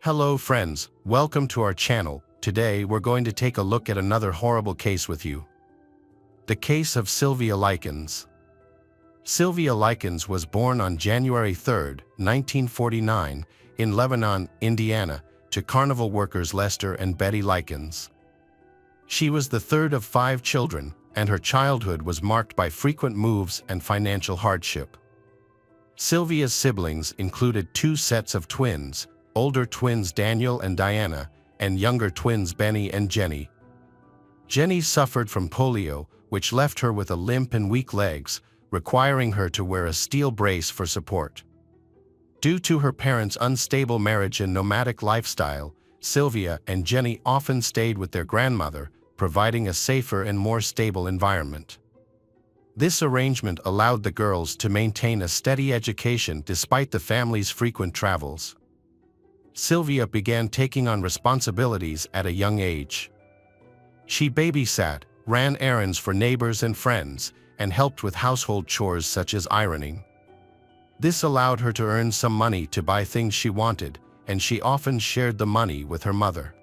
Hello friends, welcome to our channel. Today we're going to take a look at another horrible case with you. The case of Sylvia Likens. Sylvia Likens was born on January 3, 1949, in Lebanon, Indiana, to carnival workers Lester and Betty Likens. She was the third of 5 children, and her childhood was marked by frequent moves and financial hardship. Sylvia's siblings included 2 sets of twins, older twins Daniel and Diana, and younger twins Benny and Jenny. Jenny suffered from polio, which left her with a limp and weak legs, requiring her to wear a steel brace for support. Due to her parents' unstable marriage and nomadic lifestyle, Sylvia and Jenny often stayed with their grandmother, providing a safer and more stable environment. This arrangement allowed the girls to maintain a steady education despite the family's frequent travels. Sylvia began taking on responsibilities at a young age. She babysat, ran errands for neighbors and friends, and helped with household chores such as ironing. This allowed her to earn some money to buy things she wanted, and she often shared the money with her mother.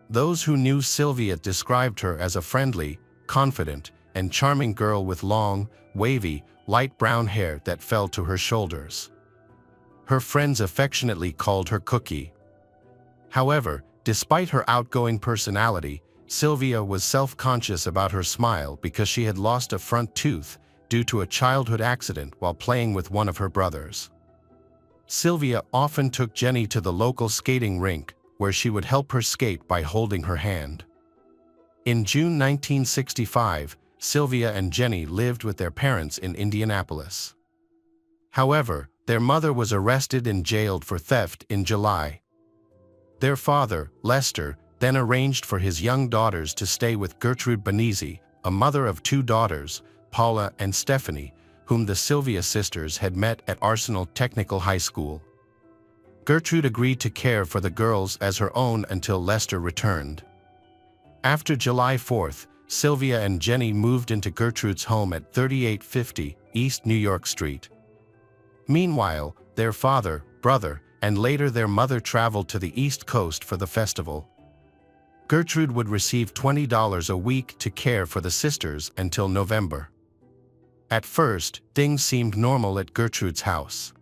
Those who knew Sylvia described her as a friendly, confident, and charming girl with long, wavy, light brown hair that fell to her shoulders. Her friends affectionately called her Cookie. However, despite her outgoing personality, Sylvia was self-conscious about her smile because she had lost a front tooth due to a childhood accident while playing with one of her brothers. Sylvia often took Jenny to the local skating rink, where she would help her skate by holding her hand. In June 1965, Sylvia and Jenny lived with their parents in Indianapolis. However, their mother was arrested and jailed for theft in July. Their father, Lester, then arranged for his young daughters to stay with Gertrude Benizzi, a mother of 2 daughters, Paula and Stephanie, whom the Sylvia sisters had met at Arsenal Technical High School. Gertrude agreed to care for the girls as her own until Lester returned. After July 4th, Sylvia and Jenny moved into Gertrude's home at 3850 East New York Street. Meanwhile, their father, brother, and later their mother traveled to the East Coast for the festival. Gertrude would receive $20 a week to care for the sisters until November. At first, things seemed normal at Gertrude's house.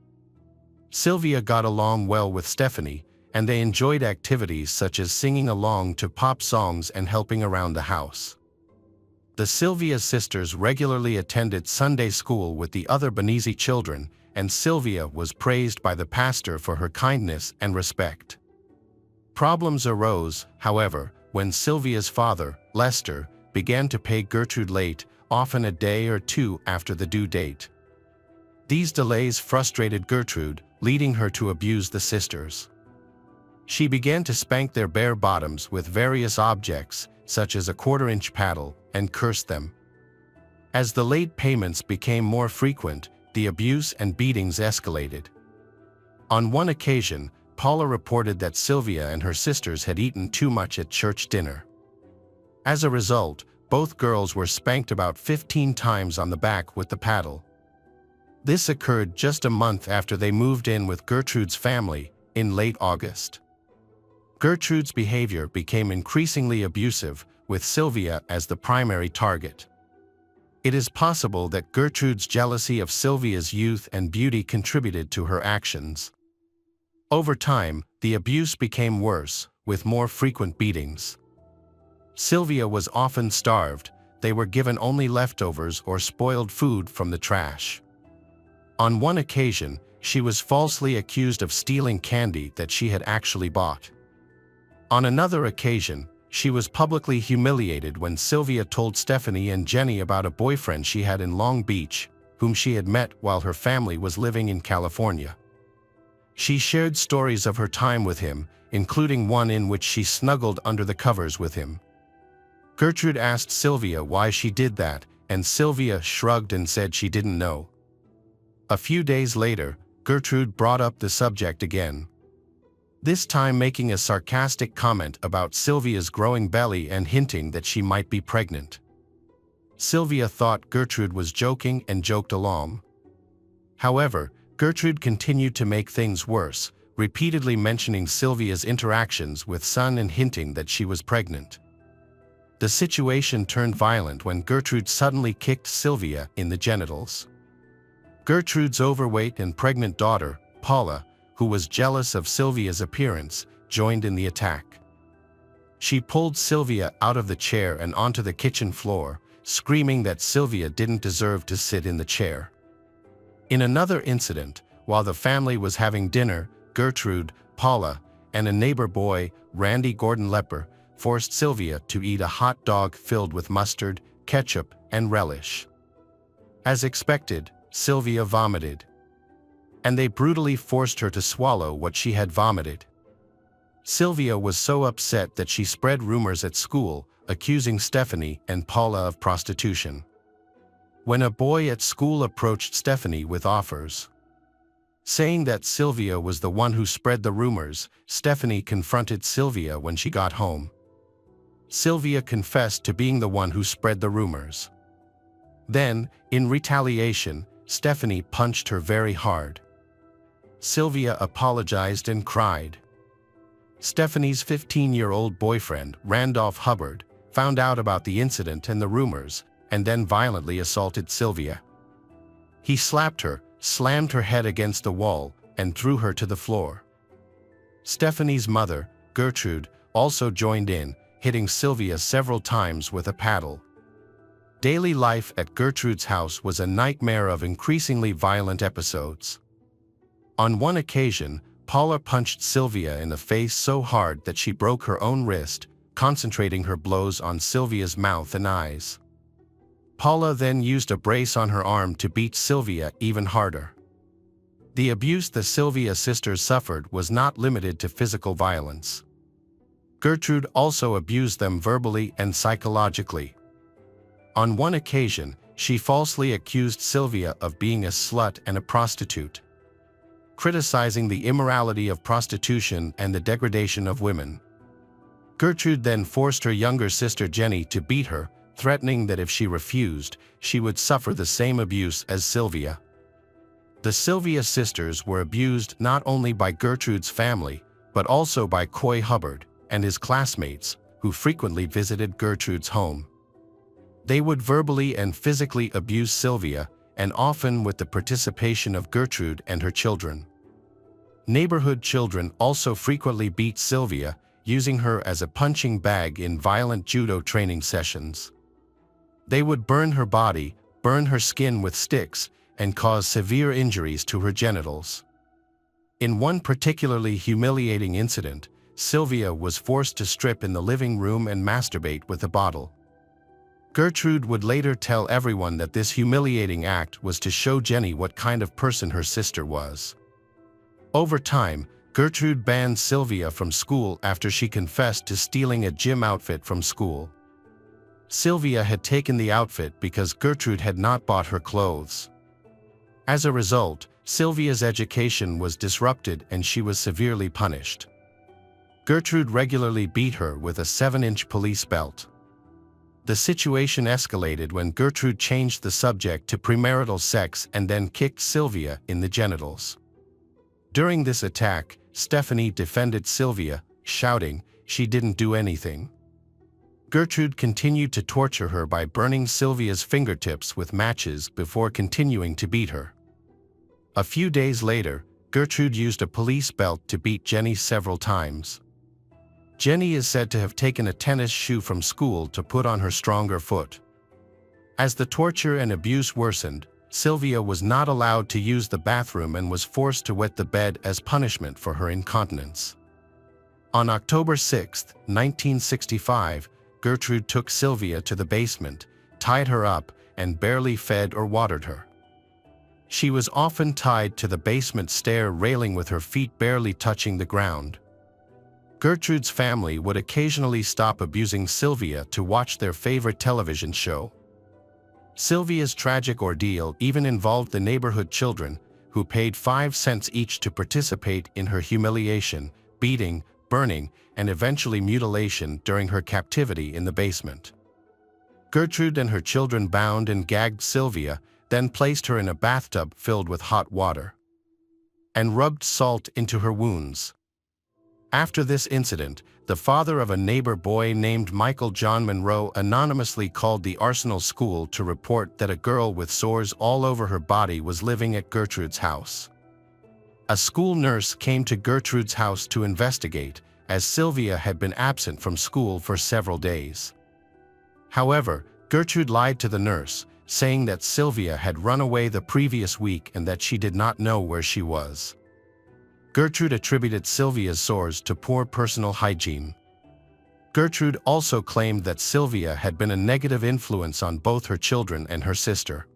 Sylvia got along well with Stephanie, and they enjoyed activities such as singing along to pop songs and helping around the house. The Sylvia sisters regularly attended Sunday school with the other Benizzi children, and Sylvia was praised by the pastor for her kindness and respect. Problems arose, however, when Sylvia's father, Lester, began to pay Gertrude late, often a day or 2 after the due date. These delays frustrated Gertrude, leading her to abuse the sisters. She began to spank their bare bottoms with various objects, such as a 1/4-inch paddle, and cursed them. As the late payments became more frequent, the abuse and beatings escalated. On one occasion, Paula reported that Sylvia and her sisters had eaten too much at church dinner. As a result, both girls were spanked about 15 times on the back with the paddle. This occurred just a month after they moved in with Gertrude's family, in late August. Gertrude's behavior became increasingly abusive, with Sylvia as the primary target. It is possible that Gertrude's jealousy of Sylvia's youth and beauty contributed to her actions. Over time, the abuse became worse, with more frequent beatings. Sylvia was often starved. They were given only leftovers or spoiled food from the trash. On one occasion, she was falsely accused of stealing candy that she had actually bought. On another occasion, she was publicly humiliated when Sylvia told Stephanie and Jenny about a boyfriend she had in Long Beach, whom she had met while her family was living in California. She shared stories of her time with him, including one in which she snuggled under the covers with him. Gertrude asked Sylvia why she did that, and Sylvia shrugged and said she didn't know. A few days later, Gertrude brought up the subject again, this time making a sarcastic comment about Sylvia's growing belly and hinting that she might be pregnant. Sylvia thought Gertrude was joking and joked along. However, Gertrude continued to make things worse, repeatedly mentioning Sylvia's interactions with son and hinting that she was pregnant. The situation turned violent when Gertrude suddenly kicked Sylvia in the genitals. Gertrude's overweight and pregnant daughter, Paula, who was jealous of Sylvia's appearance, joined in the attack. She pulled Sylvia out of the chair and onto the kitchen floor, screaming that Sylvia didn't deserve to sit in the chair. In another incident, while the family was having dinner, Gertrude, Paula, and a neighbor boy, Randy Gordon Lepper, forced Sylvia to eat a hot dog filled with mustard, ketchup, and relish. As expected, Sylvia vomited, and they brutally forced her to swallow what she had vomited. Sylvia was so upset that she spread rumors at school, accusing Stephanie and Paula of prostitution. When a boy at school approached Stephanie with offers, saying that Sylvia was the one who spread the rumors, Stephanie confronted Sylvia when she got home. Sylvia confessed to being the one who spread the rumors. Then, in retaliation, Stephanie punched her very hard. Sylvia apologized and cried. Stephanie's 15-year-old boyfriend, Randolph Hubbard, found out about the incident and the rumors, and then violently assaulted Sylvia. He slapped her, slammed her head against the wall, and threw her to the floor. Stephanie's mother, Gertrude, also joined in, hitting Sylvia several times with a paddle. Daily life at Gertrude's house was a nightmare of increasingly violent episodes. On one occasion, Paula punched Sylvia in the face so hard that she broke her own wrist, concentrating her blows on Sylvia's mouth and eyes. Paula then used a brace on her arm to beat Sylvia even harder. The abuse the Sylvia sisters suffered was not limited to physical violence. Gertrude also abused them verbally and psychologically. On one occasion, she falsely accused Sylvia of being a slut and a prostitute, criticizing the immorality of prostitution and the degradation of women. Gertrude then forced her younger sister Jenny to beat her, threatening that if she refused, she would suffer the same abuse as Sylvia. The Sylvia sisters were abused not only by Gertrude's family, but also by Coy Hubbard and his classmates, who frequently visited Gertrude's home. They would verbally and physically abuse Sylvia, and often with the participation of Gertrude and her children. Neighborhood children also frequently beat Sylvia, using her as a punching bag in violent judo training sessions. They would burn her body, burn her skin with sticks, and cause severe injuries to her genitals. In one particularly humiliating incident, Sylvia was forced to strip in the living room and masturbate with a bottle. Gertrude would later tell everyone that this humiliating act was to show Jenny what kind of person her sister was. Over time, Gertrude banned Sylvia from school after she confessed to stealing a gym outfit from school. Sylvia had taken the outfit because Gertrude had not bought her clothes. As a result, Sylvia's education was disrupted and she was severely punished. Gertrude regularly beat her with a 7-inch police belt. The situation escalated when Gertrude changed the subject to premarital sex and then kicked Sylvia in the genitals. During this attack, Stephanie defended Sylvia, shouting, "She didn't do anything." Gertrude continued to torture her by burning Sylvia's fingertips with matches before continuing to beat her. A few days later, Gertrude used a police belt to beat Jenny several times. Jenny is said to have taken a tennis shoe from school to put on her stronger foot. As the torture and abuse worsened, Sylvia was not allowed to use the bathroom and was forced to wet the bed as punishment for her incontinence. On October 6, 1965, Gertrude took Sylvia to the basement, tied her up, and barely fed or watered her. She was often tied to the basement stair railing with her feet barely touching the ground. Gertrude's family would occasionally stop abusing Sylvia to watch their favorite television show. Sylvia's tragic ordeal even involved the neighborhood children, who paid 5 cents each to participate in her humiliation, beating, burning, and eventually mutilation during her captivity in the basement. Gertrude and her children bound and gagged Sylvia, then placed her in a bathtub filled with hot water. and rubbed salt into her wounds. After this incident, the father of a neighbor boy named Michael John Monroe anonymously called the Arsenal School to report that a girl with sores all over her body was living at Gertrude's house. A school nurse came to Gertrude's house to investigate, as Sylvia had been absent from school for several days. However, Gertrude lied to the nurse, saying that Sylvia had run away the previous week and that she did not know where she was. Gertrude attributed Sylvia's sores to poor personal hygiene. Gertrude also claimed that Sylvia had been a negative influence on both her children and her sister.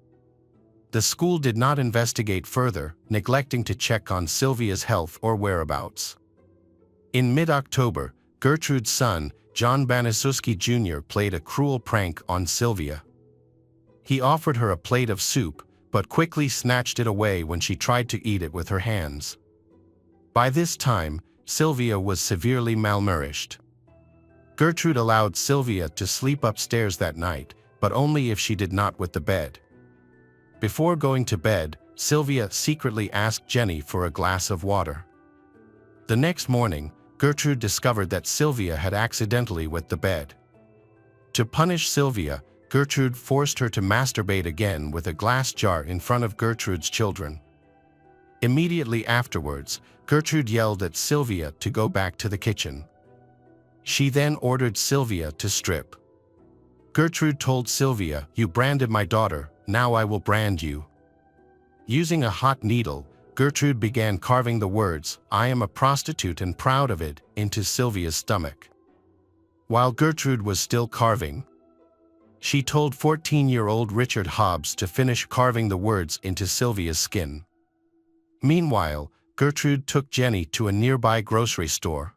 The school did not investigate further, neglecting to check on Sylvia's health or whereabouts. In mid-October, Gertrude's son, John Banaszewski Jr., played a cruel prank on Sylvia. He offered her a plate of soup, but quickly snatched it away when she tried to eat it with her hands. By this time, Sylvia was severely malnourished. Gertrude allowed Sylvia to sleep upstairs that night, but only if she did not wet the bed. Before going to bed, Sylvia secretly asked Jenny for a glass of water. The next morning, Gertrude discovered that Sylvia had accidentally wet the bed. To punish Sylvia, Gertrude forced her to masturbate again with a glass jar in front of Gertrude's children. Immediately afterwards, Gertrude yelled at Sylvia to go back to the kitchen. She then ordered Sylvia to strip. Gertrude told Sylvia, "You branded my daughter, now I will brand you." Using a hot needle, Gertrude began carving the words, "I am a prostitute and proud of it," into Sylvia's stomach. While Gertrude was still carving, she told 14-year-old Richard Hobbs to finish carving the words into Sylvia's skin. Meanwhile, Gertrude took Jenny to a nearby grocery store.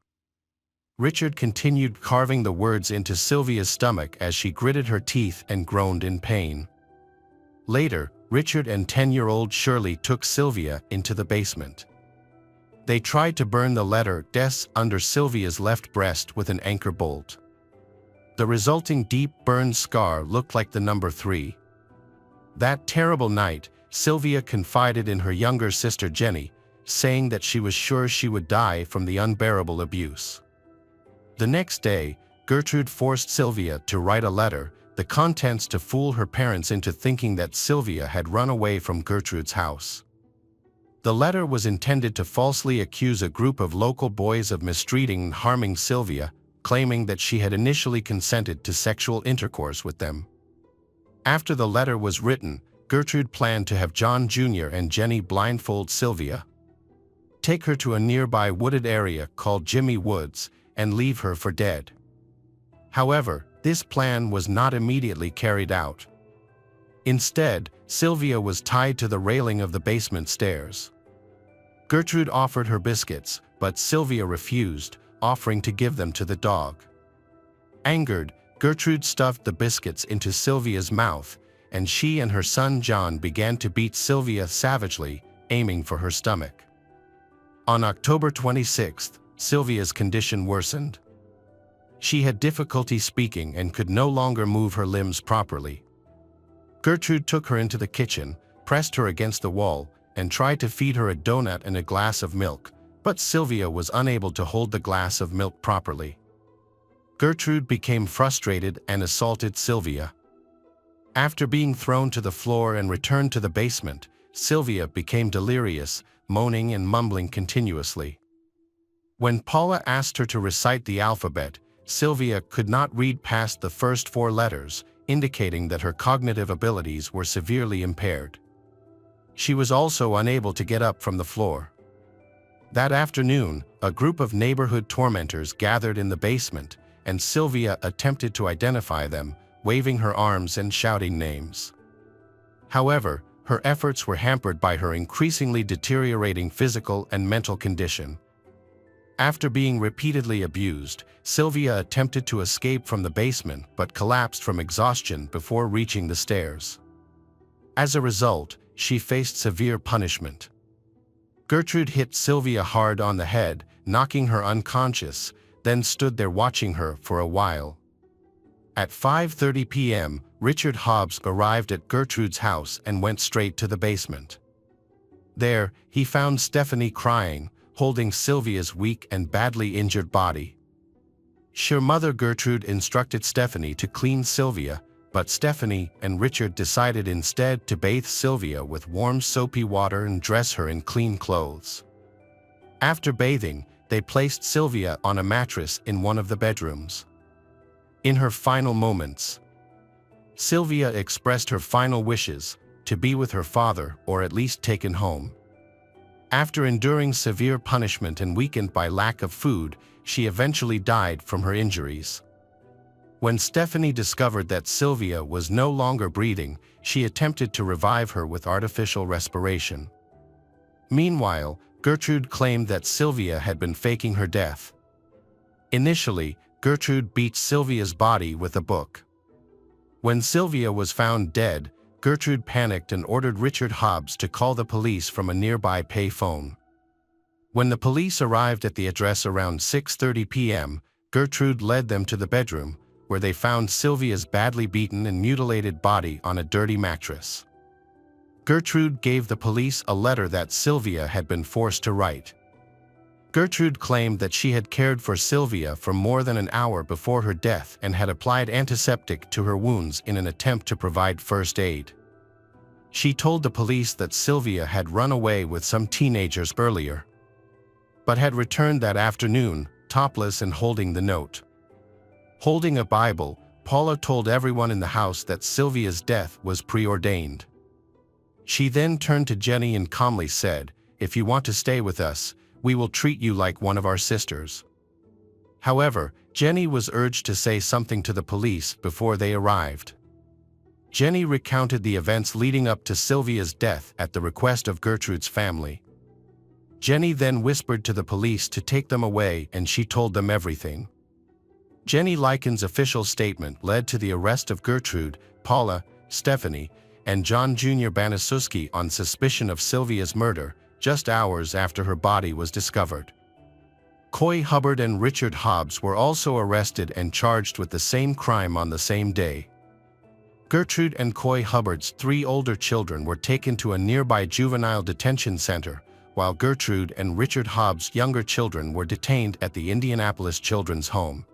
Richard continued carving the words into Sylvia's stomach as she gritted her teeth and groaned in pain. Later, Richard and 10-year-old Shirley took Sylvia into the basement. They tried to burn the letter "Des" under Sylvia's left breast with an anchor bolt. The resulting deep burn scar looked like the number 3. That terrible night, Sylvia confided in her younger sister Jenny, saying that she was sure she would die from the unbearable abuse. The next day, Gertrude forced Sylvia to write a letter, the contents to fool her parents into thinking that Sylvia had run away from Gertrude's house. The letter was intended to falsely accuse a group of local boys of mistreating and harming Sylvia, claiming that she had initially consented to sexual intercourse with them. After the letter was written, Gertrude planned to have John Jr. and Jenny blindfold Sylvia, take her to a nearby wooded area called Jimmy Woods, and leave her for dead. However, this plan was not immediately carried out. Instead, Sylvia was tied to the railing of the basement stairs. Gertrude offered her biscuits, but Sylvia refused, offering to give them to the dog. Angered, Gertrude stuffed the biscuits into Sylvia's mouth, and she and her son John began to beat Sylvia savagely, aiming for her stomach. On October 26th, Sylvia's condition worsened. She had difficulty speaking and could no longer move her limbs properly. Gertrude took her into the kitchen, pressed her against the wall, and tried to feed her a donut and a glass of milk, but Sylvia was unable to hold the glass of milk properly. Gertrude became frustrated and assaulted Sylvia. After being thrown to the floor and returned to the basement, Sylvia became delirious, moaning and mumbling continuously. When Paula asked her to recite the alphabet, Sylvia could not read past the first 4 letters, indicating that her cognitive abilities were severely impaired. She was also unable to get up from the floor. That afternoon, a group of neighborhood tormentors gathered in the basement, and Sylvia attempted to identify them, waving her arms and shouting names. However, her efforts were hampered by her increasingly deteriorating physical and mental condition. After being repeatedly abused, Sylvia attempted to escape from the basement but collapsed from exhaustion before reaching the stairs. As a result, she faced severe punishment. Gertrude hit Sylvia hard on the head, knocking her unconscious, then stood there watching her for a while. At 5:30 p.m., Richard Hobbs arrived at Gertrude's house and went straight to the basement. There, he found Stephanie crying, holding Sylvia's weak and badly injured body. Her mother Gertrude instructed Stephanie to clean Sylvia, but Stephanie and Richard decided instead to bathe Sylvia with warm soapy water and dress her in clean clothes. After bathing, they placed Sylvia on a mattress in one of the bedrooms. In her final moments, Sylvia expressed her final wishes, to be with her father or at least taken home. After enduring severe punishment and weakened by lack of food, she eventually died from her injuries. When Stephanie discovered that Sylvia was no longer breathing, she attempted to revive her with artificial respiration. Meanwhile, Gertrude claimed that Sylvia had been faking her death. Initially, Gertrude beat Sylvia's body with a book. When Sylvia was found dead, Gertrude panicked and ordered Richard Hobbs to call the police from a nearby pay phone. When the police arrived at the address around 6:30 p.m., Gertrude led them to the bedroom, where they found Sylvia's badly beaten and mutilated body on a dirty mattress. Gertrude gave the police a letter that Sylvia had been forced to write. Gertrude claimed that she had cared for Sylvia for more than an hour before her death and had applied antiseptic to her wounds in an attempt to provide first aid. She told the police that Sylvia had run away with some teenagers earlier, but had returned that afternoon, topless and holding the note. Holding a Bible, Paula told everyone in the house that Sylvia's death was preordained. She then turned to Jenny and calmly said, "If you want to stay with us, we will treat you like one of our sisters." However, Jenny was urged to say something to the police before they arrived. Jenny recounted the events leading up to Sylvia's death at the request of Gertrude's family. Jenny then whispered to the police to take them away, and she told them everything. Jenny Lycan's official statement led to the arrest of Gertrude, Paula, Stephanie, and John Jr. Banaszewski on suspicion of Sylvia's murder, just hours after her body was discovered. Coy Hubbard and Richard Hobbs were also arrested and charged with the same crime on the same day. Gertrude and Coy Hubbard's 3 older children were taken to a nearby juvenile detention center, while Gertrude and Richard Hobbs' younger children were detained at the Indianapolis Children's Home.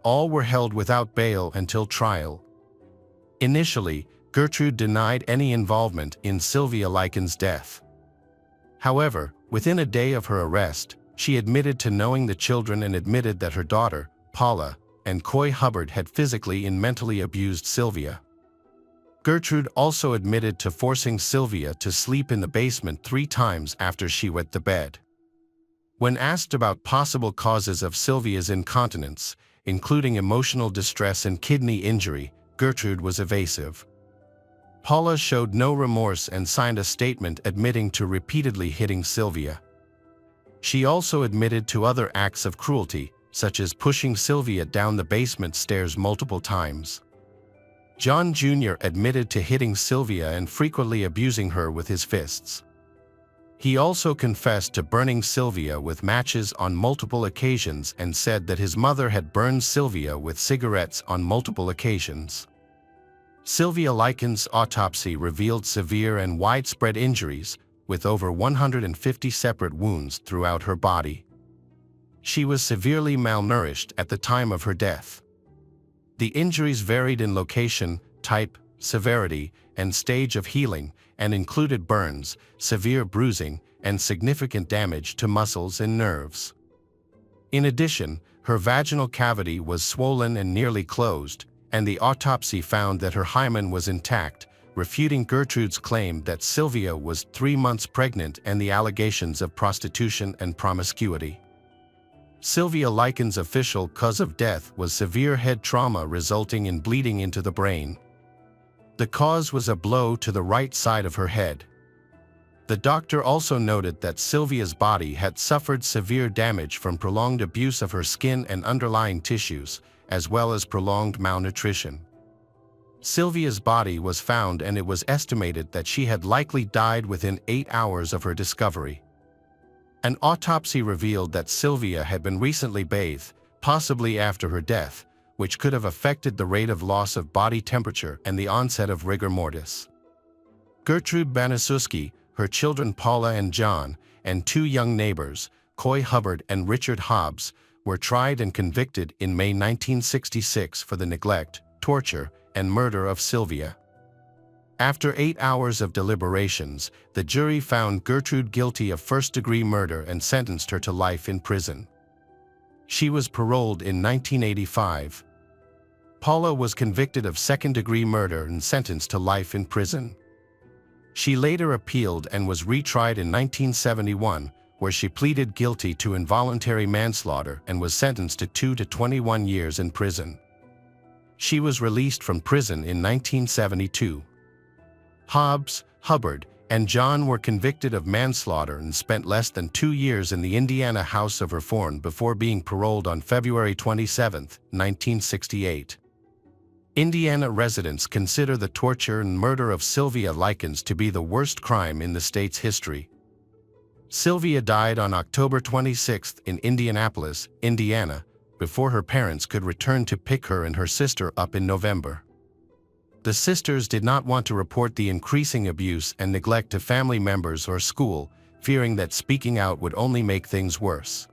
All were held without bail until trial. Initially, Gertrude denied any involvement in Sylvia Lycan's death. However, within a day of her arrest, she admitted to knowing the children and admitted that her daughter, Paula, and Coy Hubbard had physically and mentally abused Sylvia. Gertrude also admitted to forcing Sylvia to sleep in the basement 3 times after she wet the bed. When asked about possible causes of Sylvia's incontinence, including emotional distress and kidney injury, Gertrude was evasive. Paula showed no remorse and signed a statement admitting to repeatedly hitting Sylvia. She also admitted to other acts of cruelty, such as pushing Sylvia down the basement stairs multiple times. John Jr. admitted to hitting Sylvia and frequently abusing her with his fists. He also confessed to burning Sylvia with matches on multiple occasions and said that his mother had burned Sylvia with cigarettes on multiple occasions. Sylvia Lycan's autopsy revealed severe and widespread injuries, with over 150 separate wounds throughout her body. She was severely malnourished at the time of her death. The injuries varied in location, type, severity, and stage of healing, and included burns, severe bruising, and significant damage to muscles and nerves. In addition, her vaginal cavity was swollen and nearly closed, and the autopsy found that her hymen was intact, refuting Gertrude's claim that Sylvia was 3 months pregnant and the allegations of prostitution and promiscuity. Sylvia Lycan's official cause of death was severe head trauma resulting in bleeding into the brain. The cause was a blow to the right side of her head. The doctor also noted that Sylvia's body had suffered severe damage from prolonged abuse of her skin and underlying tissues, as well as prolonged malnutrition. Sylvia's body was found and it was estimated that she had likely died within 8 hours of her discovery. An autopsy revealed that Sylvia had been recently bathed, possibly after her death, which could have affected the rate of loss of body temperature and the onset of rigor mortis. Gertrude Banaszewski, her children Paula and John, and two young neighbors, Coy Hubbard and Richard Hobbs, were tried and convicted in May 1966 for the neglect, torture, and murder of Sylvia. After 8 hours of deliberations, the jury found Gertrude guilty of first-degree murder and sentenced her to life in prison. She was paroled in 1985. Paula was convicted of second-degree murder and sentenced to life in prison. She later appealed and was retried in 1971, where she pleaded guilty to involuntary manslaughter and was sentenced to 2 to 21 years in prison. She was released from prison in 1972. Hobbs, Hubbard, and John were convicted of manslaughter and spent less than 2 years in the Indiana House of Reform before being paroled on February 27, 1968. Indiana residents consider the torture and murder of Sylvia Likens to be the worst crime in the state's history. Sylvia died on October 26 in Indianapolis, Indiana, before her parents could return to pick her and her sister up in November. The sisters did not want to report the increasing abuse and neglect to family members or school, fearing that speaking out would only make things worse.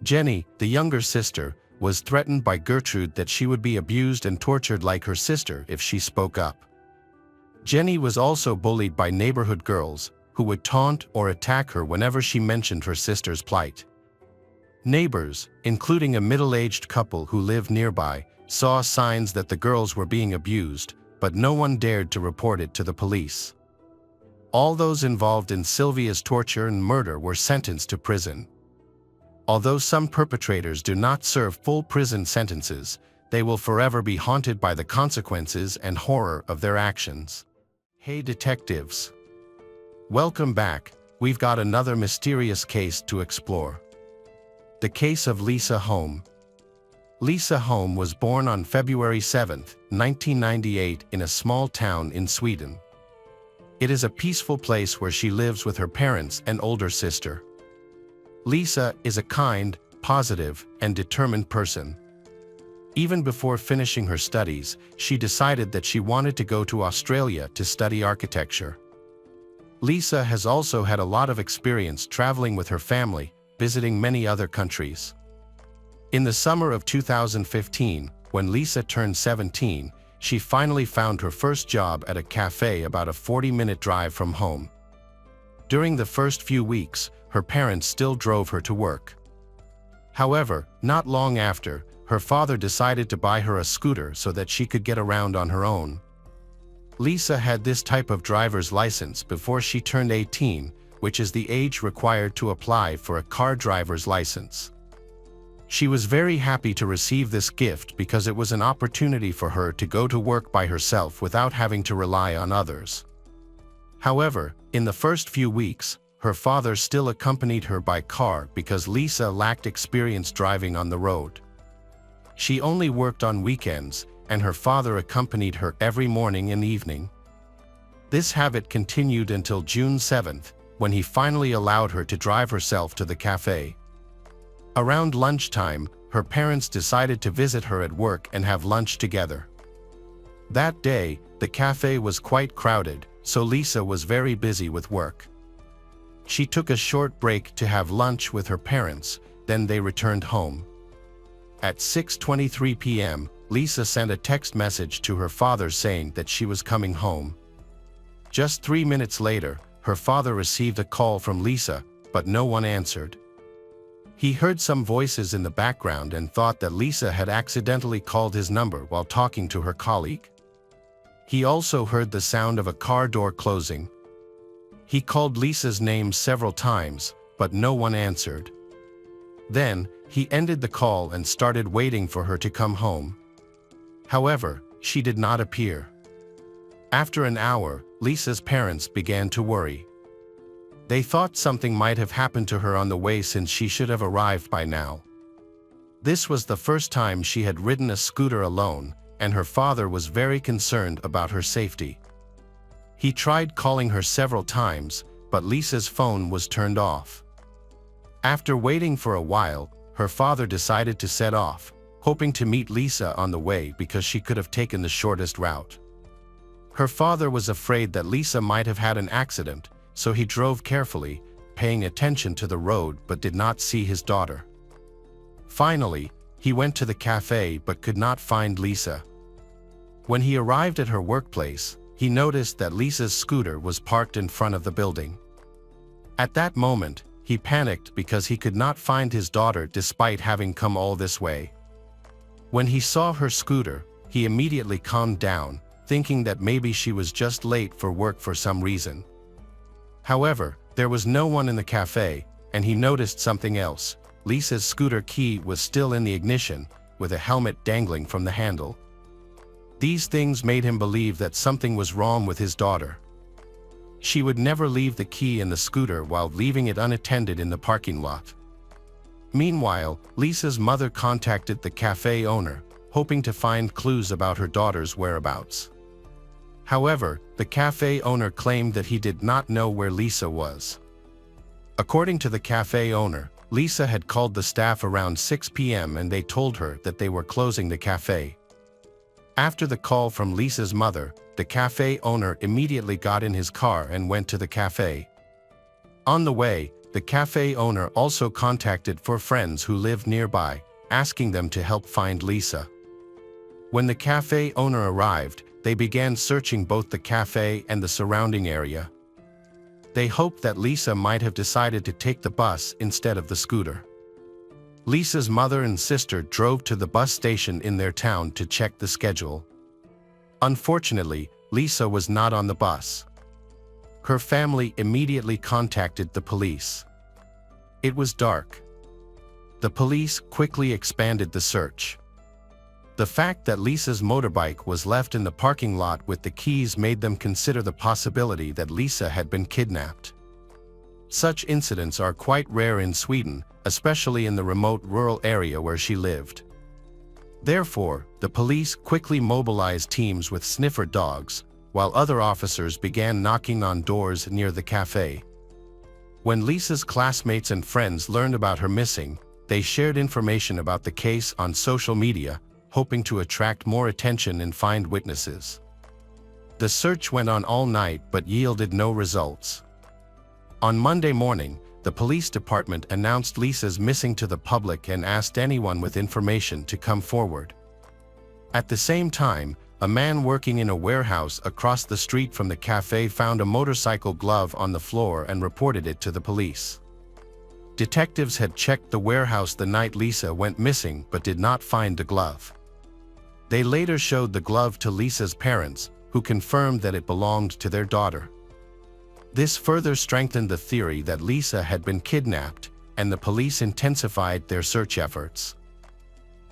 Jenny, the younger sister, was threatened by Gertrude that she would be abused and tortured like her sister if she spoke up. Jenny was also bullied by neighborhood girls, who would taunt or attack her whenever she mentioned her sister's plight. Neighbors, including a middle-aged couple who lived nearby, saw signs that the girls were being abused, but no one dared to report it to the police. All those involved in Sylvia's torture and murder were sentenced to prison. Although some perpetrators do not serve full prison sentences, they will forever be haunted by the consequences and horror of their actions. Hey detectives! Welcome back. We've got another mysterious case to explore. The case of Lisa Holm. Lisa Holm was born on February 7, 1998 in a small town in Sweden. It is a peaceful place where she lives with her parents and older sister. Lisa is a kind, positive, and determined person. Even before finishing her studies, she decided that she wanted to go to Australia to study architecture. Lisa has also had a lot of experience traveling with her family, visiting many other countries. In the summer of 2015, when Lisa turned 17, she finally found her first job at a cafe about a 40-minute drive from home. During the first few weeks, her parents still drove her to work. However, not long after, her father decided to buy her a scooter so that she could get around on her own. Lisa had this type of driver's license before she turned 18, which is the age required to apply for a car driver's license. She was very happy to receive this gift because it was an opportunity for her to go to work by herself without having to rely on others. However, in the first few weeks, her father still accompanied her by car because Lisa lacked experience driving on the road. She only worked on weekends, and her father accompanied her every morning and evening. This habit continued until June 7th, when he finally allowed her to drive herself to the cafe. Around lunchtime, her parents decided to visit her at work and have lunch together. That day, the cafe was quite crowded, so Lisa was very busy with work. She took a short break to have lunch with her parents, then they returned home. At 6:23 p.m., Lisa sent a text message to her father saying that she was coming home. Just 3 minutes later, her father received a call from Lisa, but no one answered. He heard some voices in the background and thought that Lisa had accidentally called his number while talking to her colleague. He also heard the sound of a car door closing. He called Lisa's name several times, but no one answered. Then, he ended the call and started waiting for her to come home. However, she did not appear. After an hour, Lisa's parents began to worry. They thought something might have happened to her on the way since she should have arrived by now. This was the first time she had ridden a scooter alone, and her father was very concerned about her safety. He tried calling her several times, but Lisa's phone was turned off. After waiting for a while, her father decided to set off, hoping to meet Lisa on the way because she could have taken the shortest route. Her father was afraid that Lisa might have had an accident, so he drove carefully, paying attention to the road but did not see his daughter. Finally, he went to the cafe but could not find Lisa. When he arrived at her workplace, he noticed that Lisa's scooter was parked in front of the building. At that moment, he panicked because he could not find his daughter despite having come all this way. When he saw her scooter, he immediately calmed down, thinking that maybe she was just late for work for some reason. However, there was no one in the cafe, and he noticed something else. Lisa's scooter key was still in the ignition, with a helmet dangling from the handle. These things made him believe that something was wrong with his daughter. She would never leave the key in the scooter while leaving it unattended in the parking lot. Meanwhile, Lisa's mother contacted the cafe owner, hoping to find clues about her daughter's whereabouts. However, the cafe owner claimed that he did not know where Lisa was. According to the cafe owner, Lisa had called the staff around 6 p.m. and they told her that they were closing the cafe. After the call from Lisa's mother, the cafe owner immediately got in his car and went to the cafe. On the way, the cafe owner also contacted four friends who lived nearby, asking them to help find Lisa. When the cafe owner arrived, they began searching both the cafe and the surrounding area. They hoped that Lisa might have decided to take the bus instead of the scooter. Lisa's mother and sister drove to the bus station in their town to check the schedule. Unfortunately, Lisa was not on the bus. Her family immediately contacted the police. It was dark. The police quickly expanded the search. The fact that Lisa's motorbike was left in the parking lot with the keys made them consider the possibility that Lisa had been kidnapped. Such incidents are quite rare in Sweden, especially in the remote rural area where she lived. Therefore, the police quickly mobilized teams with sniffer dogs, while other officers began knocking on doors near the cafe. When Lisa's classmates and friends learned about her missing, they shared information about the case on social media, hoping to attract more attention and find witnesses. The search went on all night but yielded no results. On Monday morning, the police department announced Lisa's missing to the public and asked anyone with information to come forward. At the same time, a man working in a warehouse across the street from the cafe found a motorcycle glove on the floor and reported it to the police. Detectives had checked the warehouse the night Lisa went missing but did not find the glove. They later showed the glove to Lisa's parents, who confirmed that it belonged to their daughter. This further strengthened the theory that Lisa had been kidnapped, and the police intensified their search efforts.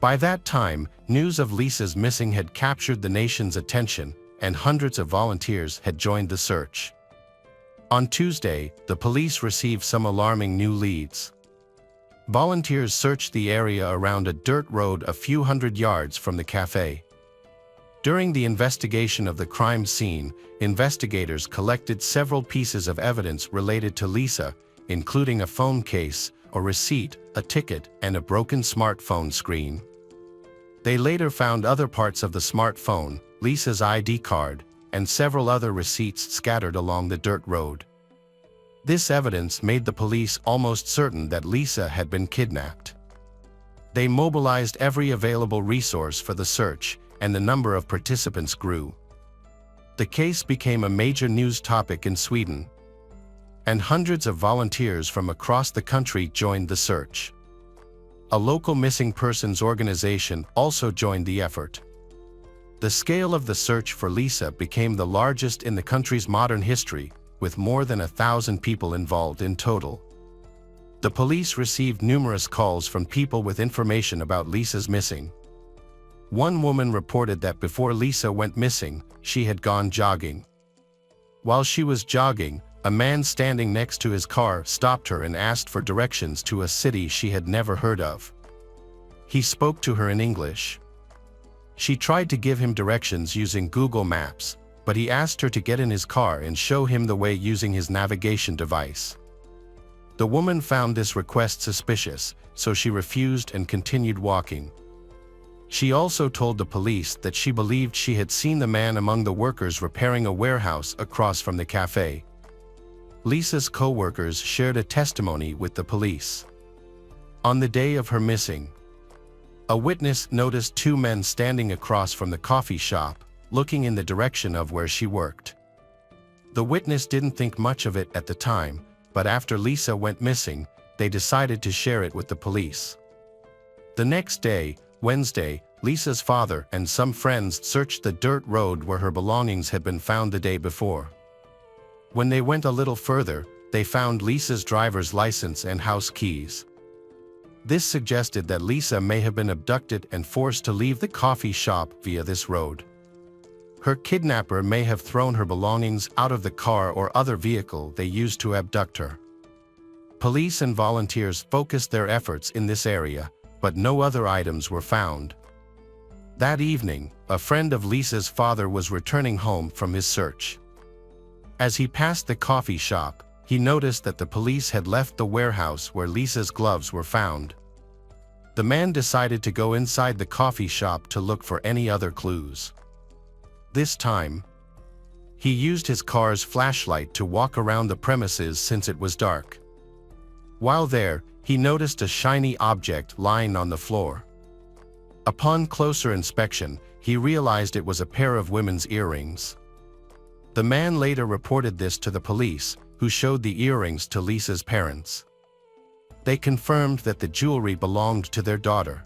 By that time, news of Lisa's missing had captured the nation's attention, and hundreds of volunteers had joined the search. On Tuesday, the police received some alarming new leads. Volunteers searched the area around a dirt road a few hundred yards from the cafe. During the investigation of the crime scene, investigators collected several pieces of evidence related to Lisa, including a phone case, a receipt, a ticket, and a broken smartphone screen. They later found other parts of the smartphone, Lisa's ID card, and several other receipts scattered along the dirt road. This evidence made the police almost certain that Lisa had been kidnapped. They mobilized every available resource for the search, and the number of participants grew. The case became a major news topic in Sweden, and hundreds of volunteers from across the country joined the search. A local missing persons organization also joined the effort. The scale of the search for Lisa became the largest in the country's modern history, with more than 1,000 people involved in total. The police received numerous calls from people with information about Lisa's missing. One woman reported that before Lisa went missing, she had gone jogging. While she was jogging, a man standing next to his car stopped her and asked for directions to a city she had never heard of. He spoke to her in English. She tried to give him directions using Google Maps, but he asked her to get in his car and show him the way using his navigation device. The woman found this request suspicious, so she refused and continued walking. She also told the police that she believed she had seen the man among the workers repairing a warehouse across from the cafe. Lisa's co-workers shared a testimony with the police. On the day of her missing, a witness noticed two men standing across from the coffee shop, looking in the direction of where she worked. The witness didn't think much of it at the time, but after Lisa went missing, they decided to share it with the police. The next day, Wednesday, Lisa's father and some friends searched the dirt road where her belongings had been found the day before. When they went a little further, they found Lisa's driver's license and house keys. This suggested that Lisa may have been abducted and forced to leave the coffee shop via this road. Her kidnapper may have thrown her belongings out of the car or other vehicle they used to abduct her. Police and volunteers focused their efforts in this area, but no other items were found. That evening, a friend of Lisa's father was returning home from his search. As he passed the coffee shop, he noticed that the police had left the warehouse where Lisa's gloves were found. The man decided to go inside the coffee shop to look for any other clues. This time, he used his car's flashlight to walk around the premises since it was dark. While there, he noticed a shiny object lying on the floor. Upon closer inspection, he realized it was a pair of women's earrings. The man later reported this to the police, who showed the earrings to Lisa's parents. They confirmed that the jewelry belonged to their daughter.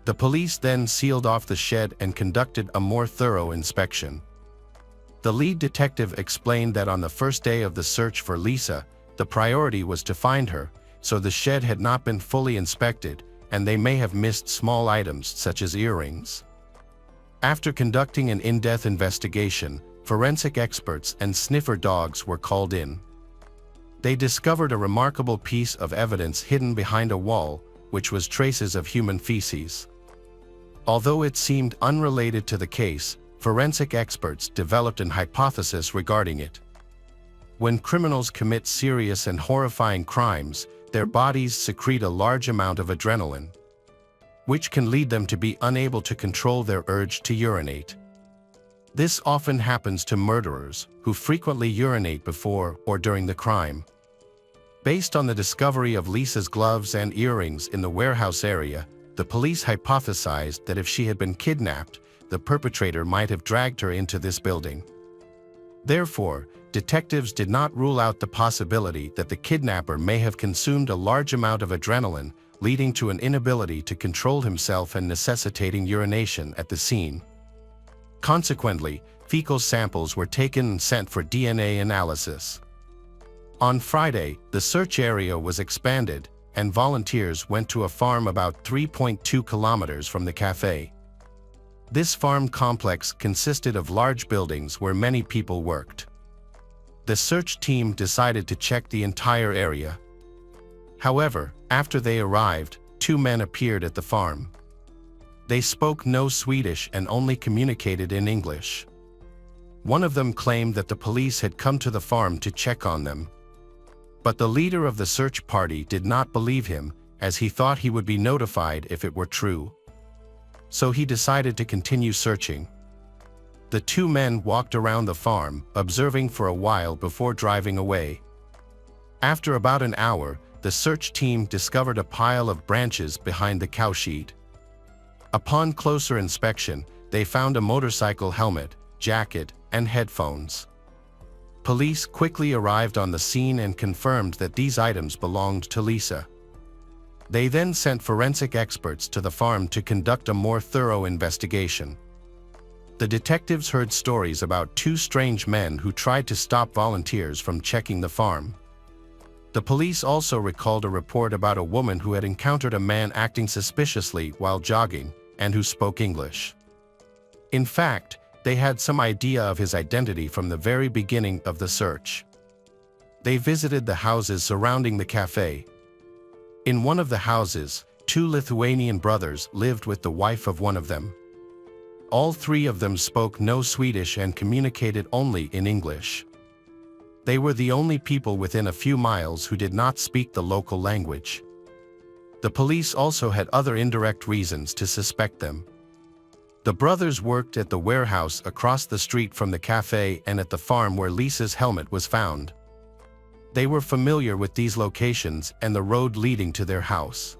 The police then sealed off the shed and conducted a more thorough inspection. The lead detective explained that on the first day of the search for Lisa, the priority was to find her, so the shed had not been fully inspected, and they may have missed small items such as earrings. After conducting an in-depth investigation, forensic experts and sniffer dogs were called in. They discovered a remarkable piece of evidence hidden behind a wall, which was traces of human feces. Although it seemed unrelated to the case, forensic experts developed an hypothesis regarding it. When criminals commit serious and horrifying crimes, their bodies secrete a large amount of adrenaline, which can lead them to be unable to control their urge to urinate. This often happens to murderers, who frequently urinate before or during the crime. Based on the discovery of Lisa's gloves and earrings in the warehouse area, the police hypothesized that if she had been kidnapped, the perpetrator might have dragged her into this building. Therefore, detectives did not rule out the possibility that the kidnapper may have consumed a large amount of adrenaline, leading to an inability to control himself and necessitating urination at the scene. Consequently, fecal samples were taken and sent for DNA analysis. On Friday, the search area was expanded, and volunteers went to a farm about 3.2 kilometers from the cafe. This farm complex consisted of large buildings where many people worked. The search team decided to check the entire area. However, after they arrived, two men appeared at the farm. They spoke no Swedish and only communicated in English. One of them claimed that the police had come to the farm to check on them. But the leader of the search party did not believe him, as he thought he would be notified if it were true. So he decided to continue searching. The two men walked around the farm, observing for a while before driving away. After about an hour, the search team discovered a pile of branches behind the cowshed. Upon closer inspection, they found a motorcycle helmet, jacket, and headphones. Police quickly arrived on the scene and confirmed that these items belonged to Lisa. They then sent forensic experts to the farm to conduct a more thorough investigation. The detectives heard stories about two strange men who tried to stop volunteers from checking the farm. The police also recalled a report about a woman who had encountered a man acting suspiciously while jogging and who spoke English. In fact, they had some idea of his identity from the very beginning of the search. They visited the houses surrounding the cafe. In one of the houses, two Lithuanian brothers lived with the wife of one of them. All three of them spoke no Swedish and communicated only in English. They were the only people within a few miles who did not speak the local language. The police also had other indirect reasons to suspect them. The brothers worked at the warehouse across the street from the cafe and at the farm where Lisa's helmet was found. They were familiar with these locations and the road leading to their house.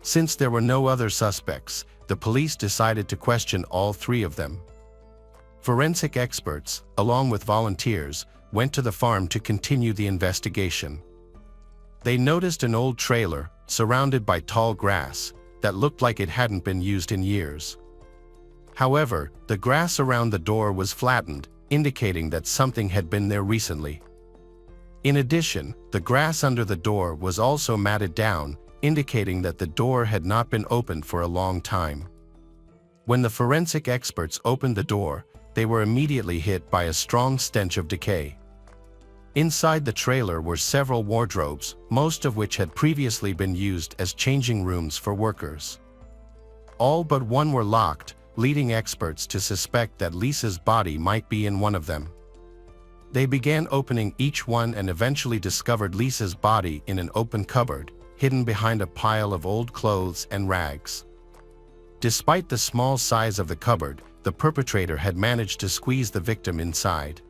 Since there were no other suspects, the police decided to question all three of them. Forensic experts, along with volunteers, went to the farm to continue the investigation. They noticed an old trailer, surrounded by tall grass, that looked like it hadn't been used in years. However, the grass around the door was flattened, indicating that something had been there recently. In addition, the grass under the door was also matted down, indicating that the door had not been opened for a long time. When the forensic experts opened the door, they were immediately hit by a strong stench of decay. Inside the trailer were several wardrobes, most of which had previously been used as changing rooms for workers. All but one were locked, leading experts to suspect that Lisa's body might be in one of them. They began opening each one and eventually discovered Lisa's body in an open cupboard, hidden behind a pile of old clothes and rags. Despite the small size of the cupboard, the perpetrator had managed to squeeze the victim inside.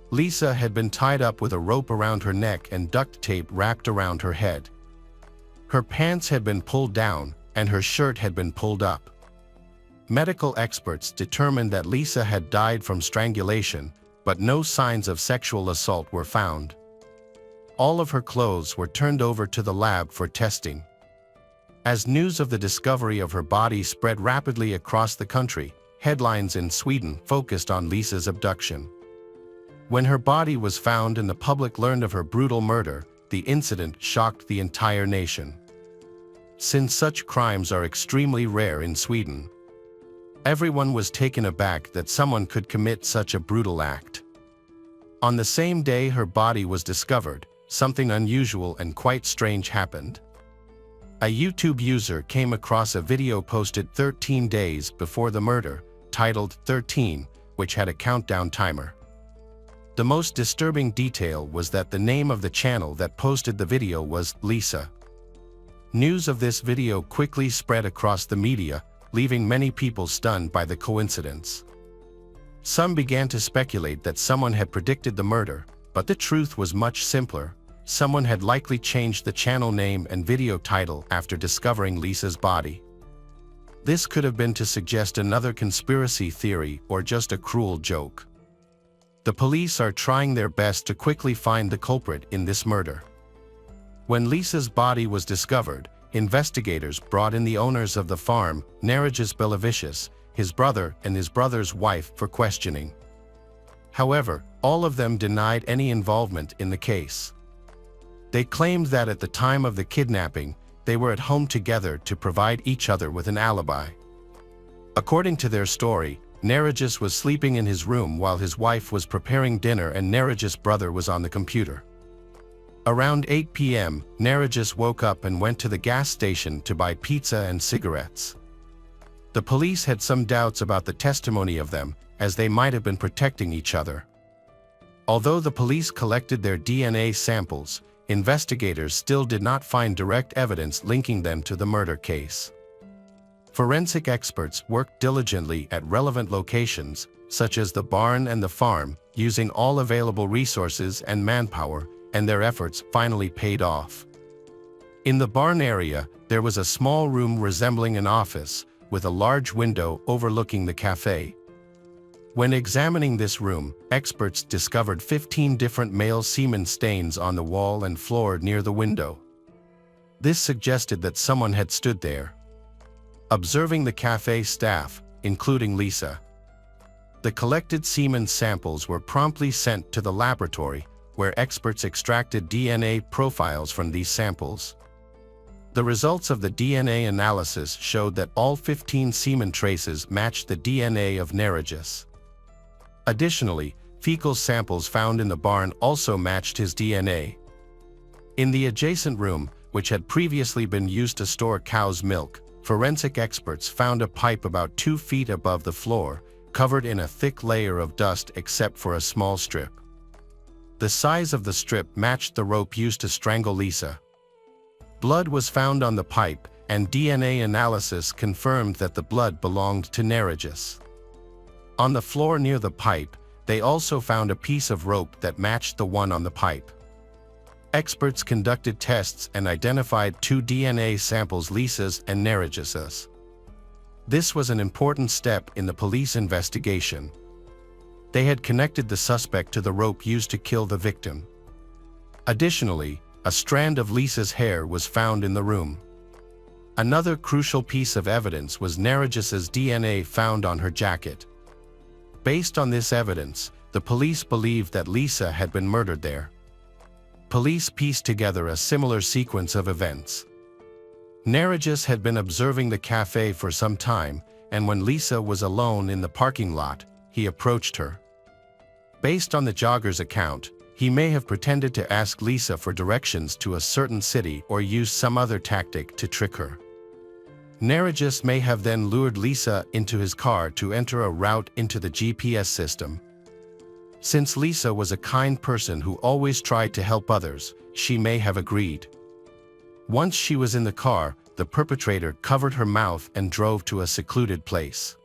Lisa had been tied up with a rope around her neck and duct tape wrapped around her head. Her pants had been pulled down, and her shirt had been pulled up. Medical experts determined that Lisa had died from strangulation, but no signs of sexual assault were found. All of her clothes were turned over to the lab for testing. As news of the discovery of her body spread rapidly across the country, headlines in Sweden focused on Lisa's abduction. When her body was found and the public learned of her brutal murder, the incident shocked the entire nation. Since such crimes are extremely rare in Sweden, everyone was taken aback that someone could commit such a brutal act. On the same day her body was discovered, something unusual and quite strange happened. A YouTube user came across a video posted 13 days before the murder, titled 13, which had a countdown timer. The most disturbing detail was that the name of the channel that posted the video was Lisa. News of this video quickly spread across the media, leaving many people stunned by the coincidence. Some began to speculate that someone had predicted the murder, but the truth was much simpler. Someone had likely changed the channel name and video title after discovering Lisa's body. This could have been to suggest another conspiracy theory or just a cruel joke. The police are trying their best to quickly find the culprit in this murder. When Lisa's body was discovered, investigators brought in the owners of the farm, Narigis Belavicius, his brother and his brother's wife, for questioning. However, all of them denied any involvement in the case. They claimed that at the time of the kidnapping, they were at home together to provide each other with an alibi. According to their story, Narigis was sleeping in his room while his wife was preparing dinner and Narigis' brother was on the computer. Around 8 p.m., Narigis woke up and went to the gas station to buy pizza and cigarettes. The police had some doubts about the testimony of them, as they might have been protecting each other. Although the police collected their DNA samples, investigators still did not find direct evidence linking them to the murder case. Forensic experts worked diligently at relevant locations, such as the barn and the farm, using all available resources and manpower, and their efforts finally paid off. In the barn area, there was a small room resembling an office, with a large window overlooking the cafe. When examining this room, experts discovered 15 different male semen stains on the wall and floor near the window. This suggested that someone had stood there, observing the cafe staff, including Lisa. The collected semen samples were promptly sent to the laboratory, where experts extracted DNA profiles from these samples. The results of the DNA analysis showed that all 15 semen traces matched the DNA of Narigis. Additionally, fecal samples found in the barn also matched his DNA. In the adjacent room, which had previously been used to store cow's milk, forensic experts found a pipe about 2 feet above the floor, covered in a thick layer of dust except for a small strip. The size of the strip matched the rope used to strangle Lisa. Blood was found on the pipe, and DNA analysis confirmed that the blood belonged to Narigis. On the floor near the pipe, they also found a piece of rope that matched the one on the pipe. experts conducted tests and identified two DNA samples, Lisa's and Neregis's. This was an important step in the police investigation. They had connected the suspect to the rope used to kill the victim. Additionally, a strand of Lisa's hair was found in the room. Another crucial piece of evidence was Neregis's DNA found on her jacket. Based on this evidence, the police believed that Lisa had been murdered there. Police pieced together a similar sequence of events. Neregis had been observing the cafe for some time, and when Lisa was alone in the parking lot, he approached her. Based on the jogger's account, he may have pretended to ask Lisa for directions to a certain city or used some other tactic to trick her. Neregis may have then lured Lisa into his car to enter a route into the GPS system. Since Lisa was a kind person who always tried to help others, she may have agreed. Once she was in the car, the perpetrator covered her mouth and drove to a secluded place.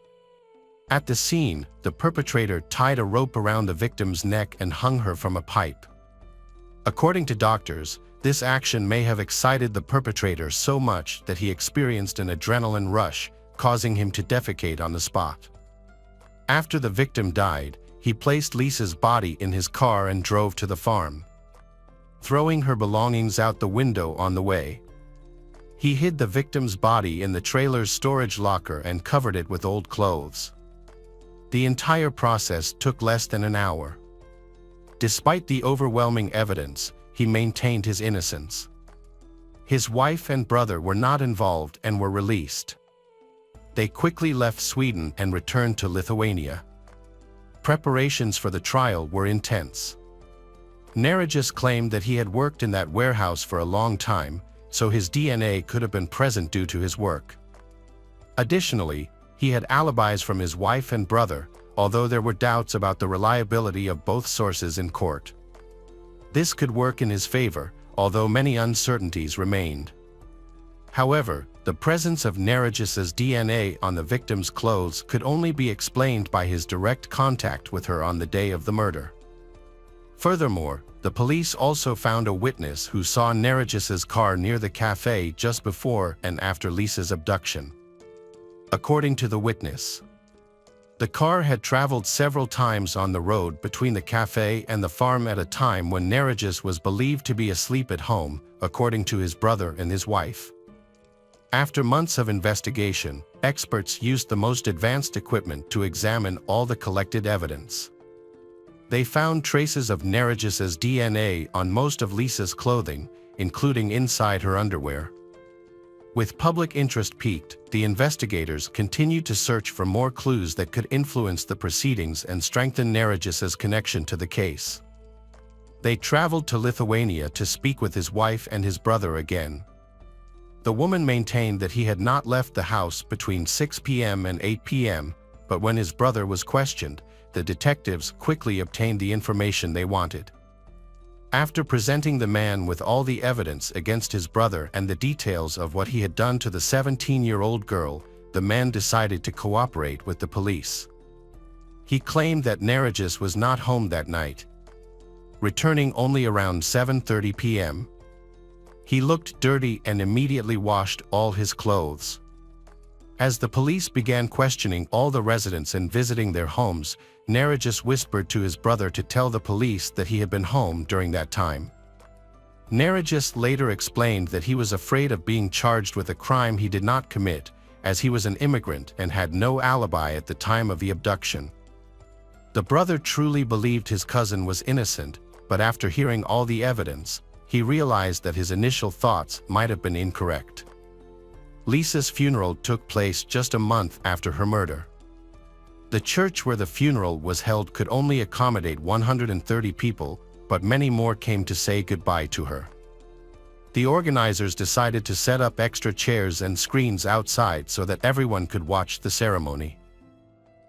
At the scene, the perpetrator tied a rope around the victim's neck and hung her from a pipe. According to doctors, this action may have excited the perpetrator so much that he experienced an adrenaline rush, causing him to defecate on the spot. After the victim died, he placed Lisa's body in his car and drove to the farm, throwing her belongings out the window on the way. He hid the victim's body in the trailer's storage locker and covered it with old clothes. The entire process took less than an hour. Despite the overwhelming evidence, he maintained his innocence. His wife and brother were not involved and were released. They quickly left Sweden and returned to Lithuania. Preparations for the trial were intense. Neregis claimed that he had worked in that warehouse for a long time, so his DNA could have been present due to his work. Additionally, he had alibis from his wife and brother, although there were doubts about the reliability of both sources in court. This could work in his favor, although many uncertainties remained. However, the presence of Neregis's DNA on the victim's clothes could only be explained by his direct contact with her on the day of the murder. Furthermore, the police also found a witness who saw Neregis's car near the cafe just before and after Lisa's abduction. According to the witness, the car had traveled several times on the road between the cafe and the farm at a time when Neregis was believed to be asleep at home, according to his brother and his wife. After months of investigation, experts used the most advanced equipment to examine all the collected evidence. They found traces of Neregis's DNA on most of Lisa's clothing, including inside her underwear. With public interest piqued, the investigators continued to search for more clues that could influence the proceedings and strengthen Neregis's connection to the case. They traveled to Lithuania to speak with his wife and his brother again. The woman maintained that he had not left the house between 6 p.m. and 8 p.m., but when his brother was questioned, the detectives quickly obtained the information they wanted. After presenting the man with all the evidence against his brother and the details of what he had done to the 17-year-old girl, the man decided to cooperate with the police. He claimed that Neregis was not home that night, returning only around 7:30 p.m. He looked dirty and immediately washed all his clothes. As the police began questioning all the residents and visiting their homes, Neregis whispered to his brother to tell the police that he had been home during that time. Neregis later explained that he was afraid of being charged with a crime he did not commit, as he was an immigrant and had no alibi at the time of the abduction. The brother truly believed his cousin was innocent, but after hearing all the evidence, he realized that his initial thoughts might have been incorrect. Lisa's funeral took place just a month after her murder. The church where the funeral was held could only accommodate 130 people, but many more came to say goodbye to her. The organizers decided to set up extra chairs and screens outside so that everyone could watch the ceremony.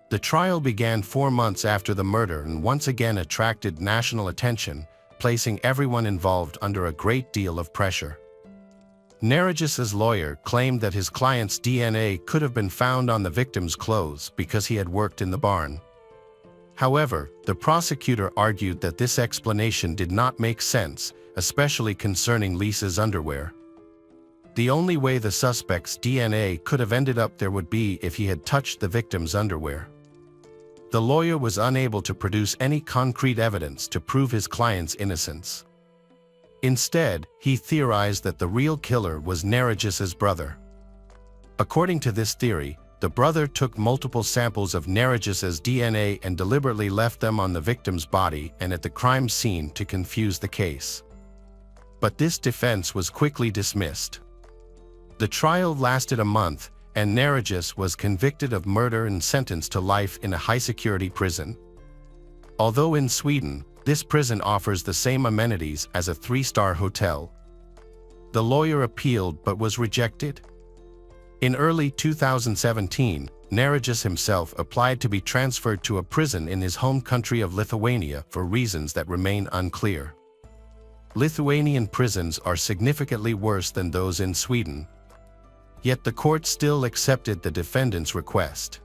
The trial began 4 months after the murder and once again attracted national attention, placing everyone involved under a great deal of pressure. Neregis's lawyer claimed that his client's DNA could have been found on the victim's clothes because he had worked in the barn. However, the prosecutor argued that this explanation did not make sense, especially concerning Lisa's underwear. The only way the suspect's DNA could have ended up there would be if he had touched the victim's underwear. The lawyer was unable to produce any concrete evidence to prove his client's innocence. Instead, he theorized that the real killer was Narcissus's brother. According to this theory, the brother took multiple samples of Narcissus's DNA and deliberately left them on the victim's body and at the crime scene to confuse the case. But this defense was quickly dismissed. The trial lasted a month, and Narcissus was convicted of murder and sentenced to life in a high-security prison. Although in Sweden, this prison offers the same amenities as a 3-star hotel. The lawyer appealed but was rejected. In early 2017, Narcissus himself applied to be transferred to a prison in his home country of Lithuania for reasons that remain unclear. Lithuanian prisons are significantly worse than those in Sweden. Yet the court still accepted the defendant's request.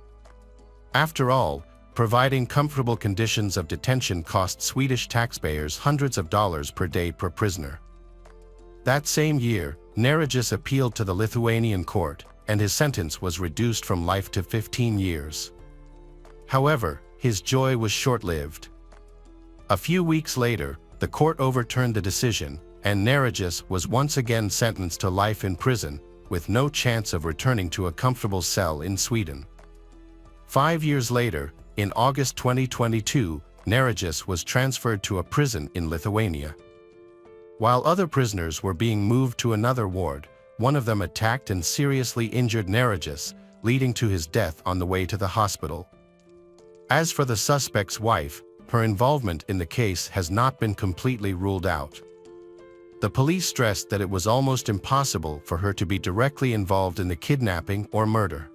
After all, providing comfortable conditions of detention cost Swedish taxpayers hundreds of dollars per day per prisoner. That same year, Narcissus appealed to the Lithuanian court, and his sentence was reduced from life to 15 years. However, his joy was short-lived. A few weeks later, the court overturned the decision, and Narcissus was once again sentenced to life in prison, with no chance of returning to a comfortable cell in Sweden. 5 years later, in August 2022, Narcissus was transferred to a prison in Lithuania. While other prisoners were being moved to another ward, one of them attacked and seriously injured Narcissus, leading to his death on the way to the hospital. As for the suspect's wife, her involvement in the case has not been completely ruled out. The police stressed that it was almost impossible for her to be directly involved in the kidnapping or murder.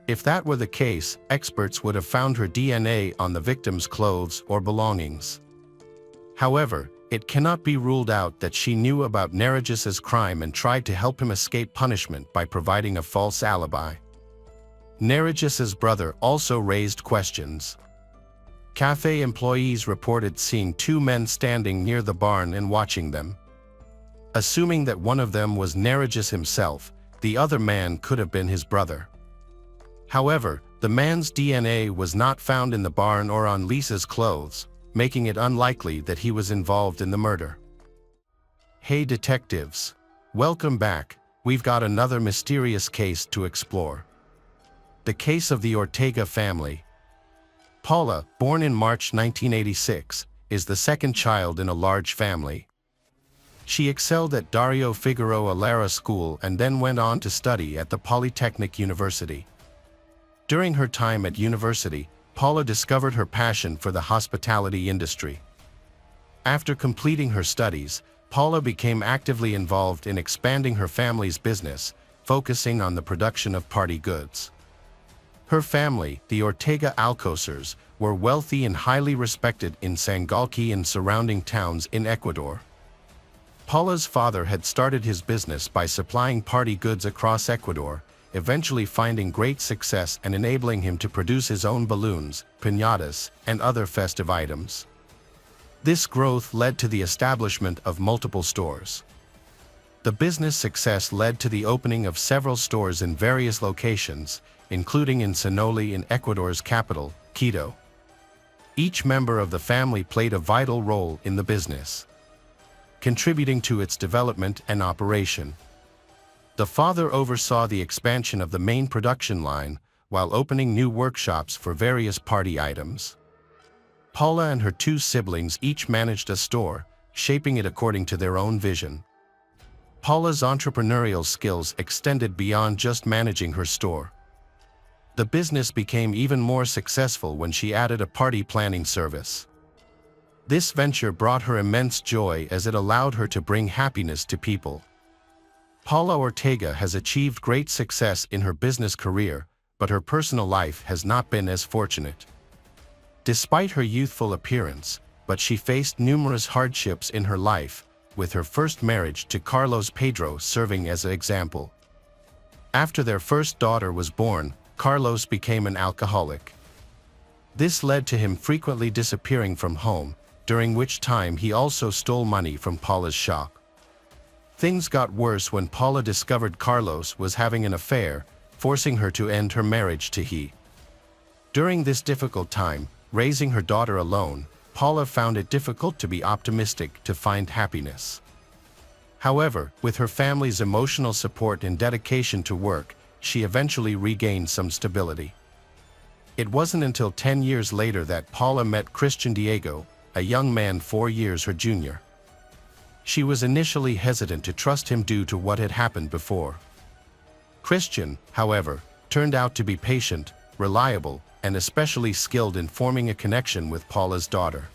If that were the case, experts would have found her DNA on the victim's clothes or belongings. However, it cannot be ruled out that she knew about Narcissus's crime and tried to help him escape punishment by providing a false alibi. Narcissus's brother also raised questions. Cafe employees reported seeing 2 men standing near the barn and watching them. Assuming that one of them was Narcissus himself, the other man could have been his brother. However, the man's DNA was not found in the barn or on Lisa's clothes, making it unlikely that he was involved in the murder. Hey detectives! Welcome back. We've got another mysterious case to explore. The case of the Ortega family. Paula, born in March 1986, is the second child in a large family. She excelled at Dario Figueroa Lara School and then went on to study at the Polytechnic University. During her time at university, Paula discovered her passion for the hospitality industry. After completing her studies, Paula became actively involved in expanding her family's business, focusing on the production of party goods. Her family, the Ortega Alcosers, were wealthy and highly respected in Sangalki and surrounding towns in Ecuador. Paula's father had started his business by supplying party goods across Ecuador, eventually finding great success and enabling him to produce his own balloons, piñatas, and other festive items. This growth led to the establishment of multiple stores. The business success led to the opening of several stores in various locations, including in Sinoli in Ecuador's capital, Quito. Each member of the family played a vital role in the business, contributing to its development and operation. The father oversaw the expansion of the main production line, while opening new workshops for various party items. Paula and her 2 siblings each managed a store, shaping it according to their own vision. Paula's entrepreneurial skills extended beyond just managing her store. The business became even more successful when she added a party planning service. This venture brought her immense joy as it allowed her to bring happiness to people. Paula Ortega has achieved great success in her business career, but her personal life has not been as fortunate. Despite her youthful appearance, but she faced numerous hardships in her life, with her first marriage to Carlos Pedro serving as an example. After their first daughter was born, Carlos became an alcoholic. This led to him frequently disappearing from home, during which time he also stole money from Paula's shop. Things got worse when Paula discovered Carlos was having an affair, forcing her to end her marriage to he. During this difficult time, raising her daughter alone, Paula found it difficult to be optimistic to find happiness. However, with her family's emotional support and dedication to work, she eventually regained some stability. It wasn't until 10 years later that Paula met Christian Diego, a young man 4 years her junior. She was initially hesitant to trust him due to what had happened before. Christian, however, turned out to be patient, reliable, and especially skilled in forming a connection with Paula's daughter.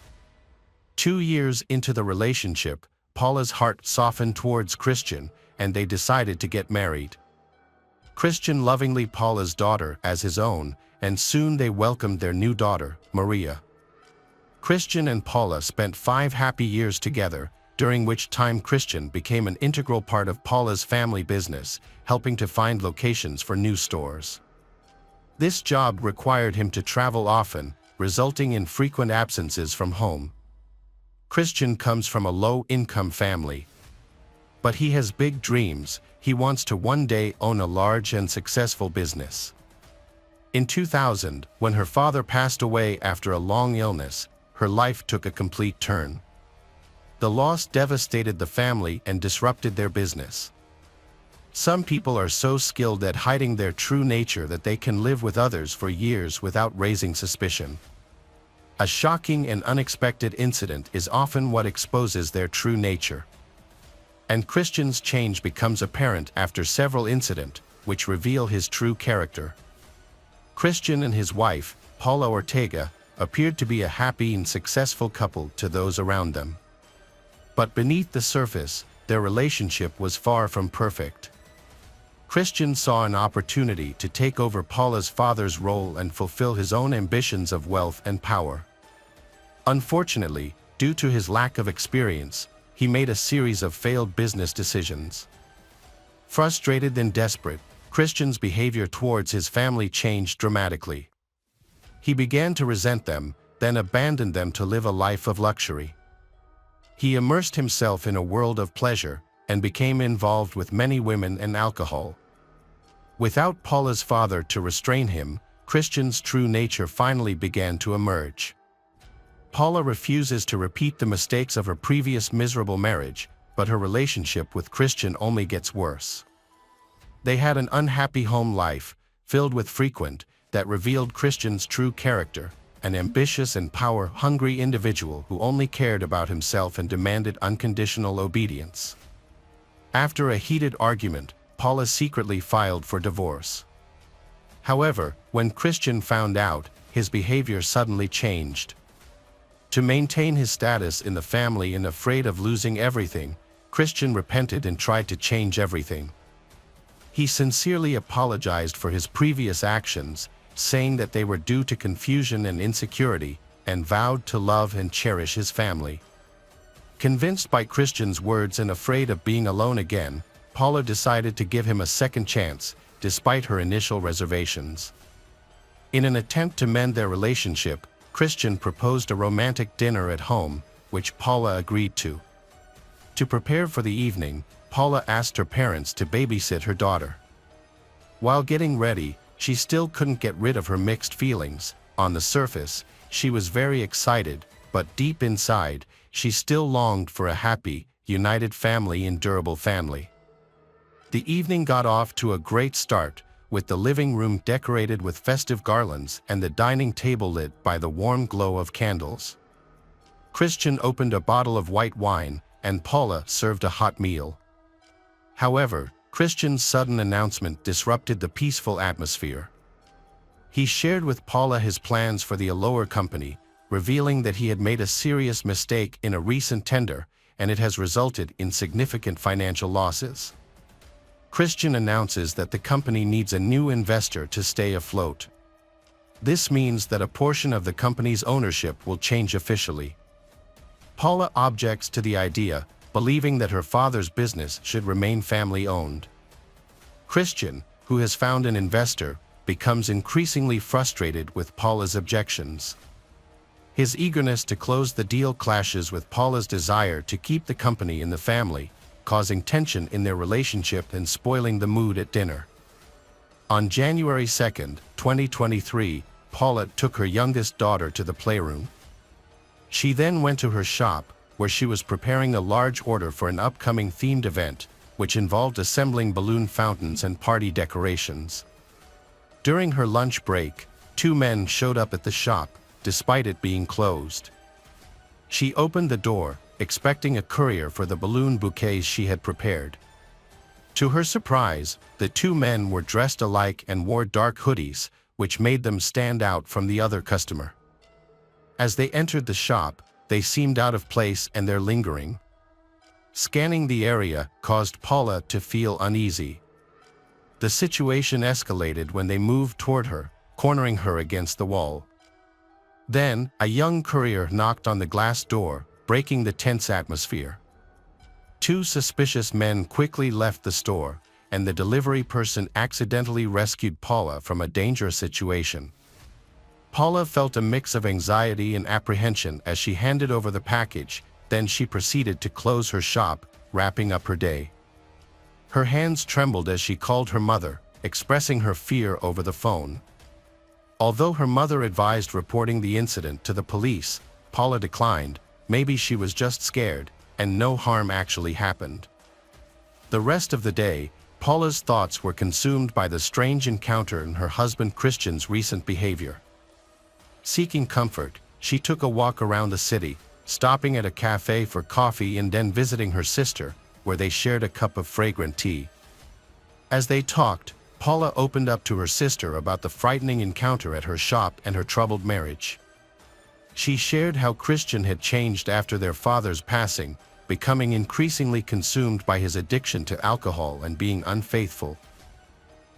2 years into the relationship, Paula's heart softened towards Christian, and they decided to get married. Christian lovingly Paula's daughter as his own, and soon they welcomed their new daughter, Maria. Christian and Paula spent 5 happy years together, during which time Christian became an integral part of Paula's family business, helping to find locations for new stores. This job required him to travel often, resulting in frequent absences from home. Christian comes from a low-income family, but he has big dreams. He wants to one day own a large and successful business. In 2000, when her father passed away after a long illness, her life took a complete turn. The loss devastated the family and disrupted their business. Some people are so skilled at hiding their true nature that they can live with others for years without raising suspicion. A shocking and unexpected incident is often what exposes their true nature. And Christian's change becomes apparent after several incidents, which reveal his true character. Christian and his wife, Paula Ortega, appeared to be a happy and successful couple to those around them. But beneath the surface, their relationship was far from perfect. Christian saw an opportunity to take over Paula's father's role and fulfill his own ambitions of wealth and power. Unfortunately, due to his lack of experience, he made a series of failed business decisions. Frustrated and desperate, Christian's behavior towards his family changed dramatically. He began to resent them, then abandoned them to live a life of luxury. He immersed himself in a world of pleasure and became involved with many women and alcohol. Without Paula's father to restrain him, Christian's true nature finally began to emerge. Paula refuses to repeat the mistakes of her previous miserable marriage, but her relationship with Christian only gets worse. They had an unhappy home life, filled with frequent, that revealed Christian's true character, an ambitious and power-hungry individual who only cared about himself and demanded unconditional obedience. After a heated argument, Paula secretly filed for divorce. However, when Christian found out, his behavior suddenly changed. To maintain his status in the family and afraid of losing everything, Christian repented and tried to change everything. He sincerely apologized for his previous actions, saying that they were due to confusion and insecurity, and vowed to love and cherish his family. Convinced by Christian's words and afraid of being alone again, Paula decided to give him a second chance, despite her initial reservations. In an attempt to mend their relationship, Christian proposed a romantic dinner at home, which Paula agreed to. To prepare for the evening, Paula asked her parents to babysit her daughter. While getting ready, she still couldn't get rid of her mixed feelings. On the surface, she was very excited, but deep inside, she still longed for a happy, united family and durable family. The evening got off to a great start, with the living room decorated with festive garlands and the dining table lit by the warm glow of candles. Christian opened a bottle of white wine, and Paula served a hot meal. However, Christian's sudden announcement disrupted the peaceful atmosphere. He shared with Paula his plans for the Allure company, revealing that he had made a serious mistake in a recent tender, and it has resulted in significant financial losses. Christian announces that the company needs a new investor to stay afloat. This means that a portion of the company's ownership will change officially. Paula objects to the idea, believing that her father's business should remain family-owned. Christian, who has found an investor, becomes increasingly frustrated with Paula's objections. His eagerness to close the deal clashes with Paula's desire to keep the company in the family, causing tension in their relationship and spoiling the mood at dinner. On January 2, 2023, Paula took her youngest daughter to the playroom. She then went to her shop, where she was preparing a large order for an upcoming themed event, which involved assembling balloon fountains and party decorations. During her lunch break, two men showed up at the shop, despite it being closed. She opened the door, expecting a courier for the balloon bouquets she had prepared. To her surprise, the two men were dressed alike and wore dark hoodies, which made them stand out from the other customer. As they entered the shop, they seemed out of place and their lingering. Scanning the area caused Paula to feel uneasy. The situation escalated when they moved toward her, cornering her against the wall. Then, a young courier knocked on the glass door, breaking the tense atmosphere. Two suspicious men quickly left the store, and the delivery person accidentally rescued Paula from a dangerous situation. Paula felt a mix of anxiety and apprehension as she handed over the package, then she proceeded to close her shop, wrapping up her day. Her hands trembled as she called her mother, expressing her fear over the phone. Although her mother advised reporting the incident to the police, Paula declined. Maybe she was just scared, and no harm actually happened. The rest of the day, Paula's thoughts were consumed by the strange encounter and her husband Christian's recent behavior. Seeking comfort, she took a walk around the city, stopping at a cafe for coffee and then visiting her sister, where they shared a cup of fragrant tea. As they talked, Paula opened up to her sister about the frightening encounter at her shop and her troubled marriage. She shared how Christian had changed after their father's passing, becoming increasingly consumed by his addiction to alcohol and being unfaithful.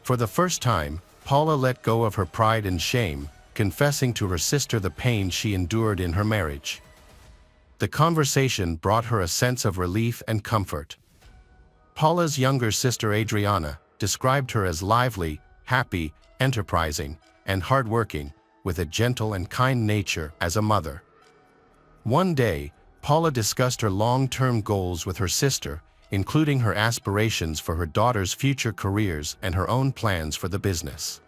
For the first time, Paula let go of her pride and shame, confessing to her sister the pain she endured in her marriage. The conversation brought her a sense of relief and comfort. Paula's younger sister Adriana described her as lively, happy, enterprising, and hardworking, with a gentle and kind nature as a mother. One day, Paula discussed her long-term goals with her sister, including her aspirations for her daughter's future careers and her own plans for the business.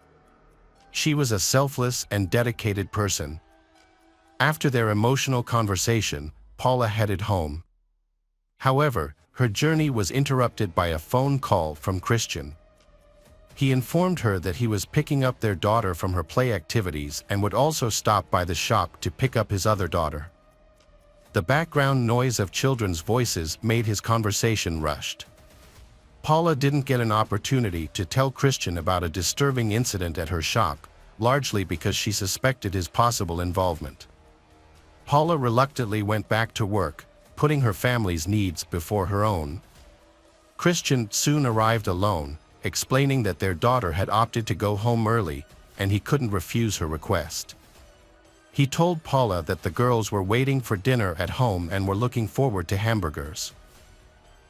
She was a selfless and dedicated person. After their emotional conversation, Paula headed home. However, her journey was interrupted by a phone call from Christian. He informed her that he was picking up their daughter from her play activities and would also stop by the shop to pick up his other daughter. The background noise of children's voices made his conversation rushed. Paula didn't get an opportunity to tell Christian about a disturbing incident at her shop, largely because she suspected his possible involvement. Paula reluctantly went back to work, putting her family's needs before her own. Christian soon arrived alone, explaining that their daughter had opted to go home early, and he couldn't refuse her request. He told Paula that the girls were waiting for dinner at home and were looking forward to hamburgers.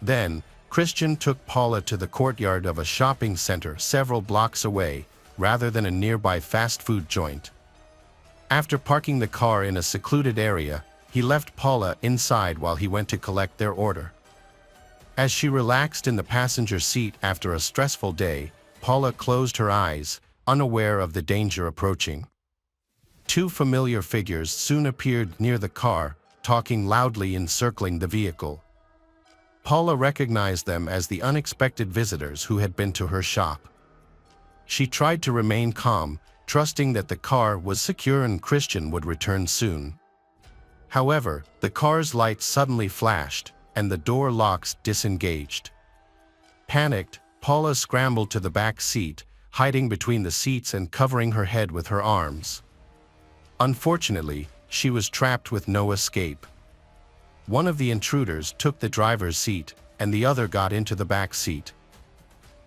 Then, Christian took Paula to the courtyard of a shopping center several blocks away, rather than a nearby fast food joint. After parking the car in a secluded area, he left Paula inside while he went to collect their order. As she relaxed in the passenger seat after a stressful day, Paula closed her eyes, unaware of the danger approaching. Two familiar figures soon appeared near the car, talking loudly and circling the vehicle. Paula recognized them as the unexpected visitors who had been to her shop. She tried to remain calm, trusting that the car was secure and Christian would return soon. However, the car's lights suddenly flashed, and the door locks disengaged. Panicked, Paula scrambled to the back seat, hiding between the seats and covering her head with her arms. Unfortunately, she was trapped with no escape. One of the intruders took the driver's seat, and the other got into the back seat.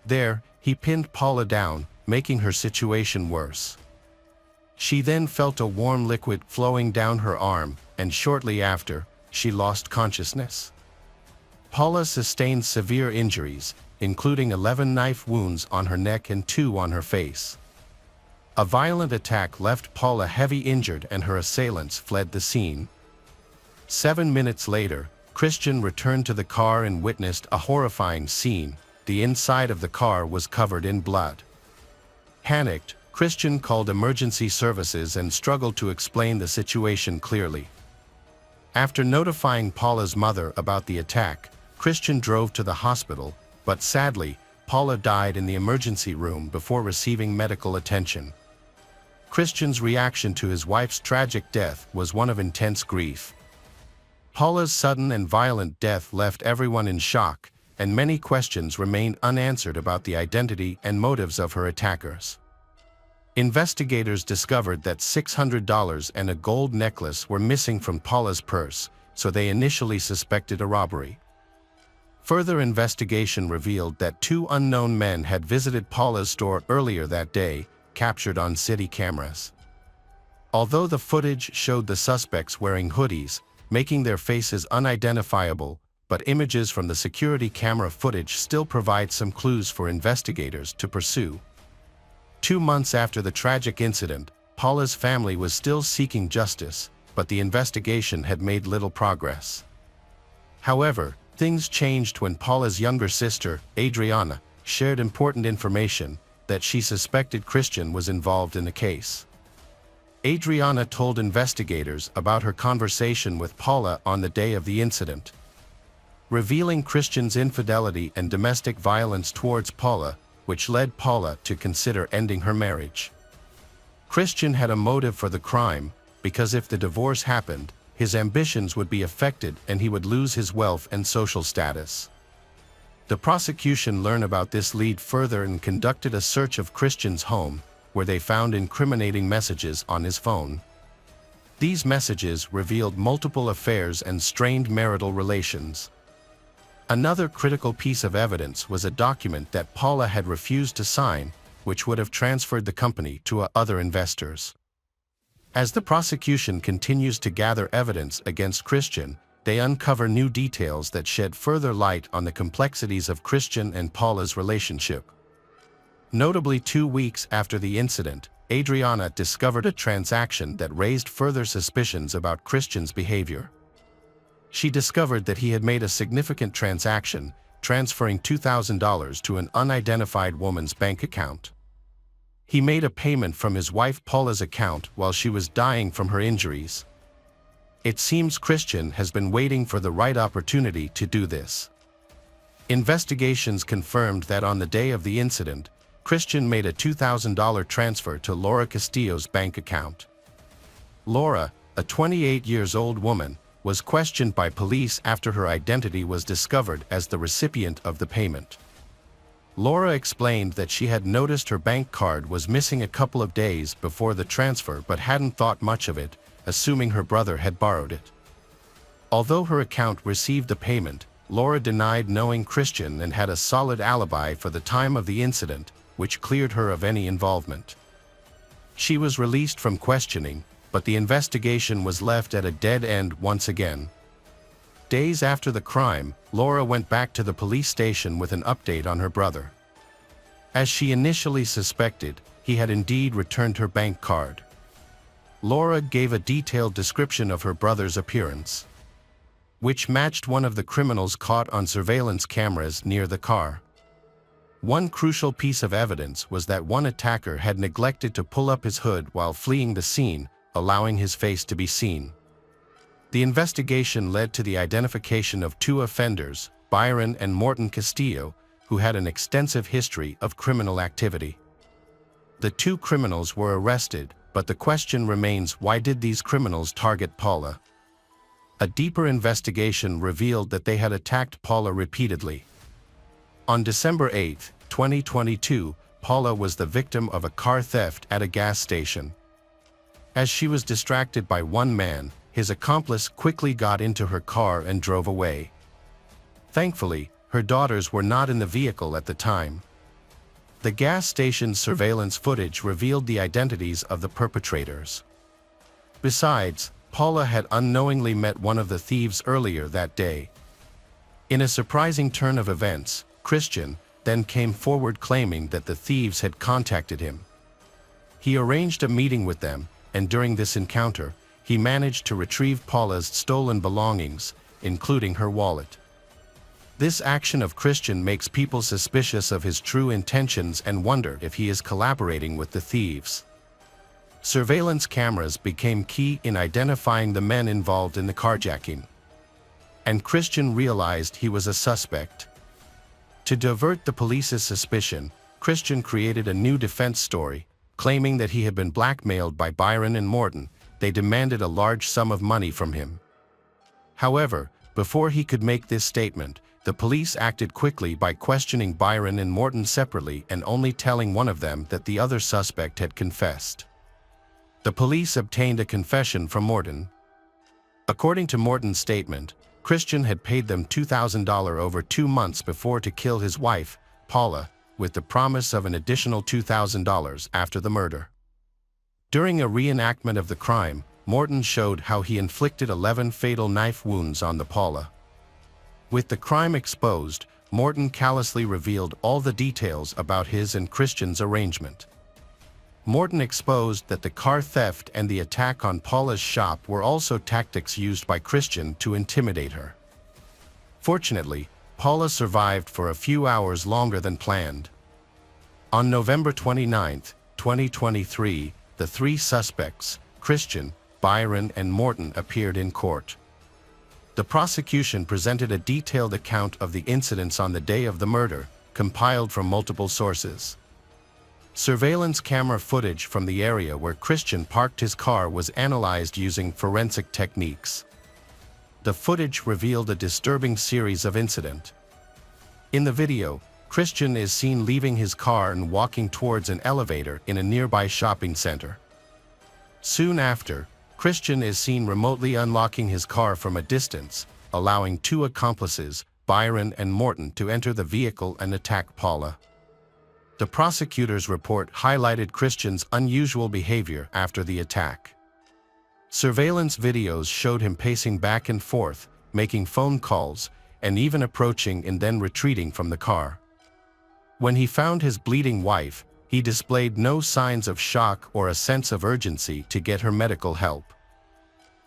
There, he pinned Paula down, making her situation worse. She then felt a warm liquid flowing down her arm, and shortly after, she lost consciousness. Paula sustained severe injuries, including 11 knife wounds on her neck and 2 on her face. A violent attack left Paula heavily injured and her assailants fled the scene. 7 minutes later, Christian returned to the car and witnessed a horrifying scene. The inside of the car was covered in blood. Panicked, Christian called emergency services and struggled to explain the situation clearly. After notifying Paula's mother about the attack, Christian drove to the hospital, but sadly, Paula died in the emergency room before receiving medical attention. Christian's reaction to his wife's tragic death was one of intense grief. Paula's sudden and violent death left everyone in shock, and many questions remained unanswered about the identity and motives of her attackers. Investigators discovered that $600 and a gold necklace were missing from Paula's purse, so they initially suspected a robbery. Further investigation revealed that 2 unknown men had visited Paula's store earlier that day, captured on city cameras. Although the footage showed the suspects wearing hoodies, making their faces unidentifiable, but images from the security camera footage still provide some clues for investigators to pursue. 2 months after the tragic incident, Paula's family was still seeking justice, but the investigation had made little progress. However, things changed when Paula's younger sister, Adriana, shared important information that she suspected Christian was involved in the case. Adriana told investigators about her conversation with Paula on the day of the incident. Revealing Christian's infidelity and domestic violence towards Paula, which led Paula to consider ending her marriage. Christian had a motive for the crime, because if the divorce happened, his ambitions would be affected and he would lose his wealth and social status. The prosecution learned about this lead further and conducted a search of Christian's home, where they found incriminating messages on his phone. These messages revealed multiple affairs and strained marital relations. Another critical piece of evidence was a document that Paula had refused to sign, which would have transferred the company to other investors. As the prosecution continues to gather evidence against Christian, they uncover new details that shed further light on the complexities of Christian and Paula's relationship. Notably, 2 weeks after the incident, Adriana discovered a transaction that raised further suspicions about Christian's behavior. She discovered that he had made a significant transaction, transferring $2,000 to an unidentified woman's bank account. He made a payment from his wife Paula's account while she was dying from her injuries. It seems Christian has been waiting for the right opportunity to do this. Investigations confirmed that on the day of the incident, Christian made a $2,000 transfer to Laura Castillo's bank account. Laura, a 28-year-old woman, was questioned by police after her identity was discovered as the recipient of the payment. Laura explained that she had noticed her bank card was missing a couple of days before the transfer but hadn't thought much of it, assuming her brother had borrowed it. Although her account received the payment, Laura denied knowing Christian and had a solid alibi for the time of the incident, which cleared her of any involvement. She was released from questioning, but the investigation was left at a dead end once again. Days after the crime, Laura went back to the police station with an update on her brother. As she initially suspected, he had indeed returned her bank card. Laura gave a detailed description of her brother's appearance, which matched one of the criminals caught on surveillance cameras near the car. One crucial piece of evidence was that one attacker had neglected to pull up his hood while fleeing the scene, allowing his face to be seen. The investigation led to the identification of 2 offenders, Byron and Morton Castillo, who had an extensive history of criminal activity. The 2 criminals were arrested, but the question remains, why did these criminals target Paula? A deeper investigation revealed that they had attacked Paula repeatedly. On December 8, 2022, Paula was the victim of a car theft at a gas station. As she was distracted by one man, his accomplice quickly got into her car and drove away. Thankfully, her daughters were not in the vehicle at the time. The gas station's surveillance footage revealed the identities of the perpetrators. Besides, Paula had unknowingly met one of the thieves earlier that day. In a surprising turn of events, Christian then came forward claiming that the thieves had contacted him. He arranged a meeting with them, and during this encounter, he managed to retrieve Paula's stolen belongings, including her wallet. This action of Christian makes people suspicious of his true intentions and wonder if he is collaborating with the thieves. Surveillance cameras became key in identifying the men involved in the carjacking. And Christian realized he was a suspect. To divert the police's suspicion, Christian created a new defense story, claiming that he had been blackmailed by Byron and Morton. They demanded a large sum of money from him. However, before he could make this statement, the police acted quickly by questioning Byron and Morton separately and only telling one of them that the other suspect had confessed. The police obtained a confession from Morton. According to Morton's statement, Christian had paid them $2,000 over 2 months before to kill his wife, Paula, with the promise of an additional $2,000 after the murder. During a reenactment of the crime, Morton showed how he inflicted 11 fatal knife wounds on the Paula. With the crime exposed, Morton callously revealed all the details about his and Christian's arrangement. Morton exposed that the car theft and the attack on Paula's shop were also tactics used by Christian to intimidate her. Fortunately, Paula survived for a few hours longer than planned. On November 29, 2023, the 3 suspects, Christian, Byron, and Morton, appeared in court. The prosecution presented a detailed account of the incidents on the day of the murder, compiled from multiple sources. Surveillance camera footage from the area where Christian parked his car was analyzed using forensic techniques. The footage revealed a disturbing series of incidents. In the video, Christian is seen leaving his car and walking towards an elevator in a nearby shopping center. Soon after, Christian is seen remotely unlocking his car from a distance, allowing 2 accomplices, Byron and Morton, to enter the vehicle and attack Paula. The prosecutor's report highlighted Christian's unusual behavior after the attack. Surveillance videos showed him pacing back and forth, making phone calls, and even approaching and then retreating from the car. When he found his bleeding wife, he displayed no signs of shock or a sense of urgency to get her medical help.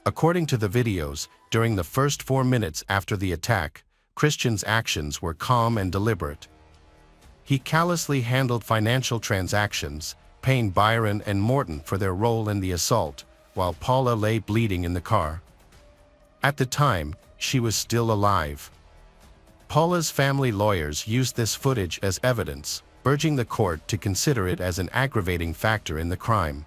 According to the videos, during the first 4 minutes after the attack, Christian's actions were calm and deliberate. He callously handled financial transactions, paying Byron and Morton for their role in the assault, while Paula lay bleeding in the car. At the time, she was still alive. Paula's family lawyers used this footage as evidence, urging the court to consider it as an aggravating factor in the crime.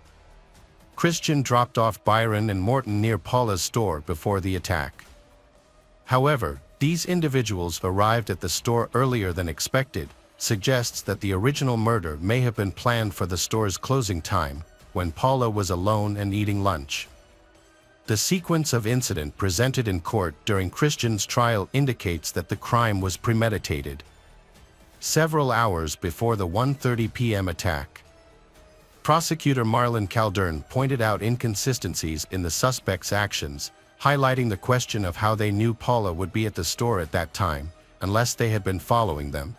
Christian dropped off Byron and Morton near Paula's store before the attack. However, these individuals arrived at the store earlier than expected, suggests that the original murder may have been planned for the store's closing time, when Paula was alone and eating lunch. The sequence of incidents presented in court during Christian's trial indicates that the crime was premeditated. Several hours before the 1:30 p.m. attack, Prosecutor Marlon Caldern pointed out inconsistencies in the suspects' actions, highlighting the question of how they knew Paula would be at the store at that time, unless they had been following them.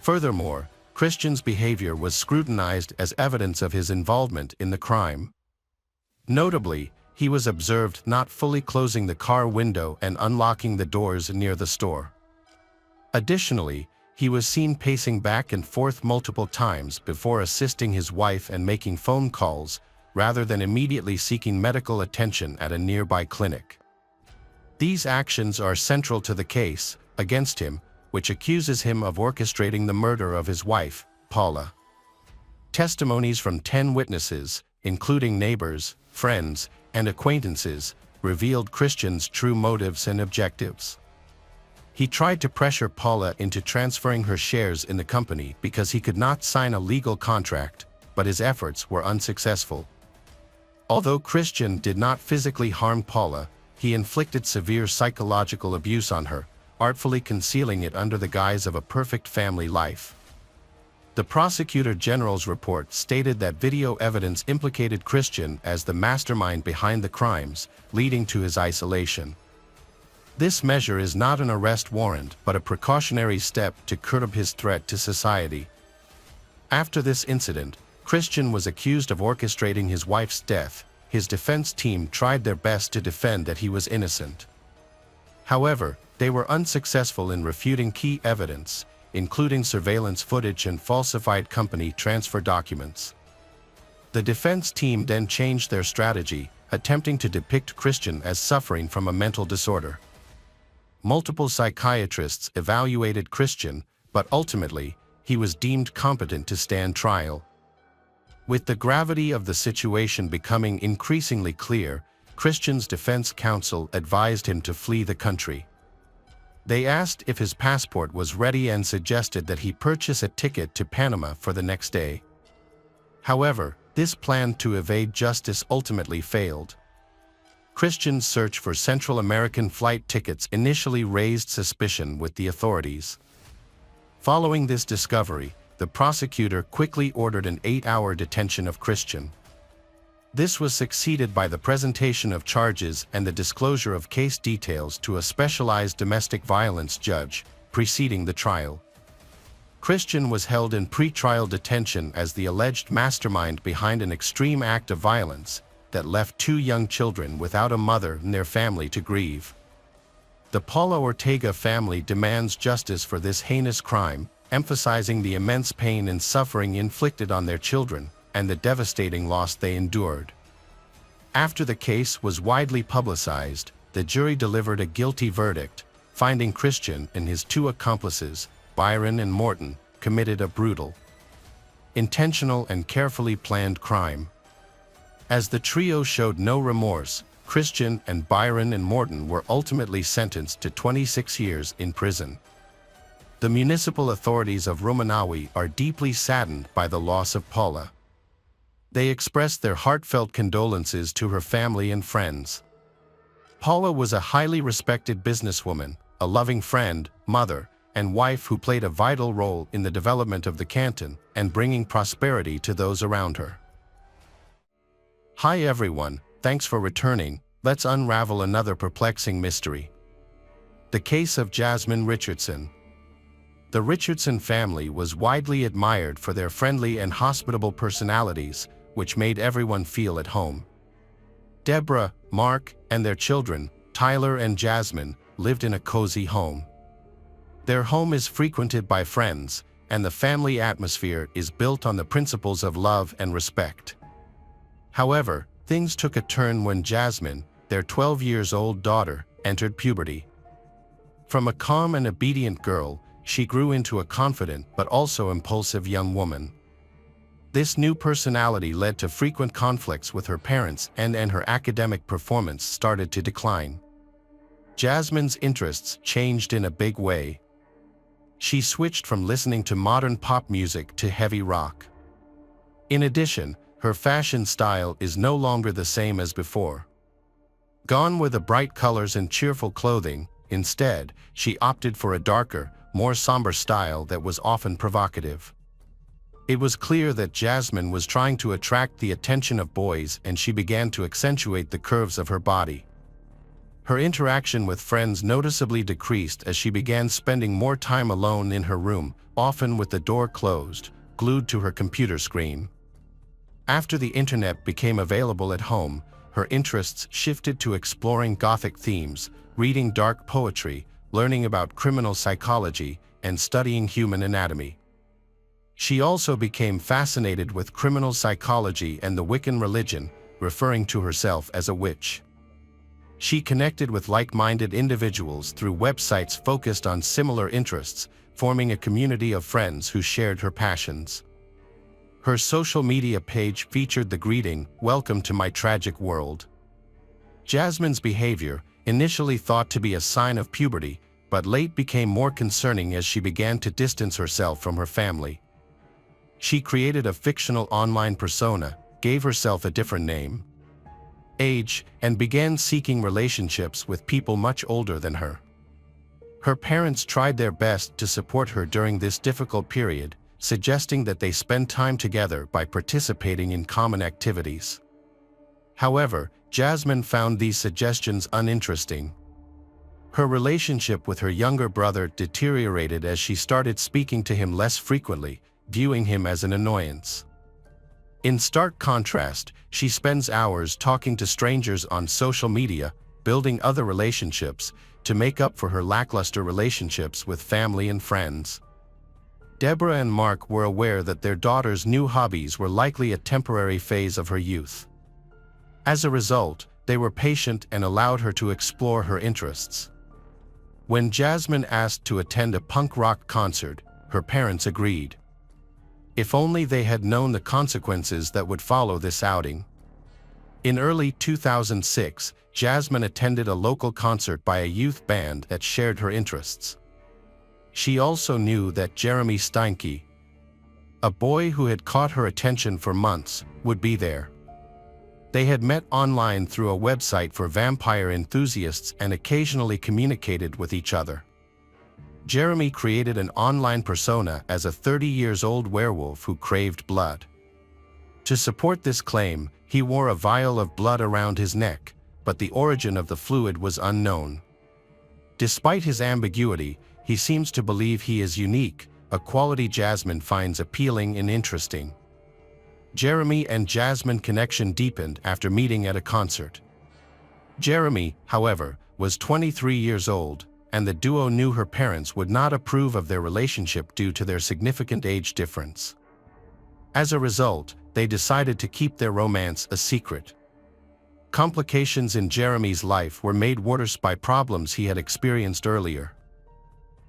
Furthermore, Christian's behavior was scrutinized as evidence of his involvement in the crime. Notably, he was observed not fully closing the car window and unlocking the doors near the store. Additionally, he was seen pacing back and forth multiple times before assisting his wife and making phone calls, rather than immediately seeking medical attention at a nearby clinic. These actions are central to the case against him, which accuses him of orchestrating the murder of his wife, Paula. Testimonies from 10 witnesses, including neighbors, friends, and acquaintances, revealed Christian's true motives and objectives. He tried to pressure Paula into transferring her shares in the company because he could not sign a legal contract, but his efforts were unsuccessful. Although Christian did not physically harm Paula, he inflicted severe psychological abuse on her, artfully concealing it under the guise of a perfect family life. The Prosecutor General's report stated that video evidence implicated Christian as the mastermind behind the crimes, leading to his isolation. This measure is not an arrest warrant but a precautionary step to curb his threat to society. After this incident, Christian was accused of orchestrating his wife's death. His defense team tried their best to defend that he was innocent. However, they were unsuccessful in refuting key evidence, including surveillance footage and falsified company transfer documents. The defense team then changed their strategy, attempting to depict Christian as suffering from a mental disorder. Multiple psychiatrists evaluated Christian, but ultimately, he was deemed competent to stand trial. With the gravity of the situation becoming increasingly clear, Christian's defense counsel advised him to flee the country. They asked if his passport was ready and suggested that he purchase a ticket to Panama for the next day. However, this plan to evade justice ultimately failed. Christian's search for Central American flight tickets initially raised suspicion with the authorities. Following this discovery, the prosecutor quickly ordered an 8-hour detention of Christian. This was succeeded by the presentation of charges and the disclosure of case details to a specialized domestic violence judge, preceding the trial. Christian was held in pre-trial detention as the alleged mastermind behind an extreme act of violence that left 2 young children without a mother and their family to grieve. The Paula Ortega family demands justice for this heinous crime, emphasizing the immense pain and suffering inflicted on their children and the devastating loss they endured. After the case was widely publicized, the jury delivered a guilty verdict, finding Christian and his 2 accomplices, Byron and Morton, committed a brutal, intentional and carefully planned crime. As the trio showed no remorse, Christian and Byron and Morton were ultimately sentenced to 26 years in prison. The municipal authorities of Romanawi are deeply saddened by the loss of Paula. They expressed their heartfelt condolences to her family and friends. Paula was a highly respected businesswoman, a loving friend, mother, and wife who played a vital role in the development of the canton and bringing prosperity to those around her. Hi everyone, thanks for returning. Let's unravel another perplexing mystery. The case of Jasmine Richardson. The Richardson family was widely admired for their friendly and hospitable personalities, which made everyone feel at home. Deborah, Mark, and their children, Tyler and Jasmine, lived in a cozy home. Their home is frequented by friends, and the family atmosphere is built on the principles of love and respect. However, things took a turn when Jasmine, their 12-year-old daughter, entered puberty. From a calm and obedient girl, she grew into a confident but also impulsive young woman. This new personality led to frequent conflicts with her parents, and her academic performance started to decline. Jasmine's interests changed in a big way. She switched from listening to modern pop music to heavy rock. In addition, her fashion style is no longer the same as before. Gone were the bright colors and cheerful clothing. Instead, she opted for a darker, more somber style that was often provocative. It was clear that Jasmine was trying to attract the attention of boys, and she began to accentuate the curves of her body. Her interaction with friends noticeably decreased as she began spending more time alone in her room, often with the door closed, glued to her computer screen. After the internet became available at home, her interests shifted to exploring Gothic themes, reading dark poetry, learning about criminal psychology, and studying human anatomy. She also became fascinated with criminal psychology and the Wiccan religion, referring to herself as a witch. She connected with like-minded individuals through websites focused on similar interests, forming a community of friends who shared her passions. Her social media page featured the greeting, "Welcome to my tragic world." Jasmine's behavior, initially thought to be a sign of puberty, but late became more concerning as she began to distance herself from her family. She created a fictional online persona, gave herself a different name, age, and began seeking relationships with people much older than her. Her parents tried their best to support her during this difficult period, suggesting that they spend time together by participating in common activities. However, Jasmine found these suggestions uninteresting. Her relationship with her younger brother deteriorated as she started speaking to him less frequently, viewing him as an annoyance. In stark contrast, she spends hours talking to strangers on social media, building other relationships, to make up for her lackluster relationships with family and friends. Deborah and Mark were aware that their daughter's new hobbies were likely a temporary phase of her youth. As a result, they were patient and allowed her to explore her interests. When Jasmine asked to attend a punk rock concert, her parents agreed. If only they had known the consequences that would follow this outing. In early 2006, Jasmine attended a local concert by a youth band that shared her interests. She also knew that Jeremy Steinke, a boy who had caught her attention for months, would be there. They had met online through a website for vampire enthusiasts and occasionally communicated with each other. Jeremy created an online persona as a 30-year-old werewolf who craved blood. To support this claim, he wore a vial of blood around his neck, but the origin of the fluid was unknown. Despite his ambiguity, he seems to believe he is unique, a quality Jasmine finds appealing and interesting. Jeremy and Jasmine connection deepened after meeting at a concert. Jeremy, however, was 23 years old, and the duo knew her parents would not approve of their relationship due to their significant age difference. As a result, they decided to keep their romance a secret. Complications in Jeremy's life were made worse by problems he had experienced earlier.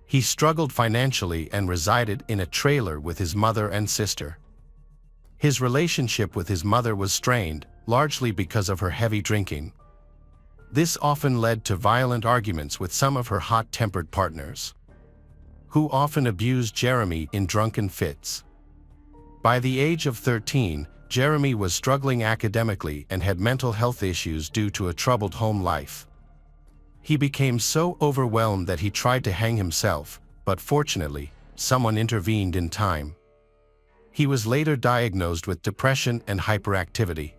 He struggled financially and resided in a trailer with his mother and sister. His relationship with his mother was strained, largely because of her heavy drinking. This often led to violent arguments with some of her hot-tempered partners, who often abused Jeremy in drunken fits. By the age of 13, Jeremy was struggling academically and had mental health issues due to a troubled home life. He became so overwhelmed that he tried to hang himself, but fortunately, someone intervened in time. He was later diagnosed with depression and hyperactivity.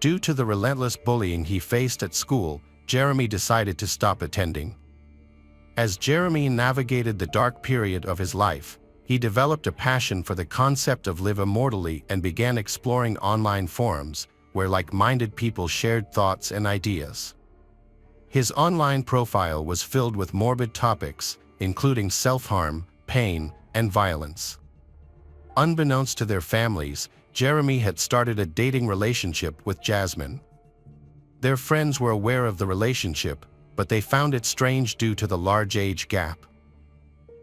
Due to the relentless bullying he faced at school, Jeremy decided to stop attending. As Jeremy navigated the dark period of his life, he developed a passion for the concept of live immortally and began exploring online forums, where like-minded people shared thoughts and ideas. His online profile was filled with morbid topics, including self-harm, pain, and violence. Unbeknownst to their families, Jeremy had started a dating relationship with Jasmine. Their friends were aware of the relationship, but they found it strange due to the large age gap.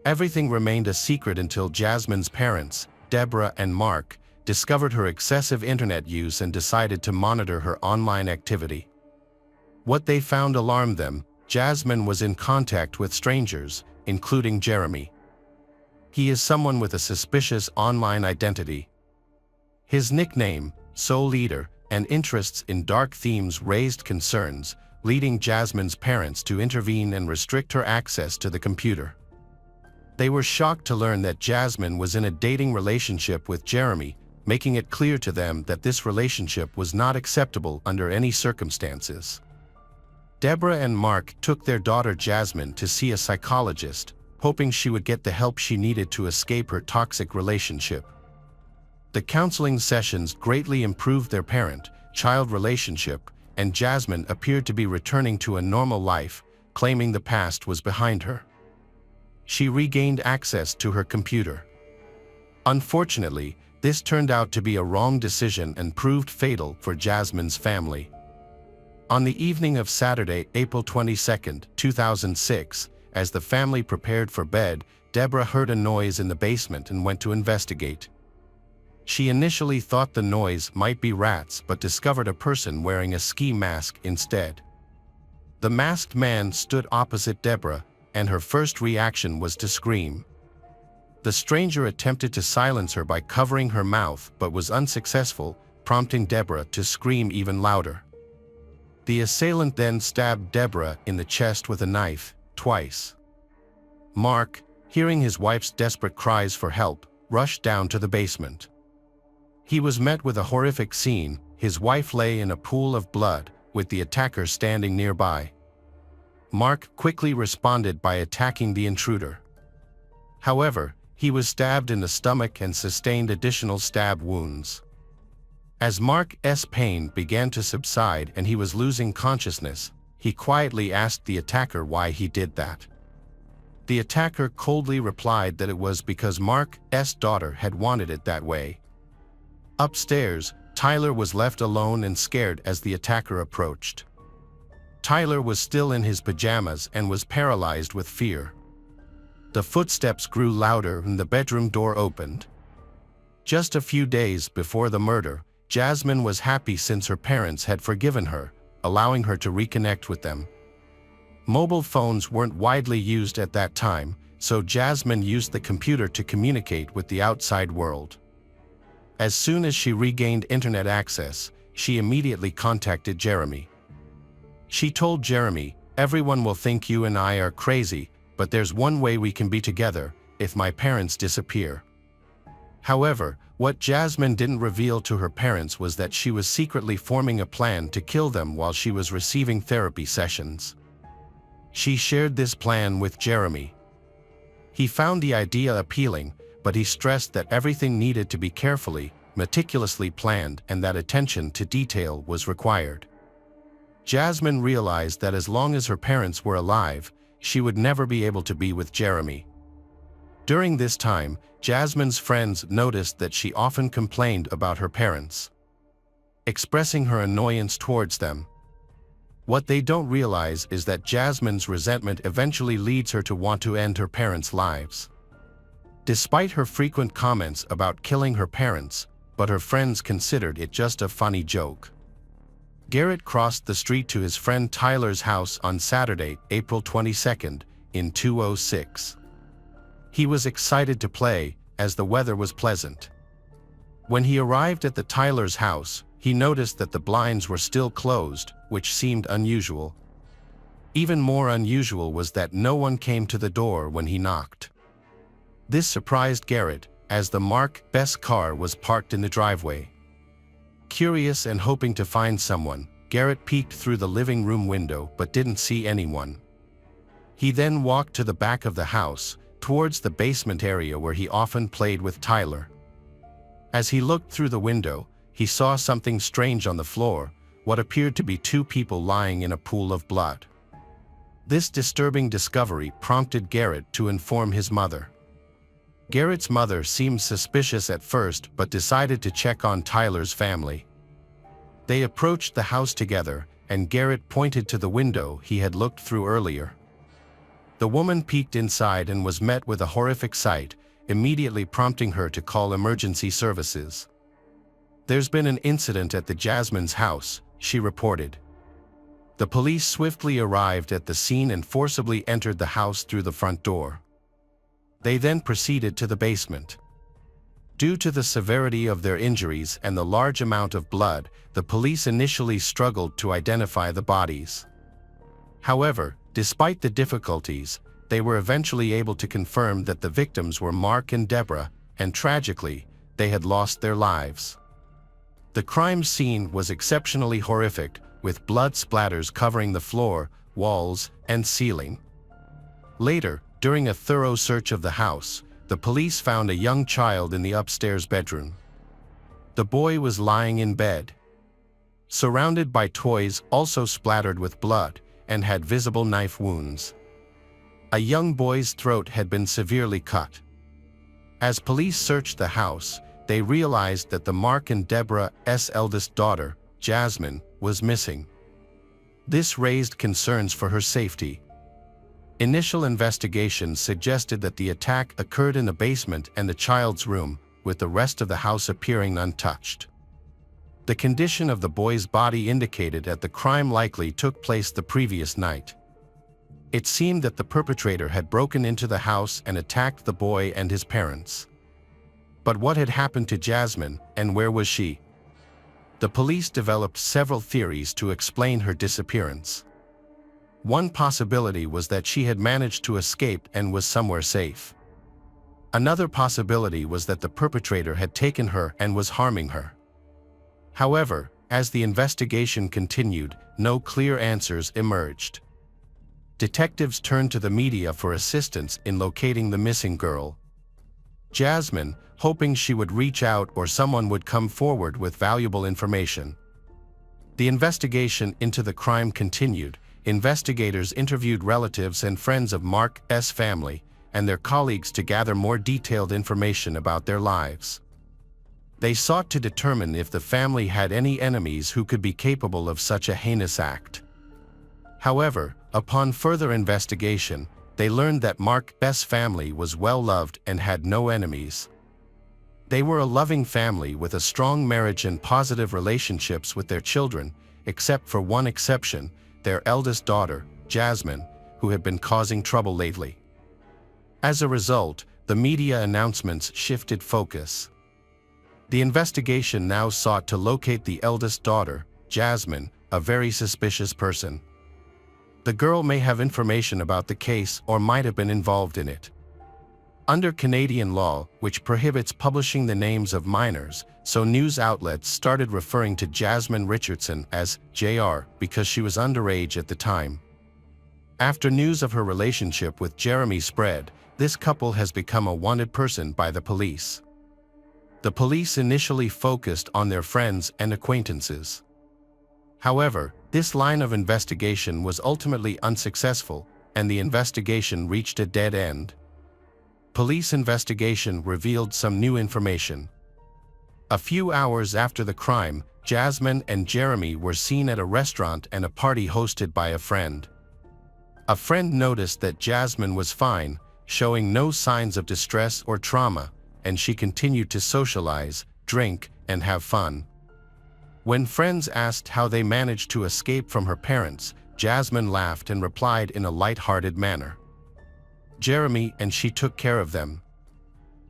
Everything remained a secret until Jasmine's parents, Deborah and Mark, discovered her excessive internet use and decided to monitor her online activity. What they found alarmed them. Jasmine was in contact with strangers, including Jeremy. He is someone with a suspicious online identity. His nickname, Soul Eater, and interests in dark themes raised concerns, leading Jasmine's parents to intervene and restrict her access to the computer. They were shocked to learn that Jasmine was in a dating relationship with Jeremy, making it clear to them that this relationship was not acceptable under any circumstances. Deborah and Mark took their daughter Jasmine to see a psychologist, hoping she would get the help she needed to escape her toxic relationship. The counseling sessions greatly improved their parent-child relationship, and Jasmine appeared to be returning to a normal life, claiming the past was behind her. She regained access to her computer. Unfortunately, this turned out to be a wrong decision and proved fatal for Jasmine's family. On the evening of Saturday, April 22, 2006, as the family prepared for bed, Deborah heard a noise in the basement and went to investigate. She initially thought the noise might be rats but discovered a person wearing a ski mask instead. The masked man stood opposite Deborah, and her first reaction was to scream. The stranger attempted to silence her by covering her mouth but was unsuccessful, prompting Deborah to scream even louder. The assailant then stabbed Deborah in the chest with a knife, twice. Mark, hearing his wife's desperate cries for help, rushed down to the basement. He was met with a horrific scene. His wife lay in a pool of blood, with the attacker standing nearby. Mark quickly responded by attacking the intruder. However, he was stabbed in the stomach and sustained additional stab wounds. As Mark's pain began to subside and he was losing consciousness, he quietly asked the attacker why he did that. The attacker coldly replied that it was because Mark's daughter had wanted it that way. Upstairs, Tyler was left alone and scared as the attacker approached. Tyler was still in his pajamas and was paralyzed with fear. The footsteps grew louder and the bedroom door opened. Just a few days before the murder, Jasmine was happy since her parents had forgiven her, allowing her to reconnect with them. Mobile phones weren't widely used at that time, so Jasmine used the computer to communicate with the outside world. As soon as she regained internet access, she immediately contacted Jeremy. She told Jeremy, "Everyone will think you and I are crazy, but there's one way we can be together, if my parents disappear." However, what Jasmine didn't reveal to her parents was that she was secretly forming a plan to kill them while she was receiving therapy sessions. She shared this plan with Jeremy. He found the idea appealing, but he stressed that everything needed to be carefully, meticulously planned and that attention to detail was required. Jasmine realized that as long as her parents were alive, she would never be able to be with Jeremy. During this time, Jasmine's friends noticed that she often complained about her parents, expressing her annoyance towards them. What they don't realize is that Jasmine's resentment eventually leads her to want to end her parents' lives. Despite her frequent comments about killing her parents, but her friends considered it just a funny joke. Garrett crossed the street to his friend Tyler's house on Saturday, April 22nd, in 2006. He was excited to play, as the weather was pleasant. When he arrived at the Tyler's house, he noticed that the blinds were still closed, which seemed unusual. Even more unusual was that no one came to the door when he knocked. This surprised Garrett, as the Mark's car was parked in the driveway. Curious and hoping to find someone, Garrett peeked through the living room window but didn't see anyone. He then walked to the back of the house, towards the basement area where he often played with Tyler. As he looked through the window, he saw something strange on the floor, what appeared to be two people lying in a pool of blood. This disturbing discovery prompted Garrett to inform his mother. Garrett's mother seemed suspicious at first but decided to check on Tyler's family. They approached the house together, and Garrett pointed to the window he had looked through earlier. The woman peeked inside and was met with a horrific sight, immediately prompting her to call emergency services. "There's been an incident at the Jasmine's house," she reported. The police swiftly arrived at the scene and forcibly entered the house through the front door. They then proceeded to the basement. Due to the severity of their injuries and the large amount of blood, the police initially struggled to identify the bodies. However, despite the difficulties, they were eventually able to confirm that the victims were Mark and Deborah, and tragically, they had lost their lives. The crime scene was exceptionally horrific, with blood splatters covering the floor, walls, and ceiling. Later, during a thorough search of the house, the police found a young child in the upstairs bedroom. The boy was lying in bed, surrounded by toys also splattered with blood, and had visible knife wounds. A young boy's throat had been severely cut. As police searched the house, they realized that the Mark and Deborah's eldest daughter, Jasmine, was missing. This raised concerns for her safety. Initial investigations suggested that the attack occurred in the basement and the child's room, with the rest of the house appearing untouched. The condition of the boy's body indicated that the crime likely took place the previous night. It seemed that the perpetrator had broken into the house and attacked the boy and his parents. But what had happened to Jasmine, and where was she? The police developed several theories to explain her disappearance. One possibility was that she had managed to escape and was somewhere safe. Another possibility was that the perpetrator had taken her and was harming her. However, as the investigation continued, no clear answers emerged. Detectives turned to the media for assistance in locating the missing girl. Jasmine, hoping she would reach out or someone would come forward with valuable information. The investigation into the crime continued. Investigators interviewed relatives and friends of Mark's family and their colleagues to gather more detailed information about their lives. They sought to determine if the family had any enemies who could be capable of such a heinous act. However, upon further investigation, they learned that Mark's family was well loved and had no enemies. They were a loving family with a strong marriage and positive relationships with their children, except for one exception, their eldest daughter, Jasmine, who had been causing trouble lately. As a result, the media announcements shifted focus. The investigation now sought to locate the eldest daughter, Jasmine, a very suspicious person. The girl may have information about the case or might have been involved in it. Under Canadian law, which prohibits publishing the names of minors, so news outlets started referring to Jasmine Richardson as JR because she was underage at the time. After news of her relationship with Jeremy spread, this couple has become a wanted person by the police. The police initially focused on their friends and acquaintances. However, this line of investigation was ultimately unsuccessful, and the investigation reached a dead end. Police investigation revealed some new information. A few hours after the crime, Jasmine and Jeremy were seen at a restaurant and a party hosted by a friend. A friend noticed that Jasmine was fine, showing no signs of distress or trauma, and she continued to socialize, drink, and have fun. When friends asked how they managed to escape from her parents, Jasmine laughed and replied in a light-hearted manner. Jeremy and she took care of them.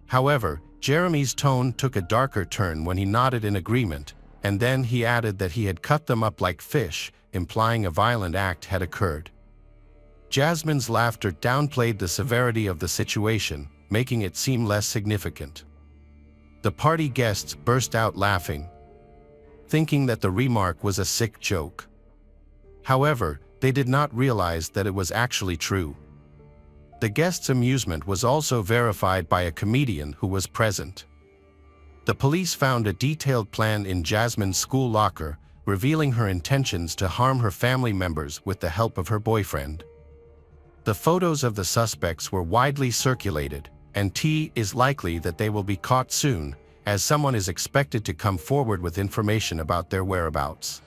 However, Jeremy's tone took a darker turn when he nodded in agreement, and then he added that he had cut them up like fish, implying a violent act had occurred. Jasmine's laughter downplayed the severity of the situation, making it seem less significant. The party guests burst out laughing, thinking that the remark was a sick joke. However, they did not realize that it was actually true. The guests' amusement was also verified by a comedian who was present. The police found a detailed plan in Jasmine's school locker, revealing her intentions to harm her family members with the help of her boyfriend. The photos of the suspects were widely circulated, and it is likely that they will be caught soon, as someone is expected to come forward with information about their whereabouts.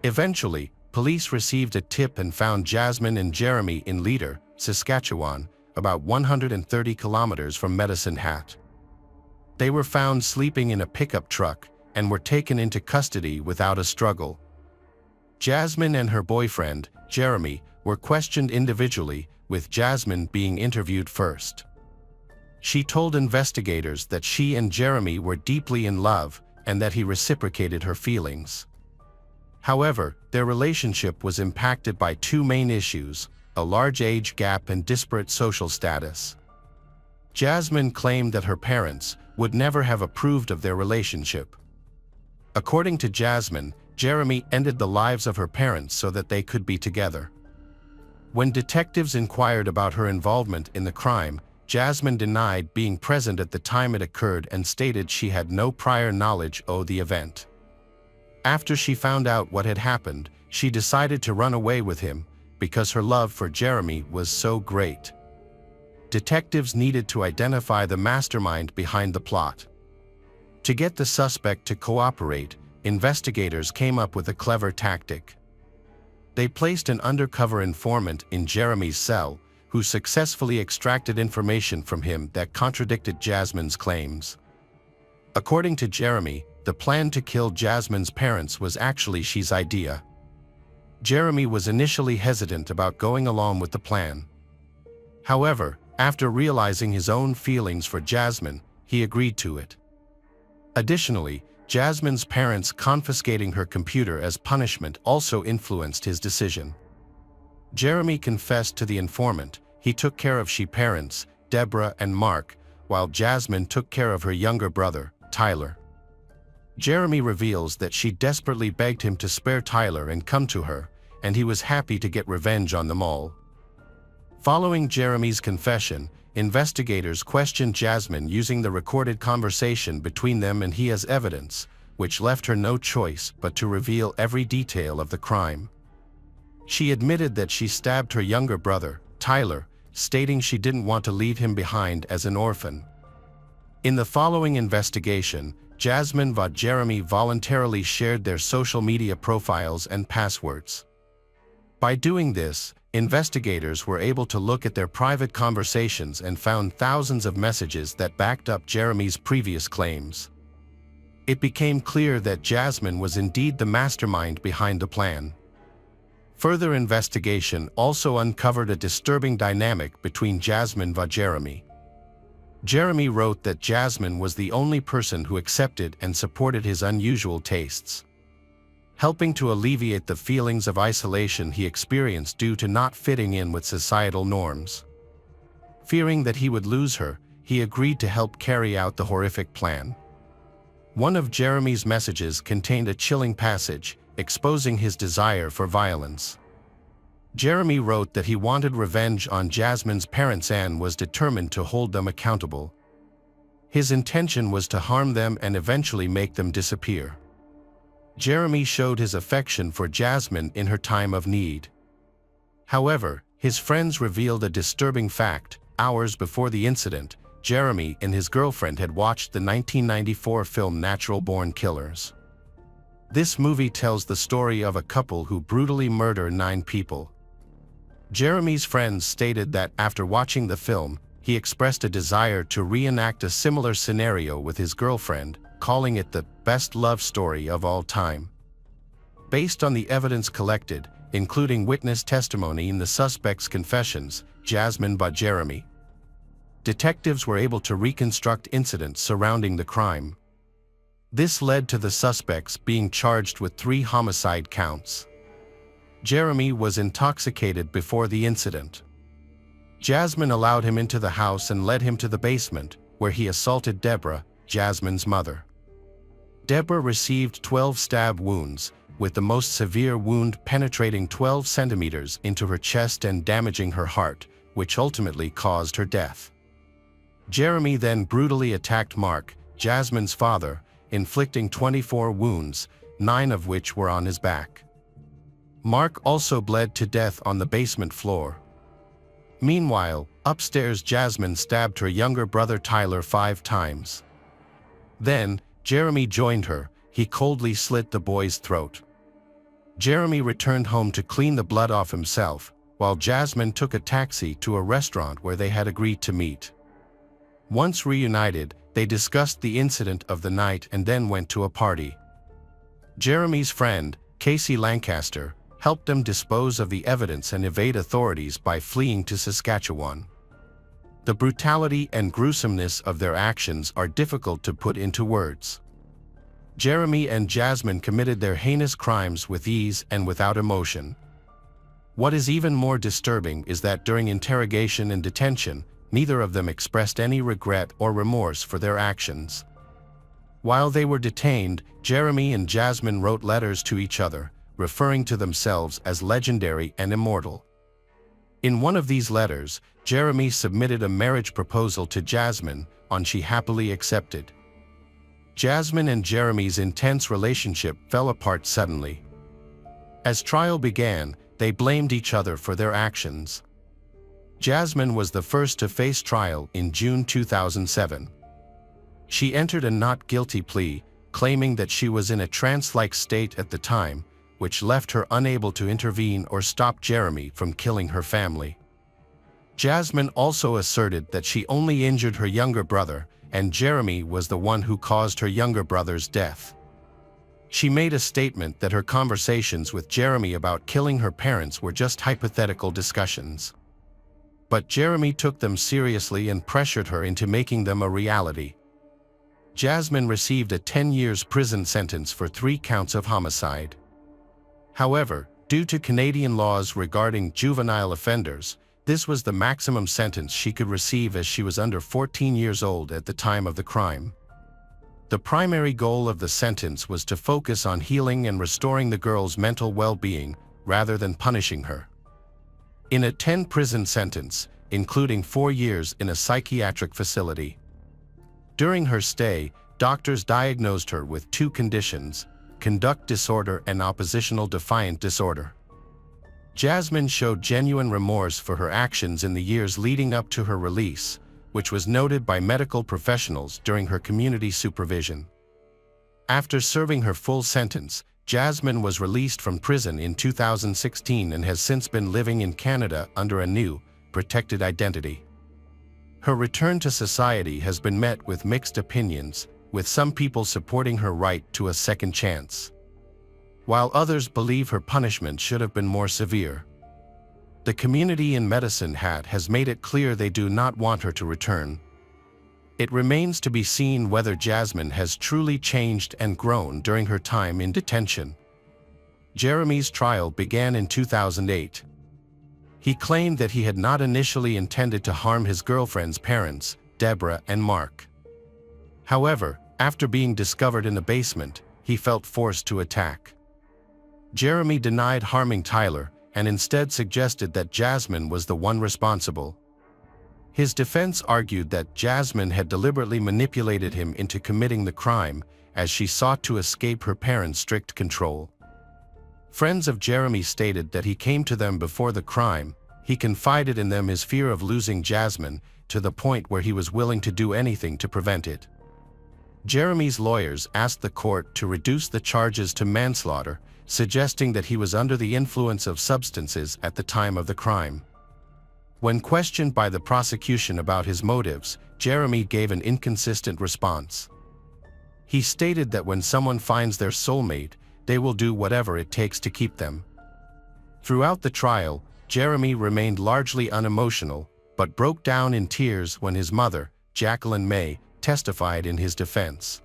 Eventually, police received a tip and found Jasmine and Jeremy in Leader, Saskatchewan, about 130 kilometers from Medicine Hat. They were found sleeping in a pickup truck and were taken into custody without a struggle. Jasmine and her boyfriend, Jeremy, were questioned individually, with Jasmine being interviewed first. She told investigators that she and Jeremy were deeply in love and that he reciprocated her feelings. However, their relationship was impacted by two main issues: a large age gap and disparate social status. Jasmine claimed that her parents would never have approved of their relationship. According to Jasmine, Jeremy ended the lives of her parents so that they could be together. When detectives inquired about her involvement in the crime, Jasmine denied being present at the time it occurred and stated she had no prior knowledge of the event. After she found out what had happened, she decided to run away with him because her love for Jeremy was so great. Detectives needed to identify the mastermind behind the plot. To get the suspect to cooperate, investigators came up with a clever tactic. They placed an undercover informant in Jeremy's cell, who successfully extracted information from him that contradicted Jasmine's claims. According to Jeremy, the plan to kill Jasmine's parents was actually she's idea. Jeremy was initially hesitant about going along with the plan. However, after realizing his own feelings for Jasmine, he agreed to it. Additionally, Jasmine's parents confiscating her computer as punishment also influenced his decision. Jeremy confessed to the informant. He took care of she parents, Deborah and Mark, while Jasmine took care of her younger brother, Tyler. Jeremy reveals that she desperately begged him to spare Tyler and come to her, and he was happy to get revenge on them all. Following Jeremy's confession, investigators questioned Jasmine using the recorded conversation between them and he as evidence, which left her no choice but to reveal every detail of the crime. She admitted that she stabbed her younger brother, Tyler, stating she didn't want to leave him behind as an orphan. In the following investigation, Jasmine and Jeremy voluntarily shared their social media profiles and passwords. By doing this, investigators were able to look at their private conversations and found thousands of messages that backed up Jeremy's previous claims. It became clear that Jasmine was indeed the mastermind behind the plan. Further investigation also uncovered a disturbing dynamic between Jasmine and Jeremy. Jeremy wrote that Jasmine was the only person who accepted and supported his unusual tastes, helping to alleviate the feelings of isolation he experienced due to not fitting in with societal norms. Fearing that he would lose her, he agreed to help carry out the horrific plan. One of Jeremy's messages contained a chilling passage, exposing his desire for violence. Jeremy wrote that he wanted revenge on Jasmine's parents and was determined to hold them accountable. His intention was to harm them and eventually make them disappear. Jeremy showed his affection for Jasmine in her time of need. However, his friends revealed a disturbing fact. Hours before the incident, Jeremy and his girlfriend had watched the 1994 film Natural Born Killers. This movie tells the story of a couple who brutally murder 9 people. Jeremy's friends stated that after watching the film, he expressed a desire to reenact a similar scenario with his girlfriend, calling it the best love story of all time. Based on the evidence collected, including witness testimony and the suspect's confessions, Jasmine and Jeremy, detectives were able to reconstruct incidents surrounding the crime. This led to the suspects being charged with 3 homicide counts. Jeremy was intoxicated before the incident. Jasmine allowed him into the house and led him to the basement, where he assaulted Deborah, Jasmine's mother. Deborah received 12 stab wounds, with the most severe wound penetrating 12 centimeters into her chest and damaging her heart, which ultimately caused her death. Jeremy then brutally attacked Mark, Jasmine's father, inflicting 24 wounds, 9 of which were on his back. Mark also bled to death on the basement floor. Meanwhile, upstairs Jasmine stabbed her younger brother Tyler 5 times. Then, Jeremy joined her. He coldly slit the boy's throat. Jeremy returned home to clean the blood off himself, while Jasmine took a taxi to a restaurant where they had agreed to meet. Once reunited, they discussed the incident of the night and then went to a party. Jeremy's friend, Casey Lancaster, helped them dispose of the evidence and evade authorities by fleeing to Saskatchewan. The brutality and gruesomeness of their actions are difficult to put into words. Jeremy and Jasmine committed their heinous crimes with ease and without emotion. What is even more disturbing is that during interrogation and detention, neither of them expressed any regret or remorse for their actions. While they were detained, Jeremy and Jasmine wrote letters to each other, referring to themselves as legendary and immortal. In one of these letters, Jeremy submitted a marriage proposal to Jasmine, which she happily accepted. Jasmine and Jeremy's intense relationship fell apart suddenly. As trial began, they blamed each other for their actions. Jasmine was the first to face trial in June 2007. She entered a not guilty plea, claiming that she was in a trance-like state at the time, which left her unable to intervene or stop Jeremy from killing her family. Jasmine also asserted that she only injured her younger brother, and Jeremy was the one who caused her younger brother's death. She made a statement that her conversations with Jeremy about killing her parents were just hypothetical discussions. But Jeremy took them seriously and pressured her into making them a reality. Jasmine received a 10 years prison sentence for 3 counts of homicide. However, due to Canadian laws regarding juvenile offenders, this was the maximum sentence she could receive as she was under 14 years old at the time of the crime. The primary goal of the sentence was to focus on healing and restoring the girl's mental well-being, rather than punishing her. In a 10 prison sentence, including 4 years in a psychiatric facility. During her stay, doctors diagnosed her with 2 conditions: conduct disorder and oppositional defiant disorder. Jasmine showed genuine remorse for her actions in the years leading up to her release, which was noted by medical professionals during her community supervision. After serving her full sentence, Jasmine was released from prison in 2016 and has since been living in Canada under a new, protected identity. Her return to society has been met with mixed opinions, with some people supporting her right to a second chance, while others believe her punishment should have been more severe. The community in Medicine Hat has made it clear they do not want her to return. It remains to be seen whether Jasmine has truly changed and grown during her time in detention. Jeremy's trial began in 2008. He claimed that he had not initially intended to harm his girlfriend's parents, Deborah and Mark. However, after being discovered in the basement, he felt forced to attack. Jeremy denied harming Tyler and instead suggested that Jasmine was the one responsible. His defense argued that Jasmine had deliberately manipulated him into committing the crime, as she sought to escape her parents' strict control. Friends of Jeremy stated that he came to them before the crime. He confided in them his fear of losing Jasmine, to the point where he was willing to do anything to prevent it. Jeremy's lawyers asked the court to reduce the charges to manslaughter, suggesting that he was under the influence of substances at the time of the crime. When questioned by the prosecution about his motives, Jeremy gave an inconsistent response. He stated that when someone finds their soulmate, they will do whatever it takes to keep them. Throughout the trial, Jeremy remained largely unemotional, but broke down in tears when his mother, Jacqueline May, testified in his defense.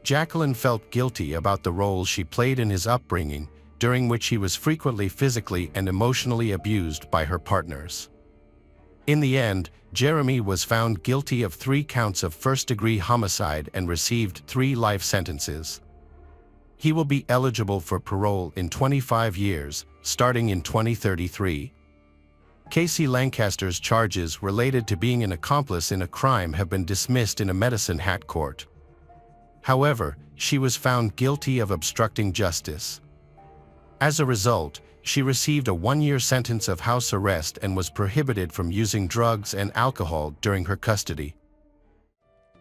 Jacqueline felt guilty about the role she played in his upbringing, during which he was frequently physically and emotionally abused by her partners. In the end, Jeremy was found guilty of 3 counts of first-degree homicide and received 3 life sentences. He will be eligible for parole in 25 years, starting in 2033. Casey Lancaster's charges related to being an accomplice in a crime have been dismissed in a Medicine Hat court. However, she was found guilty of obstructing justice. As a result, she received a 1-year sentence of house arrest and was prohibited from using drugs and alcohol during her custody.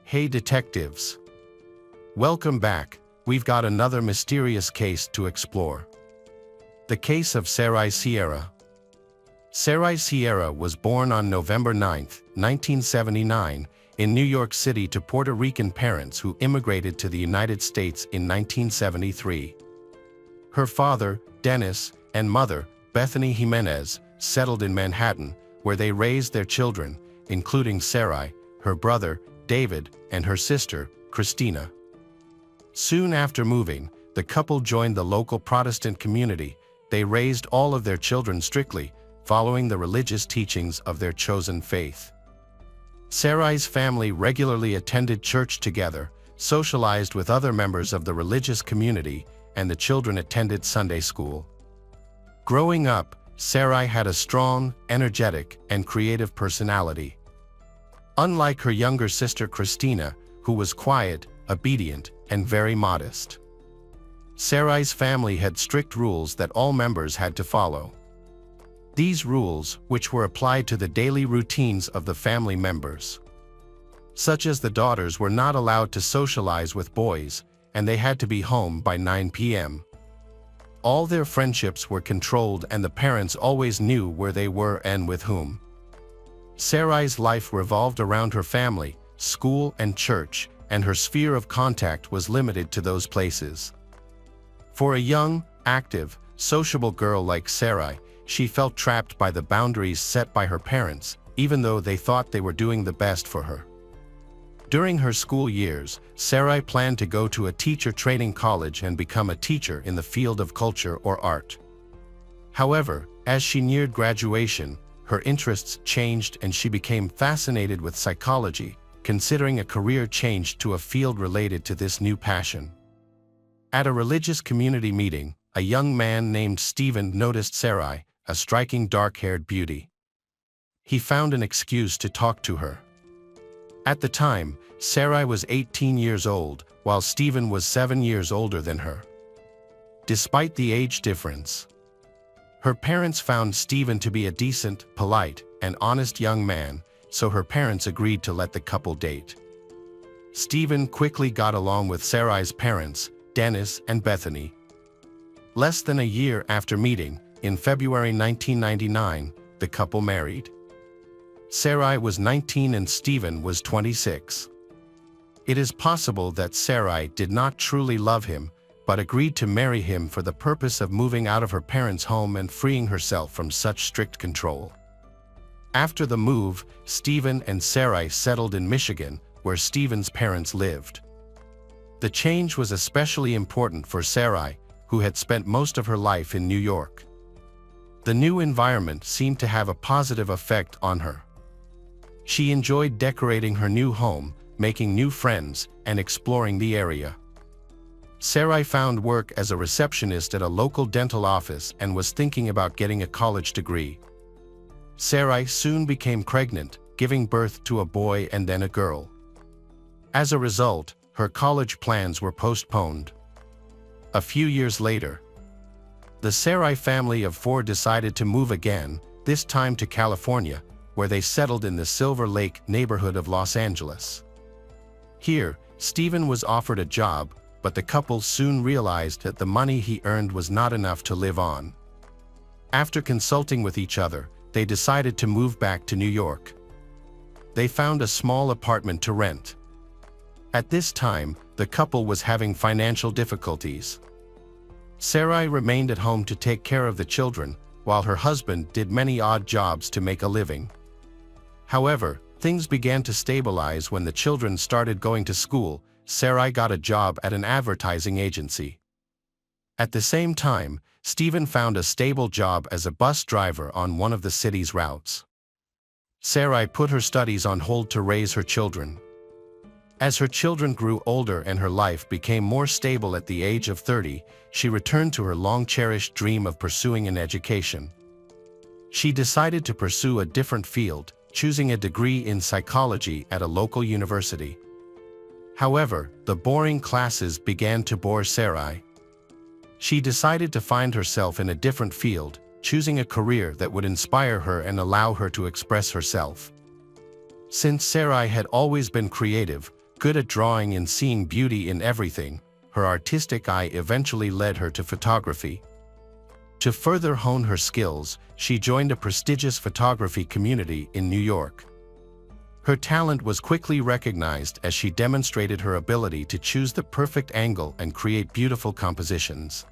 Hey detectives! Welcome back. We've got another mysterious case to explore. The case of Sarai Sierra. Sarai Sierra was born on November 9, 1979, in New York City to Puerto Rican parents who immigrated to the United States in 1973. Her father, Dennis, and mother, Bethany Jimenez, settled in Manhattan, where they raised their children, including Sarai, her brother, David, and her sister, Christina. Soon after moving, the couple joined the local Protestant community. They raised all of their children strictly, following the religious teachings of their chosen faith. Sarai's family regularly attended church together, socialized with other members of the religious community, and the children attended Sunday school. Growing up, Sarai had a strong, energetic, and creative personality. Unlike her younger sister Christina, who was quiet, obedient, and very modest. Sarai's family had strict rules that all members had to follow. These rules, which were applied to the daily routines of the family members, such as the daughters were not allowed to socialize with boys, and they had to be home by 9 p.m. All their friendships were controlled and the parents always knew where they were and with whom. Sarai's life revolved around her family, school, and church, and her sphere of contact was limited to those places. For a young, active, sociable girl like Sarai, she felt trapped by the boundaries set by her parents, even though they thought they were doing the best for her. During her school years, Sarai planned to go to a teacher training college and become a teacher in the field of culture or art. However, as she neared graduation, her interests changed and she became fascinated with psychology, considering a career change to a field related to this new passion. At a religious community meeting, a young man named Stephen noticed Sarai, a striking dark-haired beauty. he found an excuse to talk to her. At the time, Sarai was 18 years old, while Stephen was 7 years older than her. Despite the age difference, her parents found Stephen to be a decent, polite, and honest young man, so her parents agreed to let the couple date. Stephen quickly got along with Sarai's parents, Dennis and Bethany. Less than a year after meeting, in February 1999, the couple married. Sarai was 19 and Stephen was 26. It is possible that Sarai did not truly love him, but agreed to marry him for the purpose of moving out of her parents' home and freeing herself from such strict control. After the move, Stephen and Sarai settled in Michigan, where Stephen's parents lived. The change was especially important for Sarai, who had spent most of her life in New York. The new environment seemed to have a positive effect on her. She enjoyed decorating her new home, making new friends, and exploring the area. Sarai found work as a receptionist at a local dental office and was thinking about getting a college degree. Sarai soon became pregnant, giving birth to a boy and then a girl. As a result, her college plans were postponed. A few years later, the Sarai family of 4 decided to move again, this time to California, where they settled in the Silver Lake neighborhood of Los Angeles. Here, Stephen was offered a job, but the couple soon realized that the money he earned was not enough to live on. After consulting with each other, they decided to move back to New York. They found a small apartment to rent. At this time, the couple was having financial difficulties. Sarai remained at home to take care of the children, while her husband did many odd jobs to make a living. However, things began to stabilize when the children started going to school. Sarai got a job at an advertising agency. At the same time, Stephen found a stable job as a bus driver on one of the city's routes. Sarai put her studies on hold to raise her children. As her children grew older and her life became more stable at the age of 30, she returned to her long-cherished dream of pursuing an education. She decided to pursue a different field, choosing a degree in psychology at a local university. However, the boring classes began to bore Sarai. She decided to find herself in a different field, choosing a career that would inspire her and allow her to express herself. Since Sarai had always been creative, good at drawing and seeing beauty in everything, her artistic eye eventually led her to photography. To further hone her skills, she joined a prestigious photography community in New York. Her talent was quickly recognized as she demonstrated her ability to choose the perfect angle and create beautiful compositions.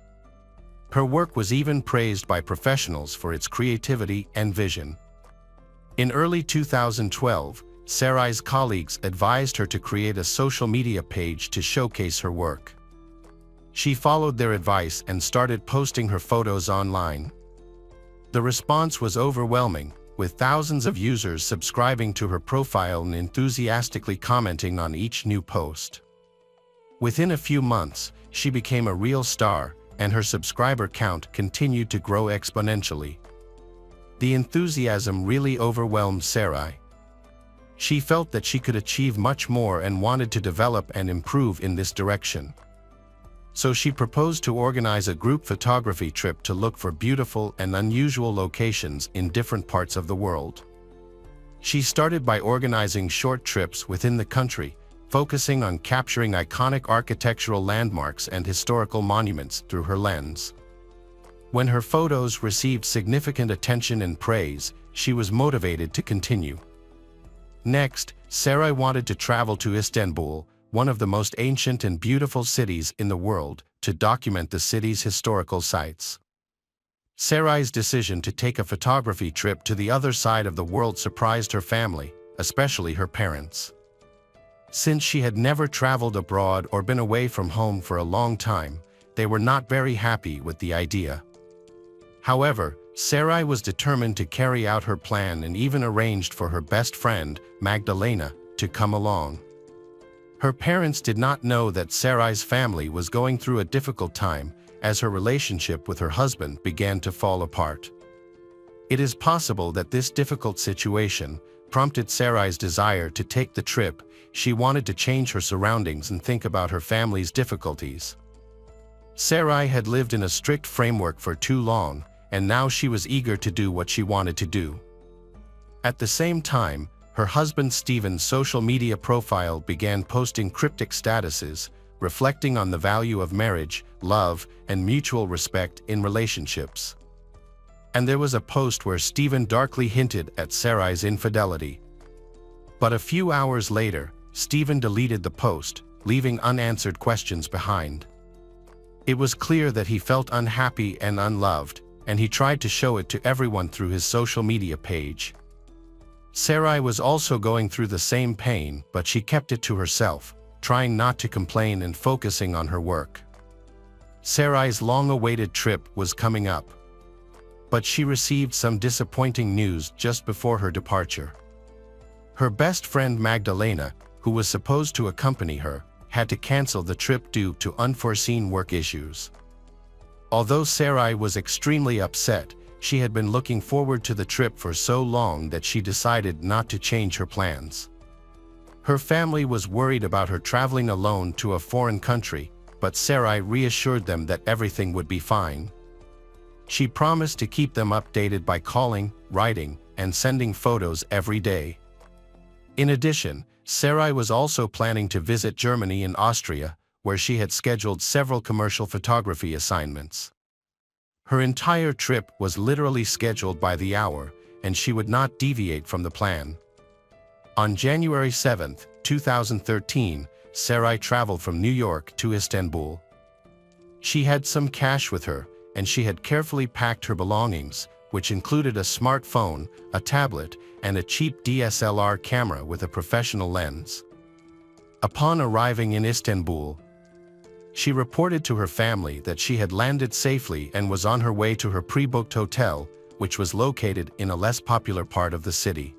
Her work was even praised by professionals for its creativity and vision. In early 2012, Sarai's colleagues advised her to create a social media page to showcase her work. She followed their advice and started posting her photos online. The response was overwhelming, with thousands of users subscribing to her profile and enthusiastically commenting on each new post. Within a few months, she became a real star, and her subscriber count continued to grow exponentially. The enthusiasm really overwhelmed Sarai. She felt that she could achieve much more and wanted to develop and improve in this direction. So she proposed to organize a group photography trip to look for beautiful and unusual locations in different parts of the world. She started by organizing short trips within the country, focusing on capturing iconic architectural landmarks and historical monuments through her lens. When her photos received significant attention and praise, she was motivated to continue. Next, Sarai wanted to travel to Istanbul, one of the most ancient and beautiful cities in the world, to document the city's historical sites. Sarai's decision to take a photography trip to the other side of the world surprised her family, especially her parents. Since she had never traveled abroad or been away from home for a long time, they were not very happy with the idea. However, Sarai was determined to carry out her plan and even arranged for her best friend, Magdalena, to come along. Her parents did not know that Sarai's family was going through a difficult time, as her relationship with her husband began to fall apart. It is possible that this difficult situation prompted Sarai's desire to take the trip. She wanted to change her surroundings and think about her family's difficulties. Sarai had lived in a strict framework for too long, and now she was eager to do what she wanted to do. At the same time, her husband Stephen's social media profile began posting cryptic statuses, reflecting on the value of marriage, love, and mutual respect in relationships. And there was a post where Stephen darkly hinted at Sarai's infidelity. But a few hours later, Stephen deleted the post, leaving unanswered questions behind. It was clear that he felt unhappy and unloved, and he tried to show it to everyone through his social media page. Sarai was also going through the same pain, but she kept it to herself, trying not to complain and focusing on her work. Sarai's long-awaited trip was coming up. But she received some disappointing news just before her departure. Her best friend Magdalena, who was supposed to accompany her, had to cancel the trip due to unforeseen work issues. Although Sarai was extremely upset, she had been looking forward to the trip for so long that she decided not to change her plans. Her family was worried about her traveling alone to a foreign country, but Sarai reassured them that everything would be fine. She promised to keep them updated by calling, writing, and sending photos every day. In addition, Sarai was also planning to visit Germany and Austria, where she had scheduled several commercial photography assignments. Her entire trip was literally scheduled by the hour, and she would not deviate from the plan. On January 7, 2013, Sarai traveled from New York to Istanbul. She had some cash with her, and she had carefully packed her belongings, which included a smartphone, a tablet, and a cheap DSLR camera with a professional lens. Upon arriving in Istanbul, she reported to her family that she had landed safely and was on her way to her pre-booked hotel, which was located in a less popular part of the city.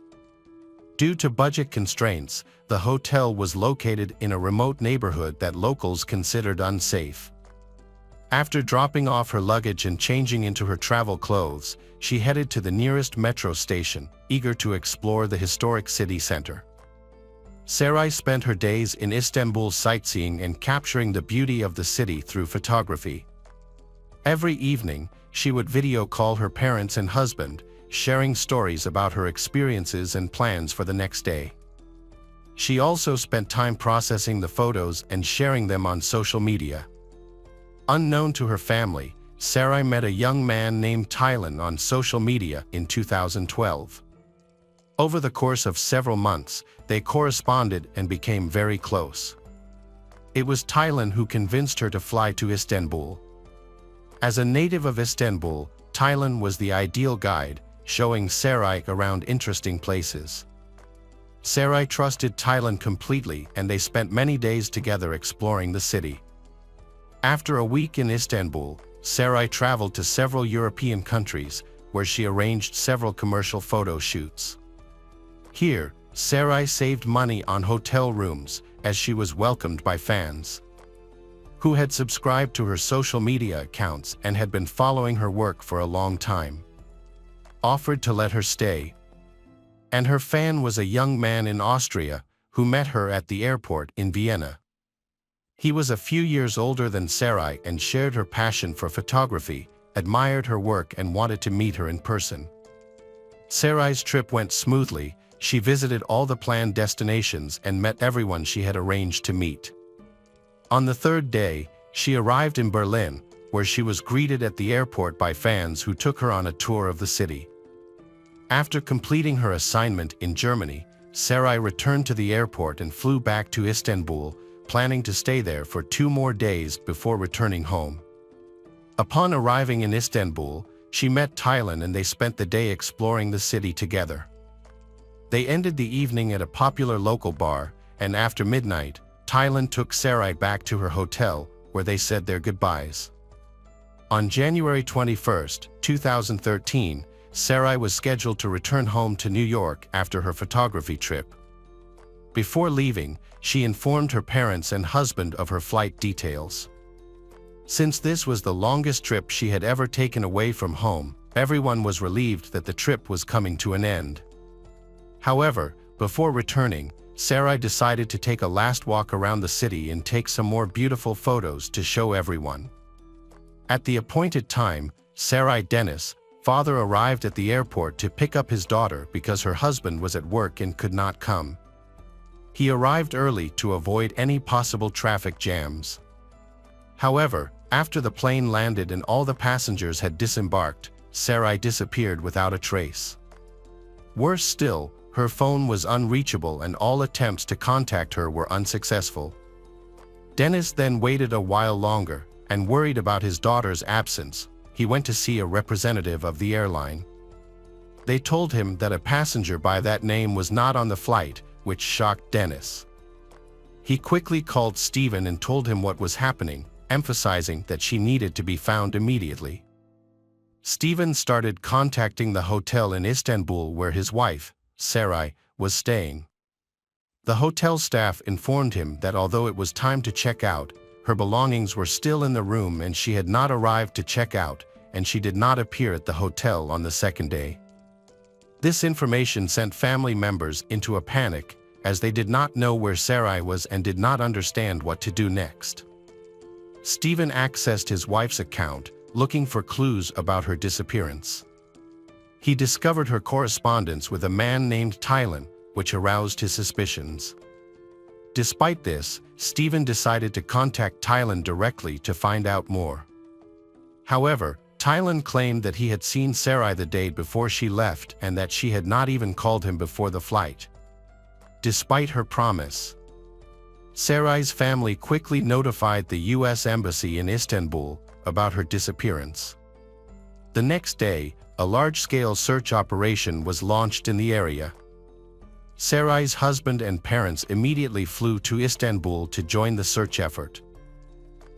Due to budget constraints, the hotel was located in a remote neighborhood that locals considered unsafe. After dropping off her luggage and changing into her travel clothes, she headed to the nearest metro station, eager to explore the historic city center. Sarai spent her days in Istanbul sightseeing and capturing the beauty of the city through photography. Every evening, she would video call her parents and husband, sharing stories about her experiences and plans for the next day. She also spent time processing the photos and sharing them on social media. Unknown to her family, Sarai met a young man named Tylan on social media in 2012. Over the course of several months, they corresponded and became very close. It was Tylan who convinced her to fly to Istanbul. As a native of Istanbul, Tylan was the ideal guide, showing Sarai around interesting places. Sarai trusted Tylan completely, and they spent many days together exploring the city. After a week in Istanbul, Sarai traveled to several European countries, where she arranged several commercial photo shoots. Here, Sarai saved money on hotel rooms, as she was welcomed by fans who had subscribed to her social media accounts and had been following her work for a long time, offered to let her stay. And her fan was a young man in Austria, who met her at the airport in Vienna. He was a few years older than Sarai and shared her passion for photography, admired her work and wanted to meet her in person. Sarai's trip went smoothly. She visited all the planned destinations and met everyone she had arranged to meet. On the third day, she arrived in Berlin, where she was greeted at the airport by fans who took her on a tour of the city. After completing her assignment in Germany, Sarai returned to the airport and flew back to Istanbul, planning to stay there for 2 more days before returning home. Upon arriving in Istanbul, she met Tylan and they spent the day exploring the city together. They ended the evening at a popular local bar, and after midnight, Tylan took Sarai back to her hotel, where they said their goodbyes. On January 21, 2013, Sarai was scheduled to return home to New York after her photography trip. Before leaving, she informed her parents and husband of her flight details. Since this was the longest trip she had ever taken away from home, Everyone was relieved that the trip was coming to an end. However, before returning, Sarai decided to take a last walk around the city and take some more beautiful photos to show everyone. At the appointed time, Sarai Dennis' father arrived at the airport to pick up his daughter because her husband was at work and could not come. He arrived early to avoid any possible traffic jams. However, after the plane landed and all the passengers had disembarked, Sarai disappeared without a trace. Worse still, her phone was unreachable and all attempts to contact her were unsuccessful. Dennis then waited a while longer, and worried about his daughter's absence, he went to see a representative of the airline. They told him that a passenger by that name was not on the flight, which shocked Dennis. He quickly called Stephen and told him what was happening, emphasizing that she needed to be found immediately. Stephen started contacting the hotel in Istanbul where his wife, Sarai, was staying. The hotel staff informed him that although it was time to check out, her belongings were still in the room and she had not arrived to check out, and she did not appear at the hotel on the second day. This information sent family members into a panic, as they did not know where Sarai was and did not understand what to do next. Stephen accessed his wife's account, looking for clues about her disappearance. He discovered her correspondence with a man named Tylen, which aroused his suspicions. Despite this, Stephen decided to contact Tylen directly to find out more. However, Tylen claimed that he had seen Sarai the day before she left and that she had not even called him before the flight. Despite her promise, Sarai's family quickly notified the U.S. Embassy in Istanbul about her disappearance. The next day, a large-scale search operation was launched in the area. Sarai's husband and parents immediately flew to Istanbul to join the search effort.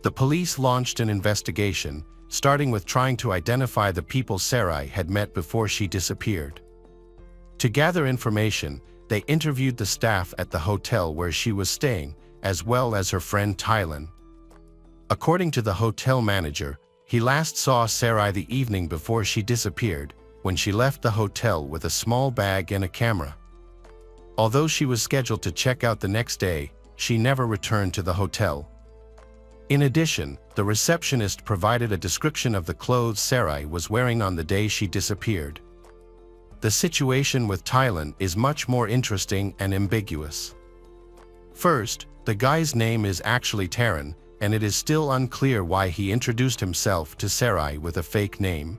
The police launched an investigation, starting with trying to identify the people Sarai had met before she disappeared. To gather information, they interviewed the staff at the hotel where she was staying, as well as her friend Tylen. According to the hotel manager, he last saw Sarai the evening before she disappeared, when she left the hotel with a small bag and a camera. Although she was scheduled to check out the next day, she never returned to the hotel. In addition, the receptionist provided a description of the clothes Sarai was wearing on the day she disappeared. The situation with Tylen is much more interesting and ambiguous. First, the guy's name is actually Taran, and it is still unclear why he introduced himself to Sarai with a fake name.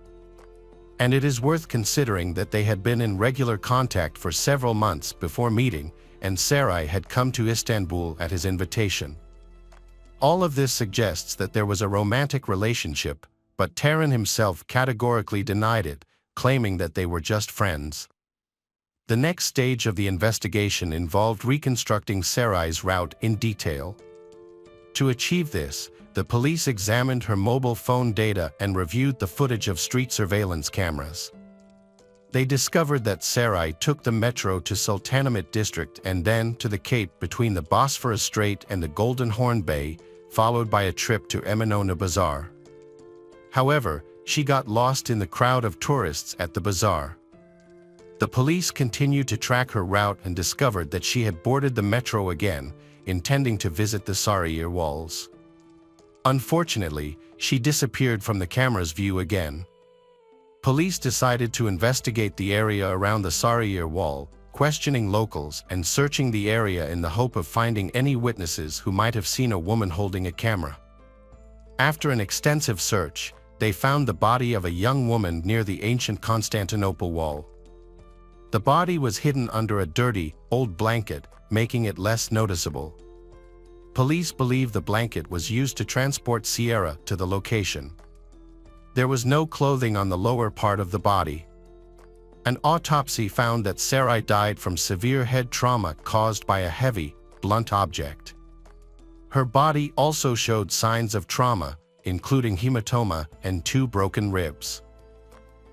And it is worth considering that they had been in regular contact for several months before meeting, and Sarai had come to Istanbul at his invitation. All of this suggests that there was a romantic relationship, but Taran himself categorically denied it, claiming that they were just friends. The next stage of the investigation involved reconstructing Sarai's route in detail. To achieve this, the police examined her mobile phone data and reviewed the footage of street surveillance cameras. They discovered that Sarai took the metro to Sultanahmet district and then to the Cape between the Bosphorus Strait and the Golden Horn Bay, followed by a trip to Eminönü Bazaar. However, she got lost in the crowd of tourists at the bazaar. The police continued to track her route and discovered that she had boarded the metro again, intending to visit the Sarıyer Walls. Unfortunately, she disappeared from the camera's view again. Police decided to investigate the area around the Sarıyer Wall, questioning locals and searching the area in the hope of finding any witnesses who might have seen a woman holding a camera. After an extensive search, they found the body of a young woman near the ancient Constantinople wall. The body was hidden under a dirty, old blanket, making it less noticeable. Police believe the blanket was used to transport Sierra to the location. There was no clothing on the lower part of the body. An autopsy found that Sarai died from severe head trauma caused by a heavy, blunt object. Her body also showed signs of trauma, including hematoma and 2 broken ribs.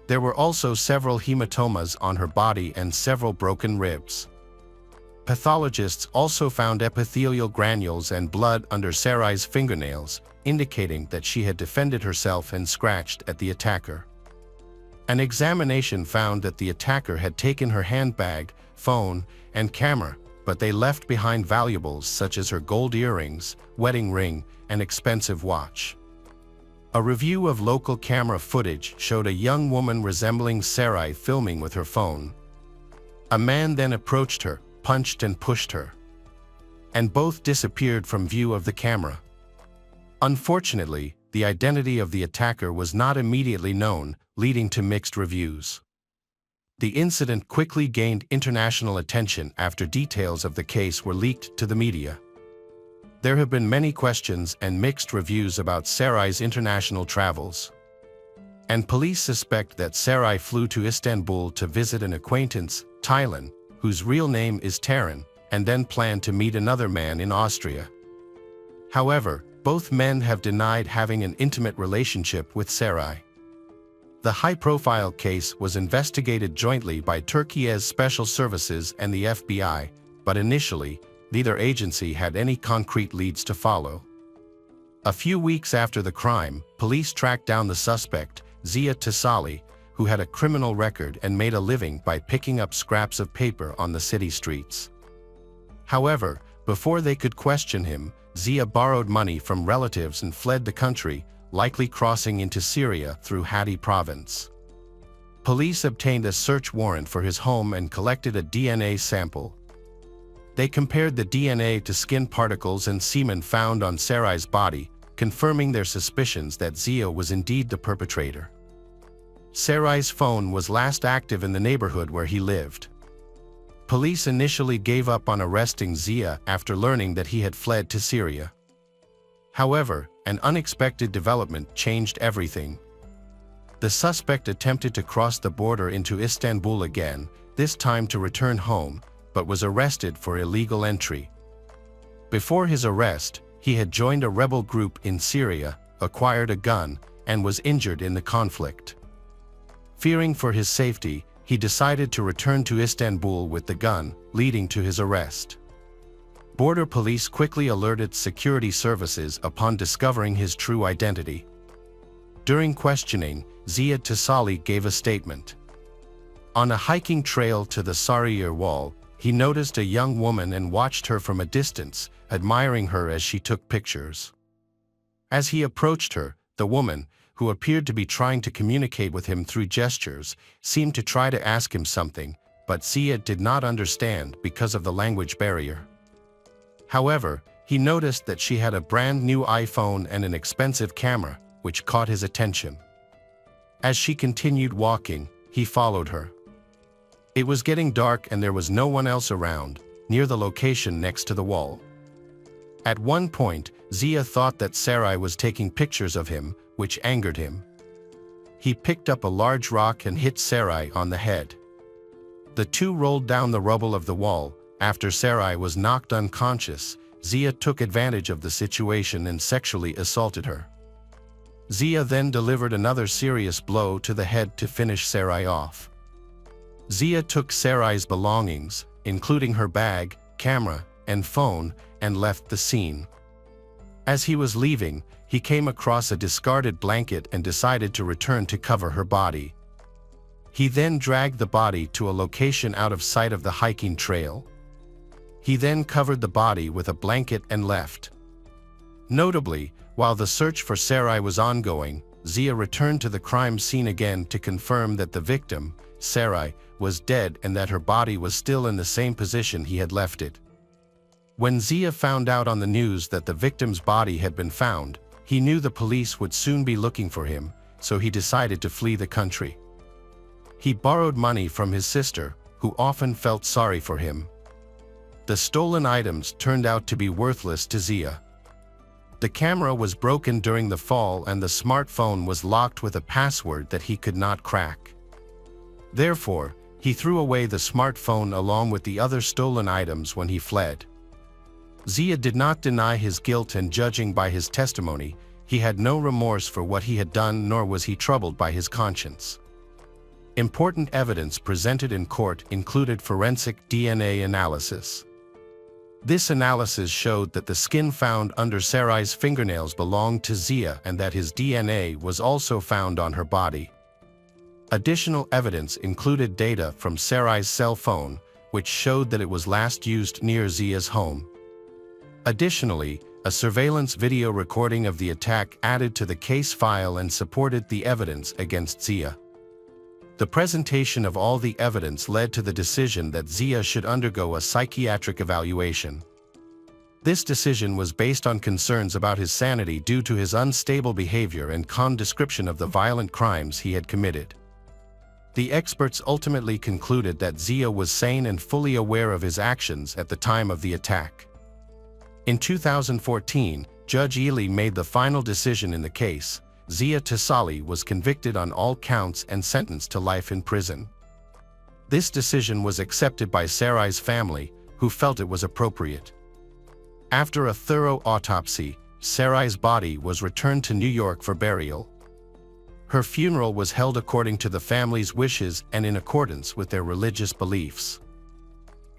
There were also several hematomas on her body and several broken ribs. Pathologists also found epithelial granules and blood under Sarai's fingernails, indicating that she had defended herself and scratched at the attacker. An examination found that the attacker had taken her handbag, phone, and camera, but they left behind valuables such as her gold earrings, wedding ring, and expensive watch. A review of local camera footage showed a young woman resembling Sarai filming with her phone. A man then approached her, punched and pushed her, and both disappeared from view of the camera. Unfortunately, the identity of the attacker was not immediately known, leading to mixed reviews. The incident quickly gained international attention after details of the case were leaked to the media. There have been many questions and mixed reviews about Sarai's international travels. And police suspect that Sarai flew to Istanbul to visit an acquaintance, Taylan, whose real name is Taran, and then planned to meet another man in Austria. However, both men have denied having an intimate relationship with Sarai. The high-profile case was investigated jointly by Turkey's special services and the FBI, but initially, neither agency had any concrete leads to follow. A few weeks after the crime, police tracked down the suspect, Ziya Tasali, who had a criminal record and made a living by picking up scraps of paper on the city streets. However, before they could question him, Ziya borrowed money from relatives and fled the country, likely crossing into Syria through Hatti province. Police obtained a search warrant for his home and collected a DNA sample. They compared the DNA to skin particles and semen found on Sarai's body, confirming their suspicions that Ziya was indeed the perpetrator. Sarai's phone was last active in the neighborhood where he lived. Police initially gave up on arresting Ziya after learning that he had fled to Syria. However, an unexpected development changed everything. The suspect attempted to cross the border into Istanbul again, this time to return home, but was arrested for illegal entry. Before his arrest, he had joined a rebel group in Syria, acquired a gun, and was injured in the conflict. Fearing for his safety, he decided to return to Istanbul with the gun, leading to his arrest. Border police quickly alerted security services upon discovering his true identity. During questioning, Ziya Tasali gave a statement. On a hiking trail to the Sarıyer Wall, he noticed a young woman and watched her from a distance, admiring her as she took pictures. As he approached her, the woman, who appeared to be trying to communicate with him through gestures, seemed to try to ask him something, but Ziya did not understand because of the language barrier. However, he noticed that she had a brand new iPhone and an expensive camera, which caught his attention. As she continued walking, he followed her. It was getting dark and there was no one else around, near the location next to the wall. At one point, Ziya thought that Sarai was taking pictures of him, which angered him. He picked up a large rock and hit Sarai on the head. The two rolled down the rubble of the wall. After Sarai was knocked unconscious, Ziya took advantage of the situation and sexually assaulted her. Ziya then delivered another serious blow to the head to finish Sarai off. Ziya took Sarai's belongings, including her bag, camera, and phone, and left the scene. As he was leaving, he came across a discarded blanket and decided to return to cover her body. He then dragged the body to a location out of sight of the hiking trail. He then covered the body with a blanket and left. Notably, while the search for Sarai was ongoing, Ziya returned to the crime scene again to confirm that the victim, Sarai, was dead and that her body was still in the same position he had left it. When Ziya found out on the news that the victim's body had been found, he knew the police would soon be looking for him, so he decided to flee the country. He borrowed money from his sister, who often felt sorry for him. The stolen items turned out to be worthless to Ziya. The camera was broken during the fall and the smartphone was locked with a password that he could not crack. Therefore, he threw away the smartphone along with the other stolen items when he fled. Ziya did not deny his guilt, and judging by his testimony, he had no remorse for what he had done, nor was he troubled by his conscience. Important evidence presented in court included forensic DNA analysis. This analysis showed that the skin found under Sarai's fingernails belonged to Ziya and that his DNA was also found on her body. Additional evidence included data from Sarai's cell phone, which showed that it was last used near Zia's home. Additionally, a surveillance video recording of the attack added to the case file and supported the evidence against Zia. The presentation of all the evidence led to the decision that Zia should undergo a psychiatric evaluation. This decision was based on concerns about his sanity due to his unstable behavior and calm description of the violent crimes he had committed. The experts ultimately concluded that Zia was sane and fully aware of his actions at the time of the attack. In 2014, Judge Ely made the final decision in the case. Zia Tasali was convicted on all counts and sentenced to life in prison. This decision was accepted by Sarai's family, who felt it was appropriate. After a thorough autopsy, Sarai's body was returned to New York for burial. Her funeral was held according to the family's wishes and in accordance with their religious beliefs.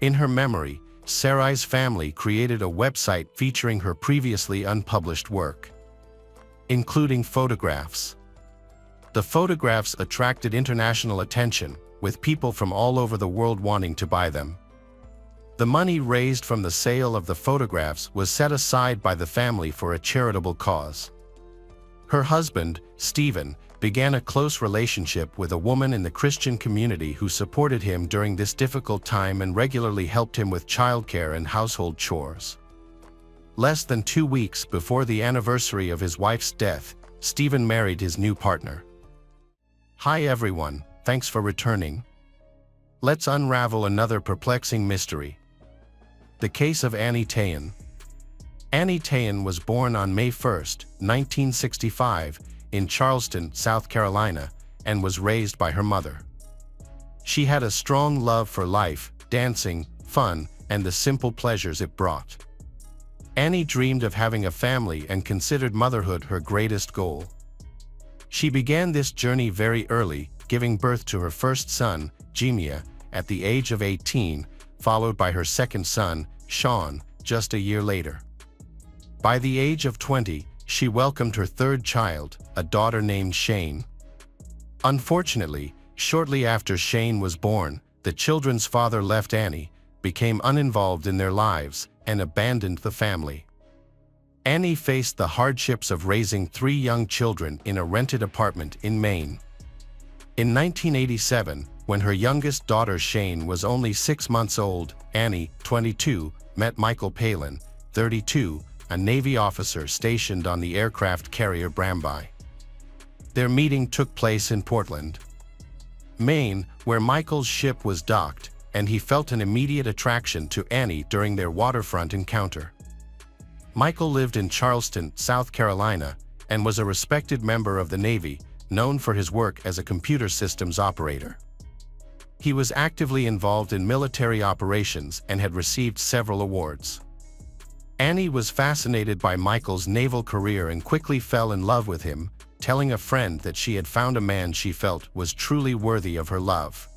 In her memory, Sarai's family created a website featuring her previously unpublished work, including photographs. The photographs attracted international attention, with people from all over the world wanting to buy them. The money raised from the sale of the photographs was set aside by the family for a charitable cause. Her husband, Stephen, began a close relationship with a woman in the Christian community who supported him during this difficult time and regularly helped him with childcare and household chores. Less than 2 weeks before the anniversary of his wife's death, Stephen married his new partner. Hi everyone, thanks for returning. Let's unravel another perplexing mystery. The case of Annie Tayan. Annie Tayan was born on May 1, 1965, in Charleston, South Carolina, and was raised by her mother. She had a strong love for life, dancing, fun, and the simple pleasures it brought. Annie dreamed of having a family and considered motherhood her greatest goal. She began this journey very early, giving birth to her first son, Jimia, at the age of 18, followed by her second son, Sean, just a year later. By the age of 20, she welcomed her third child, a daughter named Shane. Unfortunately, shortly after Shane was born, the children's father left Annie, became uninvolved in their lives, and abandoned the family. Annie faced the hardships of raising 3 young children in a rented apartment in Maine. In 1987, when her youngest daughter Shane was only 6 months old, Annie, 22, met Michael Palin, 32, a Navy officer stationed on the aircraft carrier Bramby. Their meeting took place in Portland, Maine, where Michael's ship was docked, and he felt an immediate attraction to Annie during their waterfront encounter. Michael lived in Charleston, South Carolina, and was a respected member of the Navy, known for his work as a computer systems operator. He was actively involved in military operations and had received several awards. Annie was fascinated by Michael's naval career and quickly fell in love with him, telling a friend that she had found a man she felt was truly worthy of her love.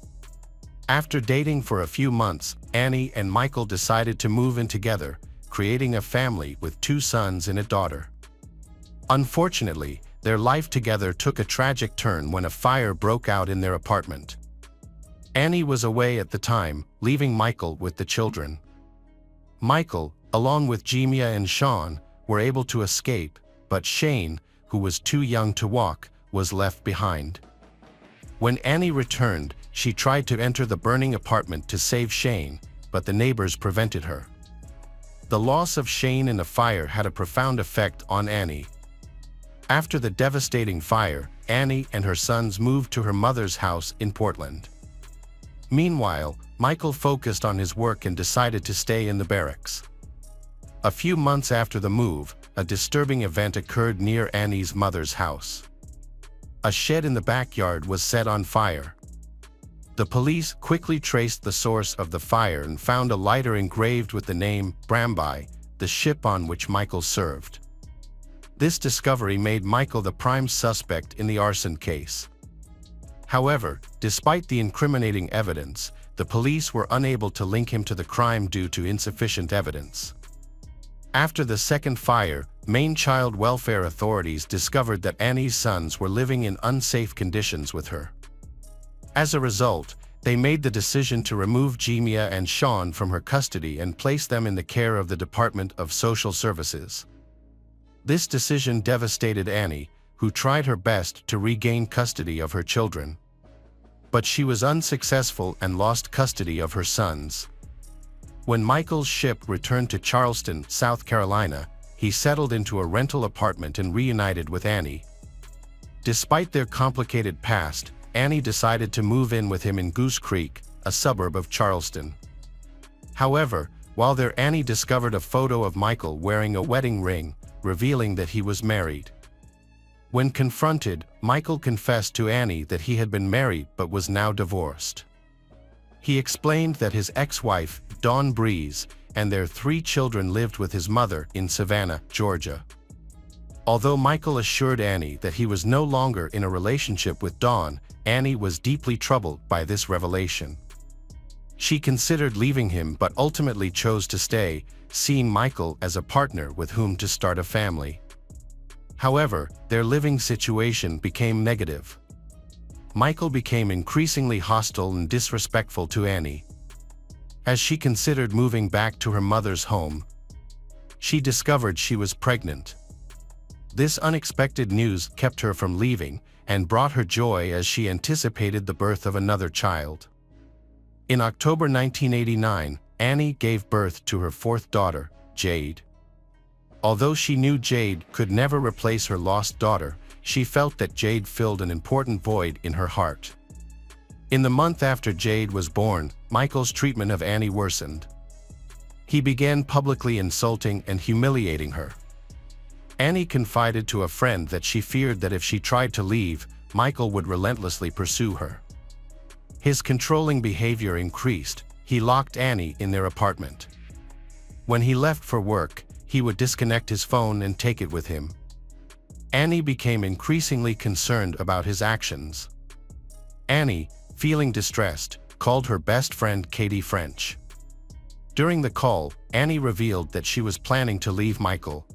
After dating for a few months, Annie and Michael decided to move in together, creating a family with 2 sons and a daughter. Unfortunately, their life together took a tragic turn when a fire broke out in their apartment. Annie was away at the time, leaving Michael with the children. Michael, along with Jimia and Sean, were able to escape, but Shane, who was too young to walk, was left behind. When Annie returned, she tried to enter the burning apartment to save Shane, but the neighbors prevented her. The loss of Shane in the fire had a profound effect on Annie. After the devastating fire, Annie and her sons moved to her mother's house in Portland. Meanwhile, Michael focused on his work and decided to stay in the barracks. A few months after the move, a disturbing event occurred near Annie's mother's house. A shed in the backyard was set on fire. The police quickly traced the source of the fire and found a lighter engraved with the name Bramby, the ship on which Michael served. This discovery made Michael the prime suspect in the arson case. However, despite the incriminating evidence, the police were unable to link him to the crime due to insufficient evidence. After the second fire, Maine child welfare authorities discovered that Annie's sons were living in unsafe conditions with her. As a result, they made the decision to remove Jemia and Sean from her custody and place them in the care of the Department of Social Services. This decision devastated Annie, who tried her best to regain custody of her children. But she was unsuccessful and lost custody of her sons. When Michael's ship returned to Charleston, South Carolina, he settled into a rental apartment and reunited with Annie. Despite their complicated past, Annie decided to move in with him in Goose Creek, a suburb of Charleston. However, while there, Annie discovered a photo of Michael wearing a wedding ring, revealing that he was married. When confronted, Michael confessed to Annie that he had been married but was now divorced. He explained that his ex-wife, Dawn Breeze, and their 3 children lived with his mother in Savannah, Georgia. Although Michael assured Annie that he was no longer in a relationship with Dawn, Annie was deeply troubled by this revelation. She considered leaving him but ultimately chose to stay, seeing Michael as a partner with whom to start a family. However, their living situation became negative. Michael became increasingly hostile and disrespectful to Annie. As she considered moving back to her mother's home, she discovered she was pregnant. This unexpected news kept her from leaving and brought her joy as she anticipated the birth of another child. In October 1989, Annie gave birth to her 4th daughter, Jade. Although she knew Jade could never replace her lost daughter, she felt that Jade filled an important void in her heart. In the month after Jade was born, Michael's treatment of Annie worsened. He began publicly insulting and humiliating her. Annie confided to a friend that she feared that if she tried to leave, Michael would relentlessly pursue her. His controlling behavior increased. He locked Annie in their apartment. When he left for work, he would disconnect his phone and take it with him. Annie became increasingly concerned about his actions. Annie, feeling distressed, called her best friend Katie French. During the call, Annie revealed that she was planning to leave Michael.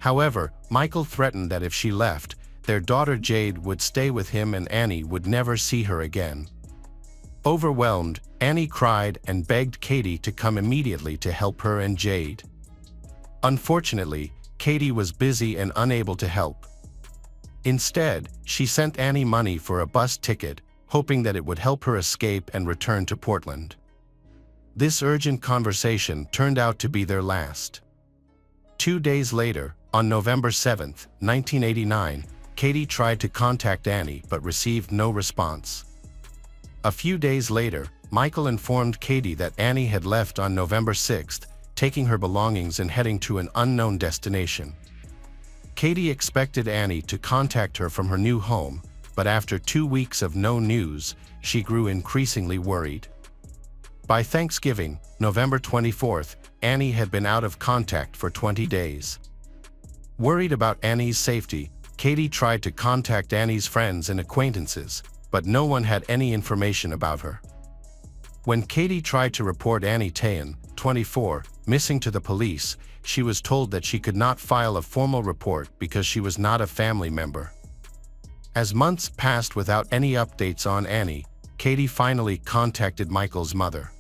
However, Michael threatened that if she left, their daughter Jade would stay with him and Annie would never see her again. Overwhelmed, Annie cried and begged Katie to come immediately to help her and Jade. Unfortunately, Katie was busy and unable to help. Instead, she sent Annie money for a bus ticket, hoping that it would help her escape and return to Portland. This urgent conversation turned out to be their last. 2 days later, on November 7, 1989, Katie tried to contact Annie but received no response. A few days later, Michael informed Katie that Annie had left on November 6, taking her belongings and heading to an unknown destination. Katie expected Annie to contact her from her new home, but after 2 weeks of no news, she grew increasingly worried. By Thanksgiving, November 24, Annie had been out of contact for 20 days. Worried about Annie's safety, Katie tried to contact Annie's friends and acquaintances, but no one had any information about her. When Katie tried to report Annie Tayan, 24, missing to the police, she was told that she could not file a formal report because she was not a family member. As months passed without any updates on Annie, Katie finally contacted Michael's mother.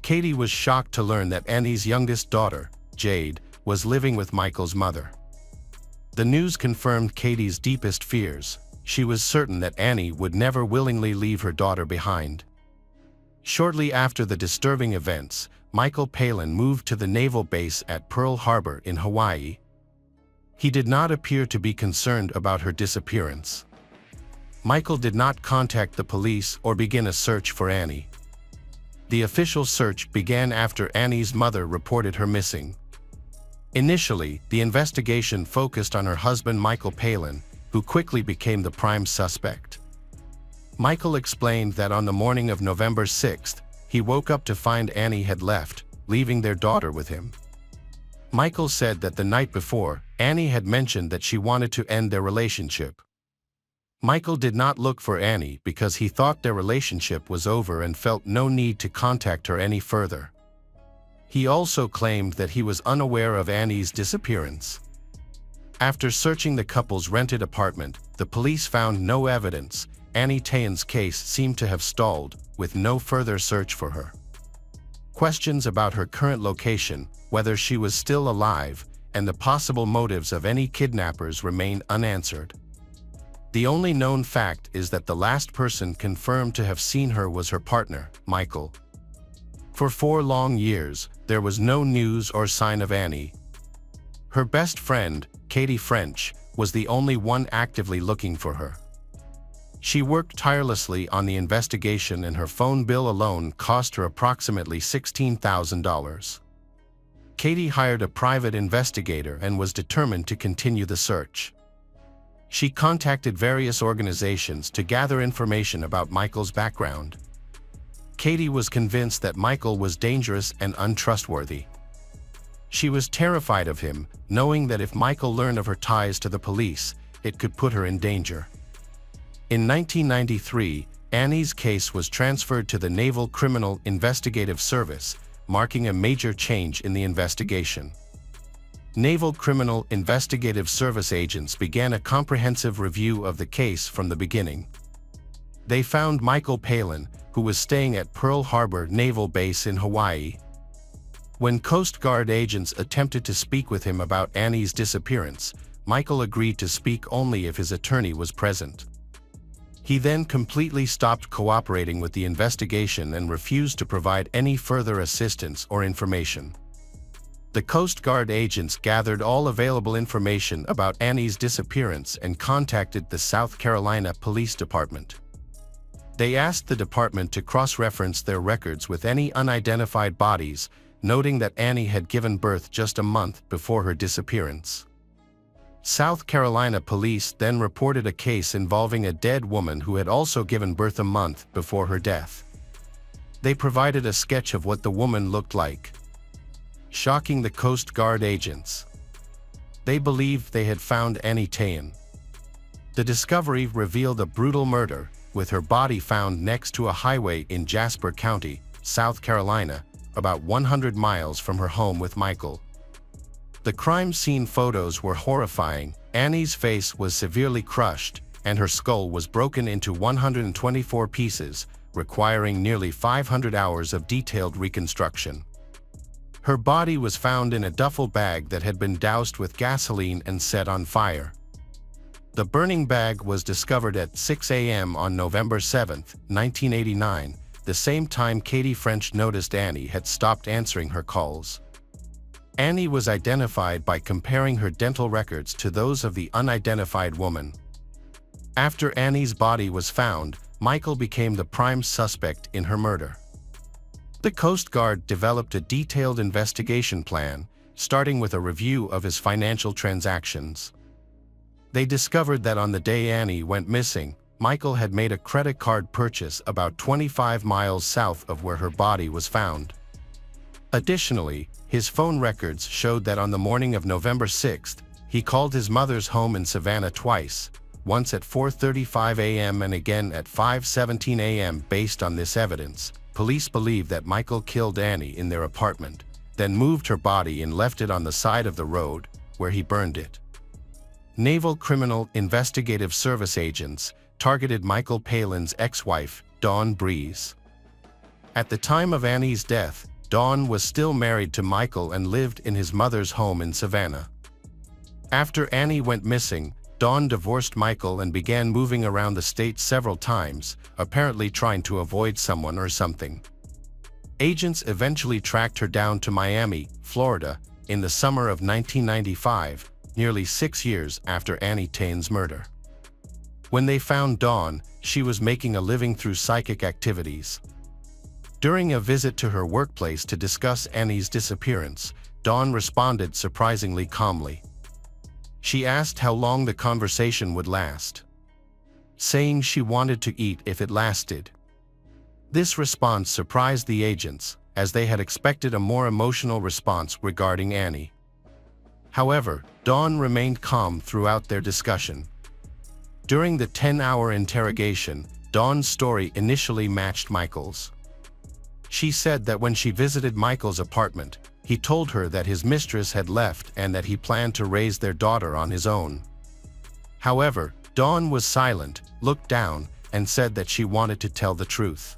Katie was shocked to learn that Annie's youngest daughter, Jade, was living with Michael's mother. The news confirmed Katie's deepest fears. She was certain that Annie would never willingly leave her daughter behind. Shortly after the disturbing events, Michael Palin moved to the naval base at Pearl Harbor in Hawaii. He did not appear to be concerned about her disappearance. Michael did not contact the police or begin a search for Annie. The official search began after Annie's mother reported her missing. Initially, the investigation focused on her husband Michael Palin, who quickly became the prime suspect. Michael explained that on the morning of November 6th, he woke up to find Annie had left, leaving their daughter with him. Michael said that the night before, Annie had mentioned that she wanted to end their relationship. Michael did not look for Annie because he thought their relationship was over and felt no need to contact her any further. He also claimed that he was unaware of Annie's disappearance. After searching the couple's rented apartment, the police found no evidence, Annie Tayan's case seemed to have stalled, with no further search for her. Questions about her current location, whether she was still alive, and the possible motives of any kidnappers remained unanswered. The only known fact is that the last person confirmed to have seen her was her partner, Michael. For 4 long years, there was no news or sign of Annie. Her best friend, Katie French, was the only one actively looking for her. She worked tirelessly on the investigation, and her phone bill alone cost her approximately $16,000. Katie hired a private investigator and was determined to continue the search. She contacted various organizations to gather information about Michael's background. Katie was convinced that Michael was dangerous and untrustworthy. She was terrified of him, knowing that if Michael learned of her ties to the police, it could put her in danger. In 1993, Annie's case was transferred to the Naval Criminal Investigative Service, marking a major change in the investigation. Naval Criminal Investigative Service agents began a comprehensive review of the case from the beginning. They found Michael Palin, who was staying at Pearl Harbor Naval Base in Hawaii. When Coast Guard agents attempted to speak with him about Annie's disappearance, Michael agreed to speak only if his attorney was present. He then completely stopped cooperating with the investigation and refused to provide any further assistance or information. The Coast Guard agents gathered all available information about Annie's disappearance and contacted the South Carolina Police Department. They asked the department to cross-reference their records with any unidentified bodies, noting that Annie had given birth just a month before her disappearance. South Carolina police then reported a case involving a dead woman who had also given birth a month before her death. They provided a sketch of what the woman looked like, shocking the Coast Guard agents. They believed they had found Annie Tayan. The discovery revealed a brutal murder, with her body found next to a highway in Jasper County, South Carolina, about 100 miles from her home with Michael. The crime scene photos were horrifying. Annie's face was severely crushed, and her skull was broken into 124 pieces, requiring nearly 500 hours of detailed reconstruction. Her body was found in a duffel bag that had been doused with gasoline and set on fire. The burning bag was discovered at 6 a.m. on November 7, 1989, the same time Katie French noticed Annie had stopped answering her calls. Annie was identified by comparing her dental records to those of the unidentified woman. After Annie's body was found, Michael became the prime suspect in her murder. The Coast Guard developed a detailed investigation plan, starting with a review of his financial transactions. They discovered that on the day Annie went missing, Michael had made a credit card purchase about 25 miles south of where her body was found. Additionally, his phone records showed that on the morning of November 6, he called his mother's home in Savannah twice, once at 4:35 a.m. and again at 5:17 a.m. Based on this evidence, police believe that Michael killed Annie in their apartment, then moved her body and left it on the side of the road, where he burned it. Naval Criminal Investigative Service agents targeted Michael Palin's ex-wife, Dawn Breeze. At the time of Annie's death, Dawn was still married to Michael and lived in his mother's home in Savannah. After Annie went missing, Dawn divorced Michael and began moving around the state several times, apparently trying to avoid someone or something. Agents eventually tracked her down to Miami, Florida, in the summer of 1995, nearly 6 years after Annie Tayan's murder. When they found Dawn, she was making a living through psychic activities. During a visit to her workplace to discuss Annie's disappearance, Dawn responded surprisingly calmly. She asked how long the conversation would last, saying she wanted to eat if it lasted. This response surprised the agents, as they had expected a more emotional response regarding Annie. However, Dawn remained calm throughout their discussion. During the 10-hour interrogation, Dawn's story initially matched Michael's. She said that when she visited Michael's apartment, he told her that his mistress had left and that he planned to raise their daughter on his own. However, Dawn was silent, looked down, and said that she wanted to tell the truth.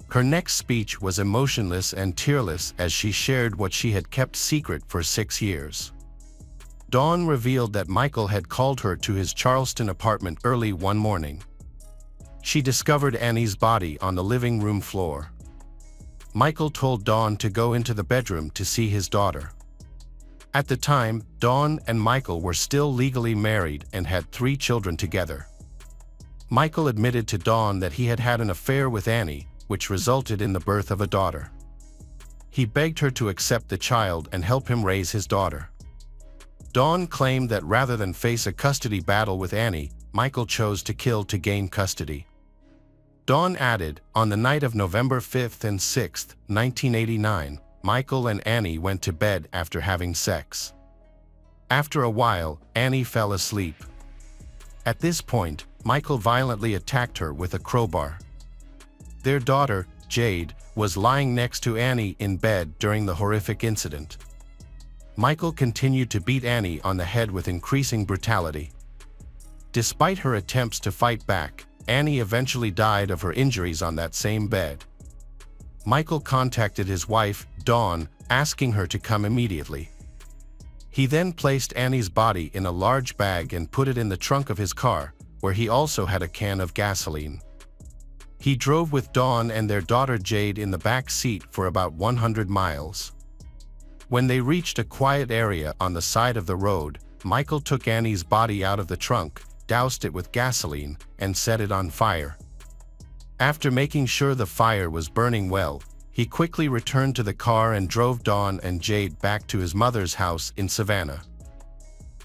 Her next speech was emotionless and tearless as she shared what she had kept secret for 6 years. Dawn revealed that Michael had called her to his Charleston apartment early one morning. She discovered Annie's body on the living room floor. Michael told Dawn to go into the bedroom to see his daughter. At the time, Dawn and Michael were still legally married and had 3 children together. Michael admitted to Dawn that he had had an affair with Annie, which resulted in the birth of a daughter. He begged her to accept the child and help him raise his daughter. Dawn claimed that rather than face a custody battle with Annie, Michael chose to kill to gain custody. Dawn added, on the night of November 5th and 6th, 1989, Michael and Annie went to bed after having sex. After a while, Annie fell asleep. At this point, Michael violently attacked her with a crowbar. Their daughter, Jade, was lying next to Annie in bed during the horrific incident. Michael continued to beat Annie on the head with increasing brutality. Despite her attempts to fight back, Annie eventually died of her injuries on that same bed. Michael contacted his wife, Dawn, asking her to come immediately. He then placed Annie's body in a large bag and put it in the trunk of his car, where he also had a can of gasoline. He drove with Dawn and their daughter Jade in the back seat for about 100 miles. When they reached a quiet area on the side of the road, Michael took Annie's body out of the trunk, doused it with gasoline, and set it on fire. After making sure the fire was burning well, he quickly returned to the car and drove Dawn and Jade back to his mother's house in Savannah.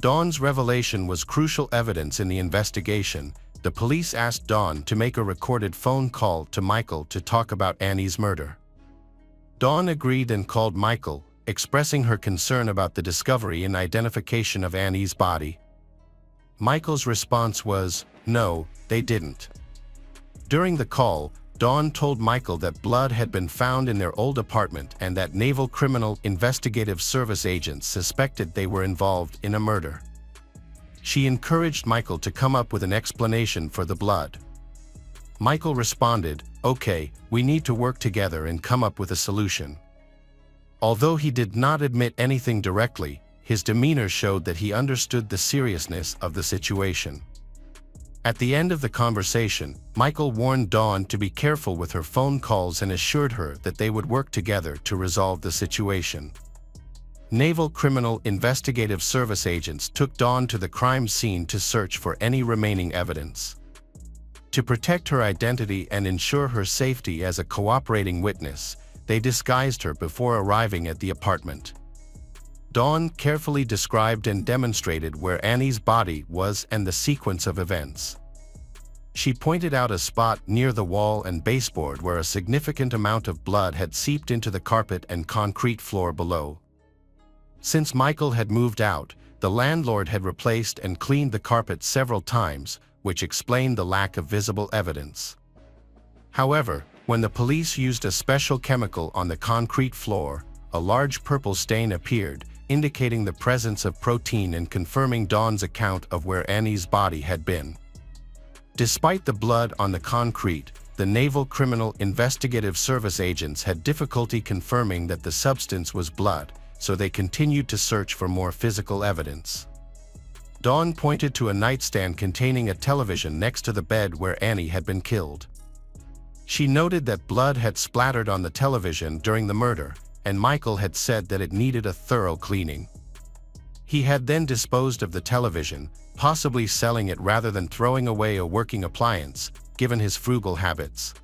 Dawn's revelation was crucial evidence in the investigation. The police asked Dawn to make a recorded phone call to Michael to talk about Annie's murder. Dawn agreed and called Michael, expressing her concern about the discovery and identification of Annie's body. Michael's response was, "No, they didn't." During the call, Dawn told Michael that blood had been found in their old apartment and that Naval Criminal Investigative Service agents suspected they were involved in a murder. She encouraged Michael to come up with an explanation for the blood. Michael responded, "Okay, we need to work together and come up with a solution." Although he did not admit anything directly, his demeanor showed that he understood the seriousness of the situation. At the end of the conversation, Michael warned Dawn to be careful with her phone calls and assured her that they would work together to resolve the situation. Naval Criminal Investigative Service agents took Dawn to the crime scene to search for any remaining evidence. To protect her identity and ensure her safety as a cooperating witness, they disguised her before arriving at the apartment. Dawn carefully described and demonstrated where Annie's body was and the sequence of events. She pointed out a spot near the wall and baseboard where a significant amount of blood had seeped into the carpet and concrete floor below. Since Michael had moved out, the landlord had replaced and cleaned the carpet several times, which explained the lack of visible evidence. However, when the police used a special chemical on the concrete floor, a large purple stain appeared, indicating the presence of protein and confirming Dawn's account of where Annie's body had been. Despite the blood on the concrete, the Naval Criminal Investigative Service agents had difficulty confirming that the substance was blood, so they continued to search for more physical evidence. Dawn pointed to a nightstand containing a television next to the bed where Annie had been killed. She noted that blood had splattered on the television during the murder, and Michael had said that it needed a thorough cleaning. He had then disposed of the television, possibly selling it rather than throwing away a working appliance, given his frugal habits.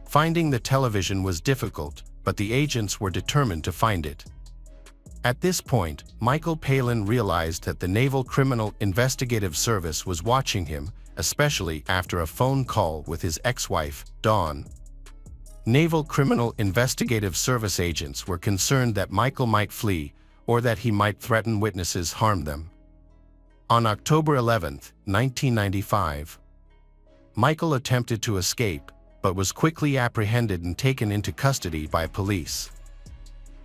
Finding the television was difficult, but the agents were determined to find it. At this point, Michael Palin realized that the Naval Criminal Investigative Service was watching him, especially after a phone call with his ex-wife, Dawn. Naval Criminal Investigative Service agents were concerned that Michael might flee, or that he might threaten witnesses, harm them. On October 11, 1995, Michael attempted to escape, but was quickly apprehended and taken into custody by police.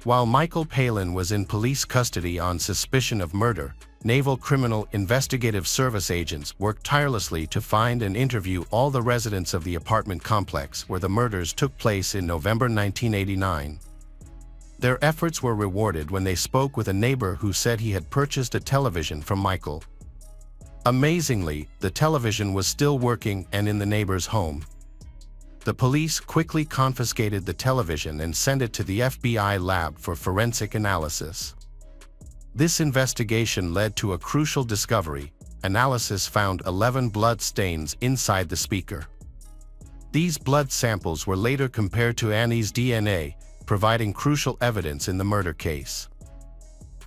While Michael Palin was in police custody on suspicion of murder, Naval Criminal Investigative Service agents worked tirelessly to find and interview all the residents of the apartment complex where the murders took place in November 1989. Their efforts were rewarded when they spoke with a neighbor who said he had purchased a television from Michael. Amazingly, the television was still working and in the neighbor's home. The police quickly confiscated the television and sent it to the FBI lab for forensic analysis. This investigation led to a crucial discovery. Analysis found 11 blood stains inside the speaker. These blood samples were later compared to Annie's DNA, providing crucial evidence in the murder case.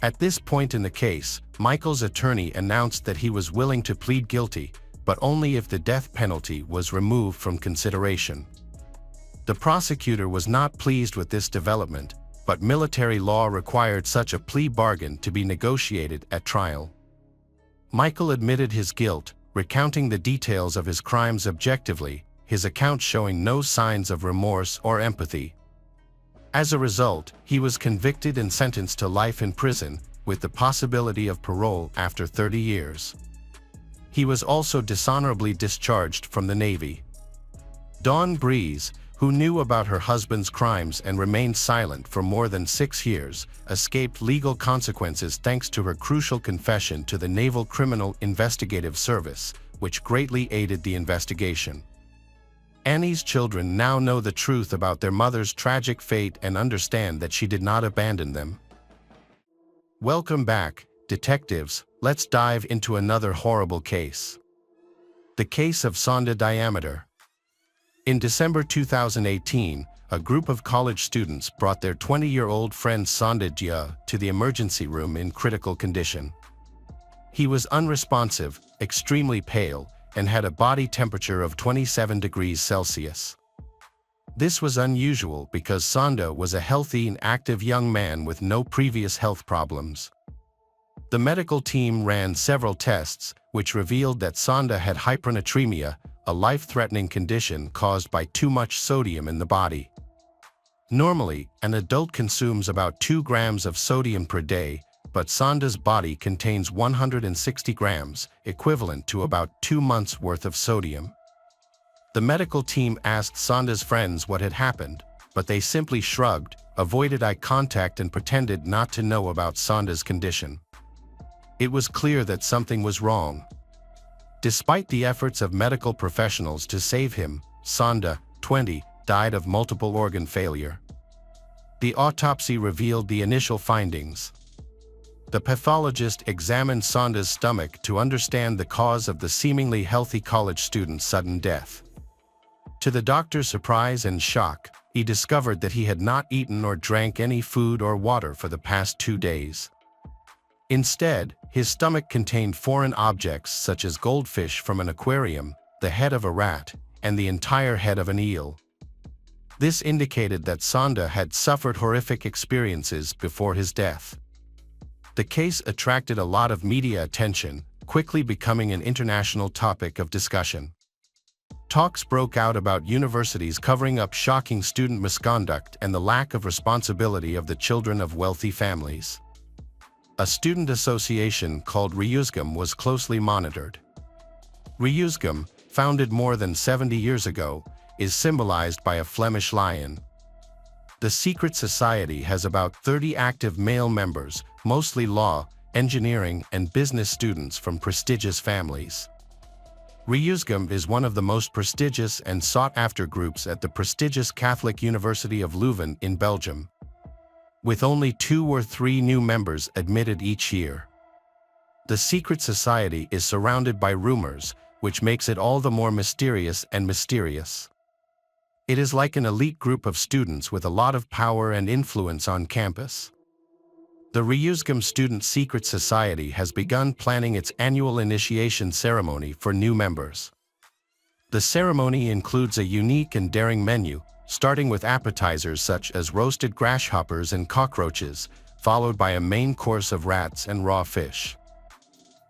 At this point in the case, Michael's attorney announced that he was willing to plead guilty, but only if the death penalty was removed from consideration. The prosecutor was not pleased with this development, but military law required such a plea bargain to be negotiated at trial. Michael admitted his guilt, recounting the details of his crimes objectively, his account showing no signs of remorse or empathy. As a result, he was convicted and sentenced to life in prison, with the possibility of parole after 30 years. He was also dishonorably discharged from the Navy. Dawn Breeze, who knew about her husband's crimes and remained silent for more than 6 years, escaped legal consequences thanks to her crucial confession to the Naval Criminal Investigative Service, which greatly aided the investigation. Annie's children now know the truth about their mother's tragic fate and understand that she did not abandon them. Welcome back, detectives. Let's dive into another horrible case. The case of Sonda Diameter. In December 2018, a group of college students brought their 20-year-old friend Sonda Dia to the emergency room in critical condition. He was unresponsive, extremely pale, and had a body temperature of 27 degrees Celsius. This was unusual because Sonda was a healthy and active young man with no previous health problems. The medical team ran several tests, which revealed that Sonda had hypernatremia, a life-threatening condition caused by too much sodium in the body. Normally, an adult consumes about 2 grams of sodium per day, but Sonda's body contains 160 grams, equivalent to about 2 months' worth of sodium. The medical team asked Sonda's friends what had happened, but they simply shrugged, avoided eye contact and pretended not to know about Sonda's condition. It was clear that something was wrong. Despite the efforts of medical professionals to save him, Sonda, 20, died of multiple organ failure. The autopsy revealed the initial findings. The pathologist examined Sonda's stomach to understand the cause of the seemingly healthy college student's sudden death. To the doctor's surprise and shock, he discovered that he had not eaten or drank any food or water for the past 2 days. Instead, his stomach contained foreign objects such as goldfish from an aquarium, the head of a rat, and the entire head of an eel. This indicated that Sonda had suffered horrific experiences before his death. The case attracted a lot of media attention, quickly becoming an international topic of discussion. Talks broke out about universities covering up shocking student misconduct and the lack of responsibility of the children of wealthy families. A student association called Reusgum was closely monitored. Reusgum, founded more than 70 years ago, is symbolized by a Flemish lion. The secret society has about 30 active male members, mostly law, engineering, and business students from prestigious families. Reusgum is one of the most prestigious and sought-after groups at the prestigious Catholic University of Leuven in Belgium, with only 2 or 3 new members admitted each year. The secret society is surrounded by rumors, which makes it all the more mysterious and mysterious. It is like an elite group of students with a lot of power and influence on campus. The Reusgum Student Secret Society has begun planning its annual initiation ceremony for new members. The ceremony includes a unique and daring menu, starting with appetizers such as roasted grasshoppers and cockroaches, followed by a main course of rats and raw fish.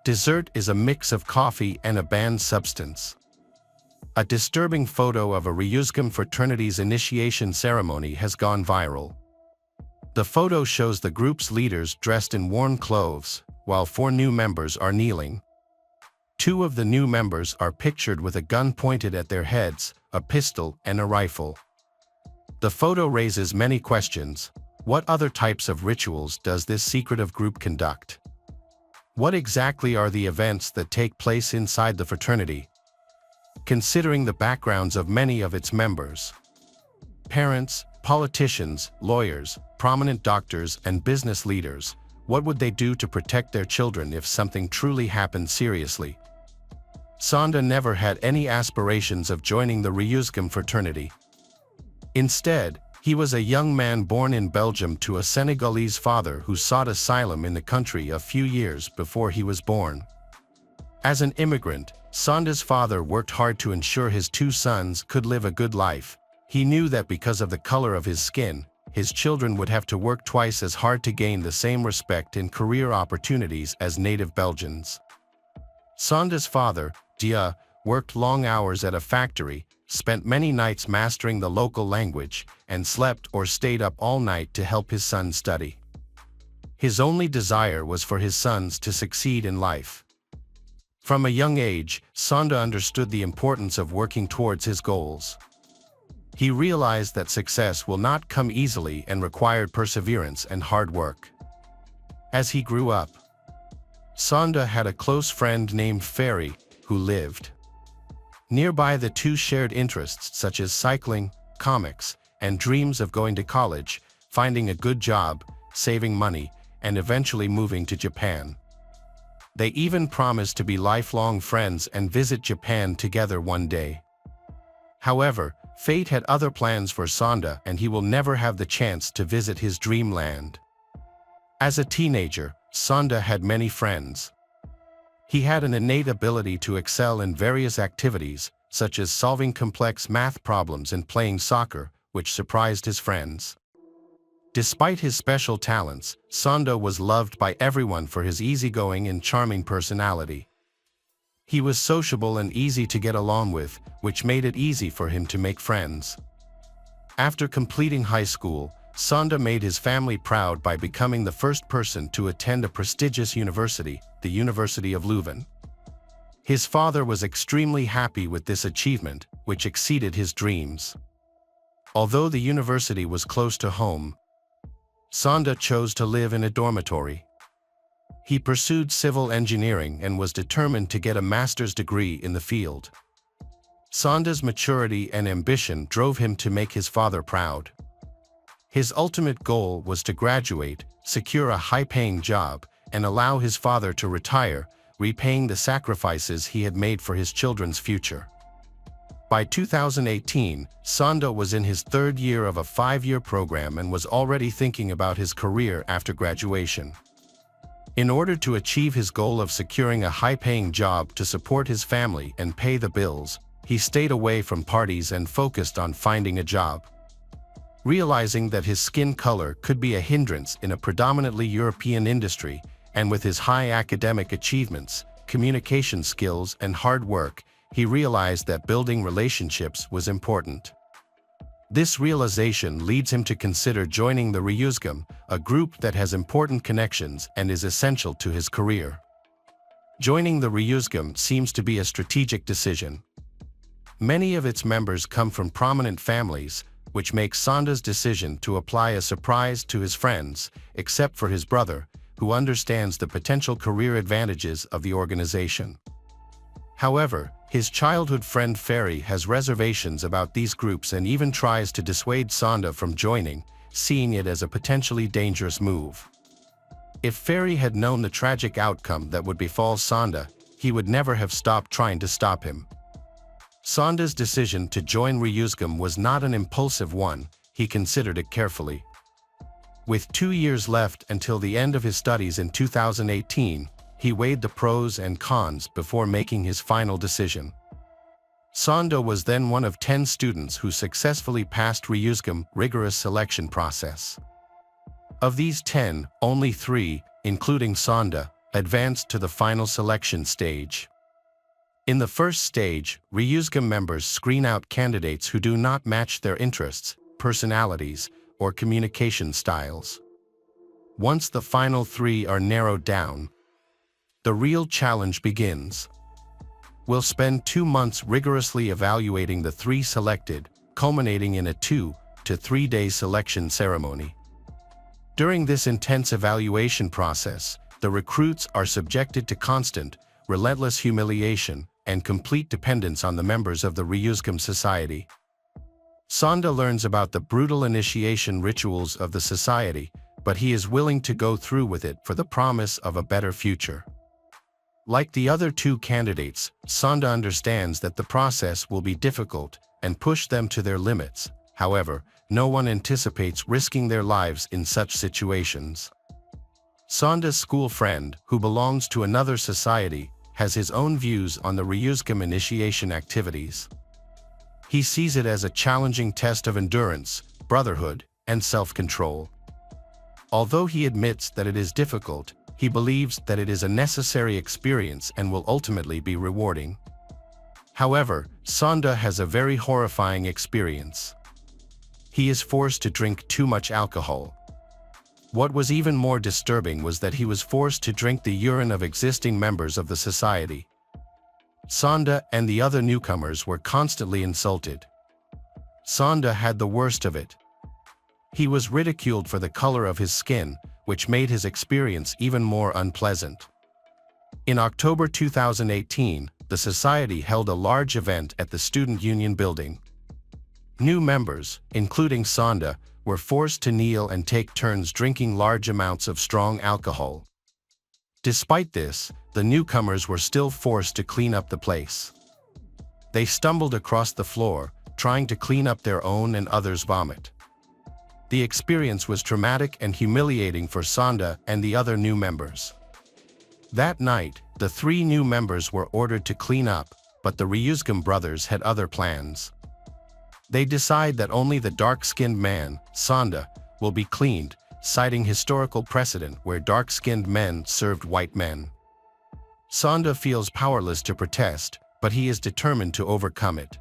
Dessert is a mix of coffee and a banned substance. A disturbing photo of a Reusgum fraternity's initiation ceremony has gone viral. The photo shows the group's leaders dressed in worn clothes, while 4 new members are kneeling. 2 of the new members are pictured with a gun pointed at their heads, a pistol, and a rifle. The photo raises many questions. What other types of rituals does this secretive group conduct? What exactly are the events that take place inside the fraternity? Considering the backgrounds of many of its members, parents, politicians, lawyers, prominent doctors, and business leaders, what would they do to protect their children if something truly happened seriously? Sonda never had any aspirations of joining the Ryuzgam fraternity. Instead, he was a young man born in Belgium to a Senegalese father who sought asylum in the country a few years before he was born. As an immigrant, Sonda's father worked hard to ensure his 2 sons could live a good life. He knew that because of the color of his skin, his children would have to work twice as hard to gain the same respect and career opportunities as native Belgians. Sonda's father, Dia, worked long hours at a factory, spent many nights mastering the local language, and slept or stayed up all night to help his son study. His only desire was for his sons to succeed in life. From a young age, Sonda understood the importance of working towards his goals. He realized that success will not come easily and required perseverance and hard work. As he grew up, Sonda had a close friend named Ferry, who lived nearby. The 2 shared interests such as cycling, comics, and dreams of going to college, finding a good job, saving money, and eventually moving to Japan. They even promised to be lifelong friends and visit Japan together one day. However, fate had other plans for Sonda, and he will never have the chance to visit his dreamland. As a teenager, Sonda had many friends. He had an innate ability to excel in various activities, such as solving complex math problems and playing soccer, which surprised his friends. Despite his special talents, Sonda was loved by everyone for his easygoing and charming personality. He was sociable and easy to get along with, which made it easy for him to make friends. After completing high school, Sonda made his family proud by becoming the first person to attend a prestigious university, the University of Leuven. His father was extremely happy with this achievement, which exceeded his dreams. Although the university was close to home, Sonda chose to live in a dormitory. He pursued civil engineering and was determined to get a master's degree in the field. Sonda's maturity and ambition drove him to make his father proud. His ultimate goal was to graduate, secure a high-paying job, and allow his father to retire, repaying the sacrifices he had made for his children's future. By 2018, Sonda was in his 3rd year of a 5-year program and was already thinking about his career after graduation. In order to achieve his goal of securing a high-paying job to support his family and pay the bills, he stayed away from parties and focused on finding a job. Realizing that his skin color could be a hindrance in a predominantly European industry, and with his high academic achievements, communication skills, and hard work, he realized that building relationships was important. This realization leads him to consider joining the Ryuzgam, a group that has important connections and is essential to his career. Joining the Ryuzgam seems to be a strategic decision. Many of its members come from prominent families, which makes Sonda's decision to apply a surprise to his friends, except for his brother, who understands the potential career advantages of the organization. However, his childhood friend Ferry has reservations about these groups and even tries to dissuade Sonda from joining, seeing it as a potentially dangerous move. If Ferry had known the tragic outcome that would befall Sonda, he would never have stopped trying to stop him. Sonda's decision to join Ryuzgam was not an impulsive one, he considered it carefully. With 2 years left until the end of his studies in 2018, he weighed the pros and cons before making his final decision. Sonda was then one of 10 students who successfully passed Ryuzgam rigorous selection process. Of these 10, only 3, including Sonda, advanced to the final selection stage. In the first stage, Ryuzgam members screen out candidates who do not match their interests, personalities, or communication styles. Once the final 3 are narrowed down, the real challenge begins. We'll spend 2 months rigorously evaluating the 3 selected, culminating in a 2 to 3 day selection ceremony. During this intense evaluation process, the recruits are subjected to constant, relentless humiliation and complete dependence on the members of the Ryuzgam society. Sonda learns about the brutal initiation rituals of the society, but he is willing to go through with it for the promise of a better future. Like the other 2 candidates, Sonda understands that the process will be difficult and push them to their limits. However, no one anticipates risking their lives in such situations. Sonda's school friend, who belongs to another society, has his own views on the Ryuzgam initiation activities. He sees it as a challenging test of endurance, brotherhood, and self-control. Although he admits that it is difficult, he believes that it is a necessary experience and will ultimately be rewarding. However, Sonda has a very horrifying experience. He is forced to drink too much alcohol. What was even more disturbing was that he was forced to drink the urine of existing members of the society. Sonda and the other newcomers were constantly insulted. Sonda had the worst of it. He was ridiculed for the color of his skin, which made his experience even more unpleasant. In October 2018, the society held a large event at the Student Union building. New members, including Sonda, were forced to kneel and take turns drinking large amounts of strong alcohol. Despite this, the newcomers were still forced to clean up the place. They stumbled across the floor, trying to clean up their own and others' vomit. The experience was traumatic and humiliating for Sonda and the other new members. That night, the 3 new members were ordered to clean up, but the Ryuzgam brothers had other plans. They decide that only the dark-skinned man, Sonda, will be cleaned, citing historical precedent where dark-skinned men served white men. Sonda feels powerless to protest, but he is determined to overcome it.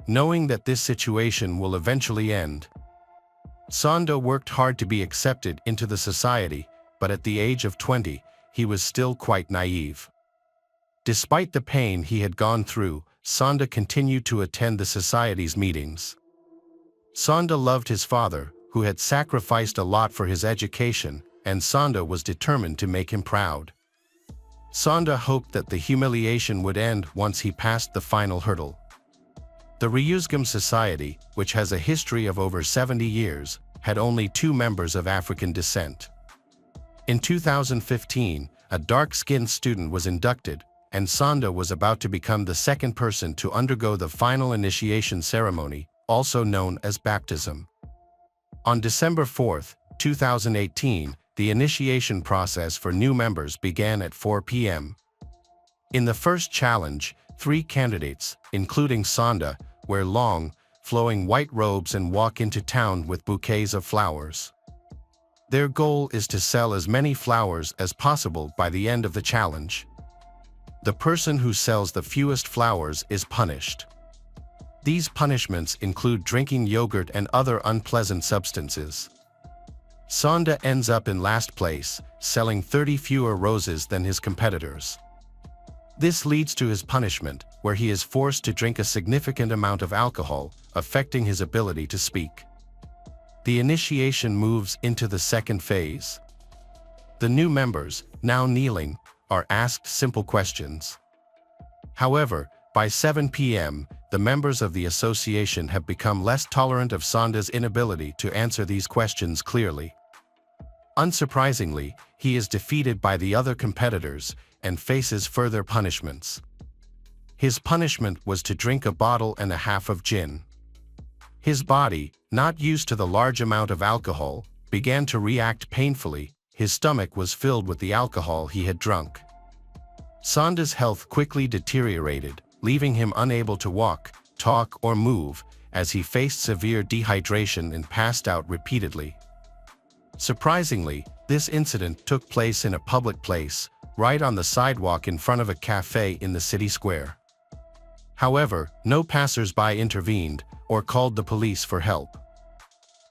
Knowing that this situation will eventually end, Sonda worked hard to be accepted into the society, but at the age of 20, he was still quite naive. Despite the pain he had gone through, Sonda continued to attend the society's meetings. Sonda loved his father, who had sacrificed a lot for his education, and Sonda was determined to make him proud. Sonda hoped that the humiliation would end once he passed the final hurdle. The Ryuzgam society, which has a history of over 70 years, had only 2 members of African descent. In 2015, a dark-skinned student was inducted, and Sonda was about to become the second person to undergo the final initiation ceremony, also known as baptism. On December 4, 2018, the initiation process for new members began at 4 p.m. In the first challenge, 3 candidates, including Sonda, wear long, flowing white robes and walk into town with bouquets of flowers. Their goal is to sell as many flowers as possible by the end of the challenge. The person who sells the fewest flowers is punished. These punishments include drinking yogurt and other unpleasant substances. Sonda ends up in last place, selling 30 fewer roses than his competitors. This leads to his punishment, where he is forced to drink a significant amount of alcohol, affecting his ability to speak. The initiation moves into the second phase. The new members, now kneeling, are asked simple questions. However, by 7 p.m., the members of the association have become less tolerant of Sonda's inability to answer these questions clearly. Unsurprisingly, he is defeated by the other competitors and faces further punishments. His punishment was to drink a bottle and a half of gin. His body, not used to the large amount of alcohol, began to react painfully. His stomach was filled with the alcohol he had drunk. Sonda's health quickly deteriorated, leaving him unable to walk, talk, or move, as he faced severe dehydration and passed out repeatedly. Surprisingly, this incident took place in a public place, right on the sidewalk in front of a cafe in the city square. However, no passers-by intervened or called the police for help.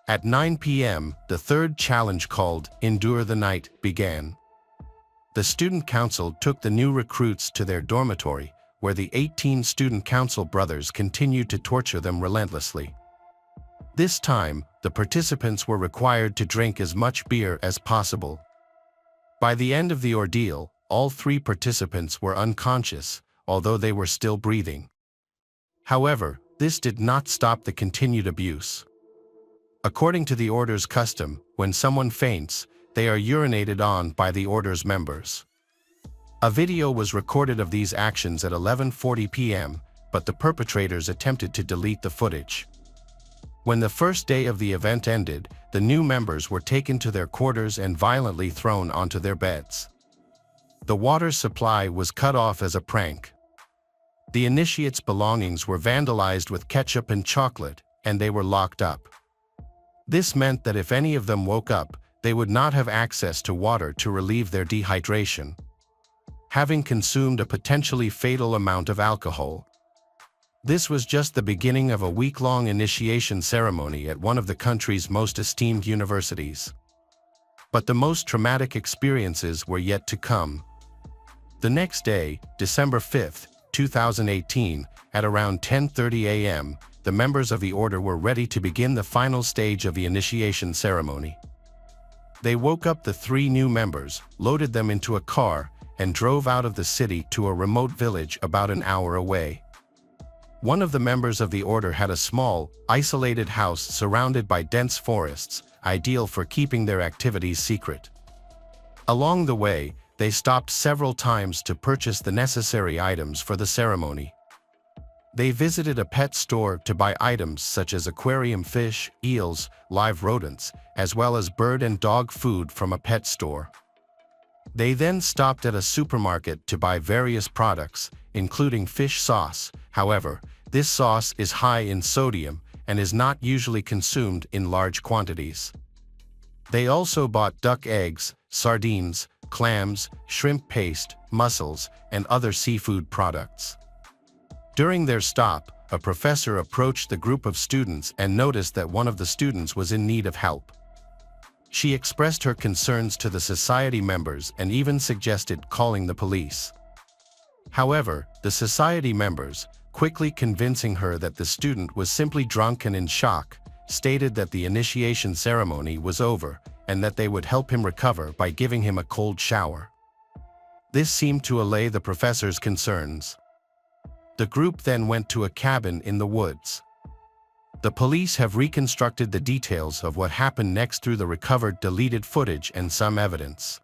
At 9 p.m., the third challenge called Endure the Night began. The student council took the new recruits to their dormitory, where the 18 student council brothers continued to torture them relentlessly. This time, the participants were required to drink as much beer as possible. By the end of the ordeal, all 3 participants were unconscious, although they were still breathing. However, this did not stop the continued abuse. According to the order's custom, when someone faints, they are urinated on by the order's members. A video was recorded of these actions at 11:40 p.m., but the perpetrators attempted to delete the footage. When the first day of the event ended, the new members were taken to their quarters and violently thrown onto their beds. The water supply was cut off as a prank. The initiates' belongings were vandalized with ketchup and chocolate, and they were locked up. This meant that if any of them woke up, they would not have access to water to relieve their dehydration, having consumed a potentially fatal amount of alcohol. This was just the beginning of a week-long initiation ceremony at one of the country's most esteemed universities. But the most traumatic experiences were yet to come. The next day, December 5, 2018, at around 10:30 a.m., the members of the order were ready to begin the final stage of the initiation ceremony. They woke up the 3 new members, loaded them into a car, and drove out of the city to a remote village about an hour away. One of the members of the order had a small, isolated house surrounded by dense forests, ideal for keeping their activities secret. Along the way, they stopped several times to purchase the necessary items for the ceremony. They visited a pet store to buy items such as aquarium fish, eels, live rodents, as well as bird and dog food from a pet store. They then stopped at a supermarket to buy various products, including fish sauce. However, this sauce is high in sodium and is not usually consumed in large quantities. They also bought duck eggs, sardines, clams, shrimp paste, mussels, and other seafood products. During their stop, a professor approached the group of students and noticed that one of the students was in need of help. She expressed her concerns to the society members and even suggested calling the police. However, the society members, quickly convincing her that the student was simply drunk and in shock, stated that the initiation ceremony was over and that they would help him recover by giving him a cold shower. This seemed to allay the professor's concerns. The group then went to a cabin in the woods. The police have reconstructed the details of what happened next through the recovered deleted footage and some evidence.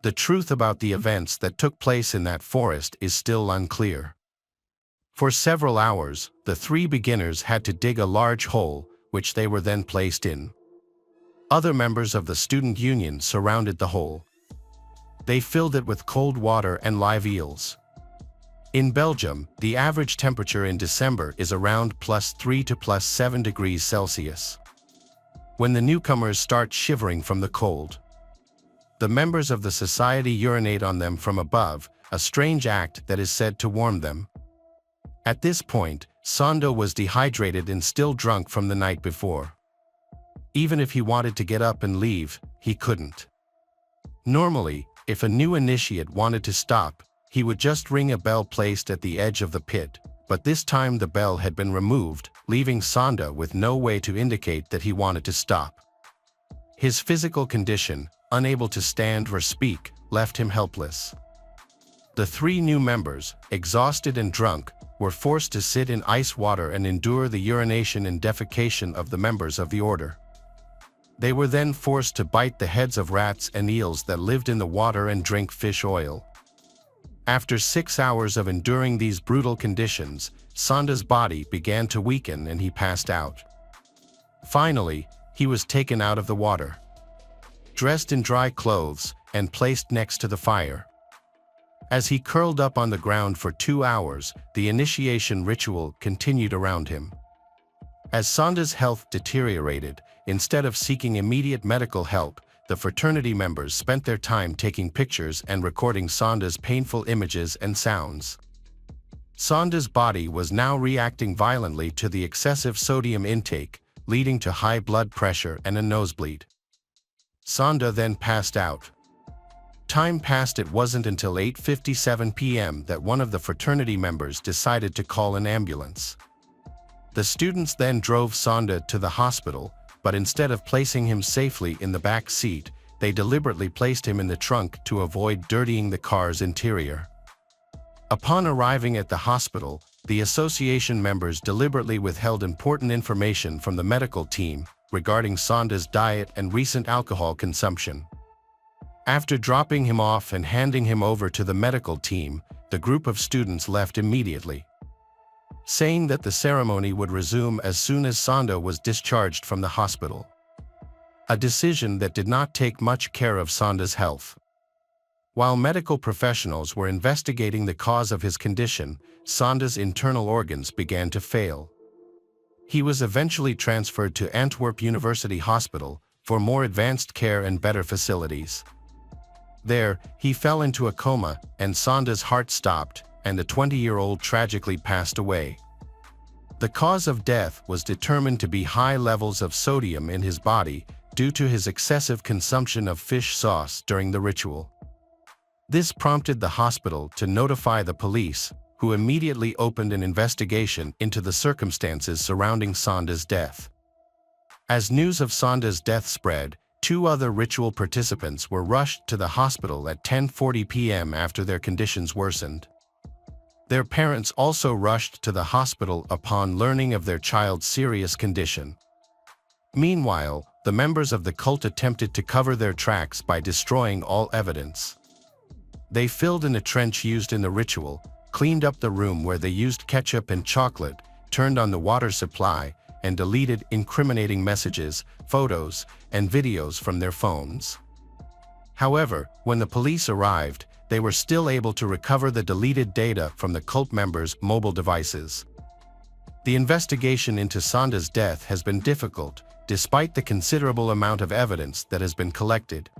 The truth about the events that took place in that forest is still unclear. For several hours, the 3 beginners had to dig a large hole, which they were then placed in. Other members of the student union surrounded the hole. They filled it with cold water and live eels. In Belgium, the average temperature in December is around +3 to +7 degrees Celsius. When the newcomers start shivering from the cold, the members of the society urinate on them from above, a strange act that is said to warm them. At this point, Sando was dehydrated and still drunk from the night before. Even if he wanted to get up and leave, he couldn't. Normally, if a new initiate wanted to stop, he would just ring a bell placed at the edge of the pit, but this time the bell had been removed, leaving Sanda with no way to indicate that he wanted to stop. His physical condition, unable to stand or speak, left him helpless. The 3 new members, exhausted and drunk, were forced to sit in ice water and endure the urination and defecation of the members of the order. They were then forced to bite the heads of rats and eels that lived in the water and drink fish oil. After 6 hours of enduring these brutal conditions, Sanda's body began to weaken and he passed out. Finally, he was taken out of the water, dressed in dry clothes, and placed next to the fire. As he curled up on the ground for 2 hours, the initiation ritual continued around him. As Sanda's health deteriorated, instead of seeking immediate medical help, the fraternity members spent their time taking pictures and recording Sanda's painful images and sounds. Sanda's body was now reacting violently to the excessive sodium intake, leading to high blood pressure and a nosebleed. Sonda then passed out. Time passed. It wasn't until 8:57 p.m. that one of the fraternity members decided to call an ambulance. The students then drove Sonda to the hospital, but instead of placing him safely in the back seat, they deliberately placed him in the trunk to avoid dirtying the car's interior. Upon arriving at the hospital, the association members deliberately withheld important information from the medical team regarding Sonda's diet and recent alcohol consumption. After dropping him off and handing him over to the medical team, the group of students left immediately, saying that the ceremony would resume as soon as Sonda was discharged from the hospital. A decision that did not take much care of Sonda's health. While medical professionals were investigating the cause of his condition, Sonda's internal organs began to fail. He was eventually transferred to Antwerp University Hospital for more advanced care and better facilities. There, he fell into a coma, and Sonda's heart stopped, and the 20-year-old tragically passed away. The cause of death was determined to be high levels of sodium in his body due to his excessive consumption of fish sauce during the ritual. This prompted the hospital to notify the police, who immediately opened an investigation into the circumstances surrounding Sonda's death. As news of Sonda's death spread, 2 other ritual participants were rushed to the hospital at 10:40 p.m. after their conditions worsened. Their parents also rushed to the hospital upon learning of their child's serious condition. Meanwhile, the members of the cult attempted to cover their tracks by destroying all evidence. They filled in a trench used in the ritual, cleaned up the room where they used ketchup and chocolate, turned on the water supply, and deleted incriminating messages, photos, and videos from their phones. However, when the police arrived, they were still able to recover the deleted data from the cult members' mobile devices. The investigation into Sonda's death has been difficult, despite the considerable amount of evidence that has been collected.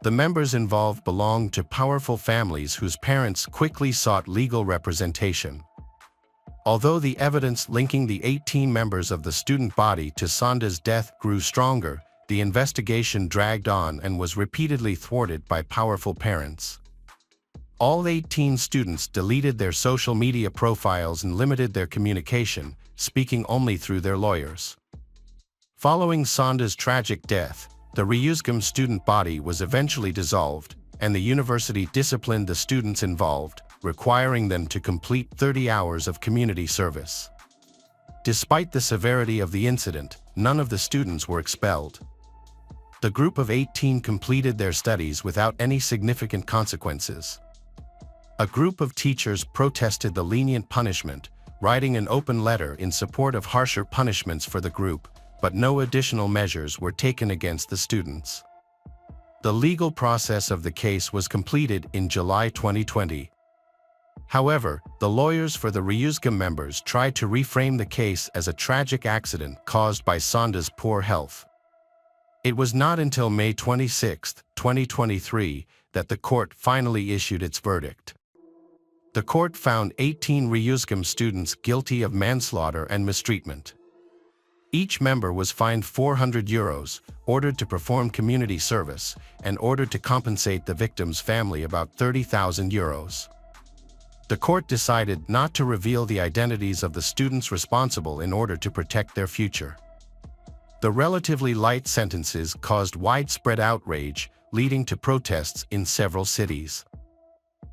The members involved belonged to powerful families whose parents quickly sought legal representation. Although the evidence linking the 18 members of the student body to Sonda's death grew stronger, the investigation dragged on and was repeatedly thwarted by powerful parents. All 18 students deleted their social media profiles and limited their communication, speaking only through their lawyers. Following Sonda's tragic death, the Reusgum student body was eventually dissolved, and the university disciplined the students involved, requiring them to complete 30 hours of community service. Despite the severity of the incident, none of the students were expelled. The group of 18 completed their studies without any significant consequences. A group of teachers protested the lenient punishment, writing an open letter in support of harsher punishments for the group, but no additional measures were taken against the students. The legal process of the case was completed in July 2020. However, the lawyers for the Reusgum members tried to reframe the case as a tragic accident caused by Sonda's poor health. It was not until May 26, 2023, that the court finally issued its verdict. The court found 18 Reusgum students guilty of manslaughter and mistreatment. Each member was fined €400, ordered to perform community service, and ordered to compensate the victim's family about €30,000. The court decided not to reveal the identities of the students responsible in order to protect their future. The relatively light sentences caused widespread outrage, leading to protests in several cities.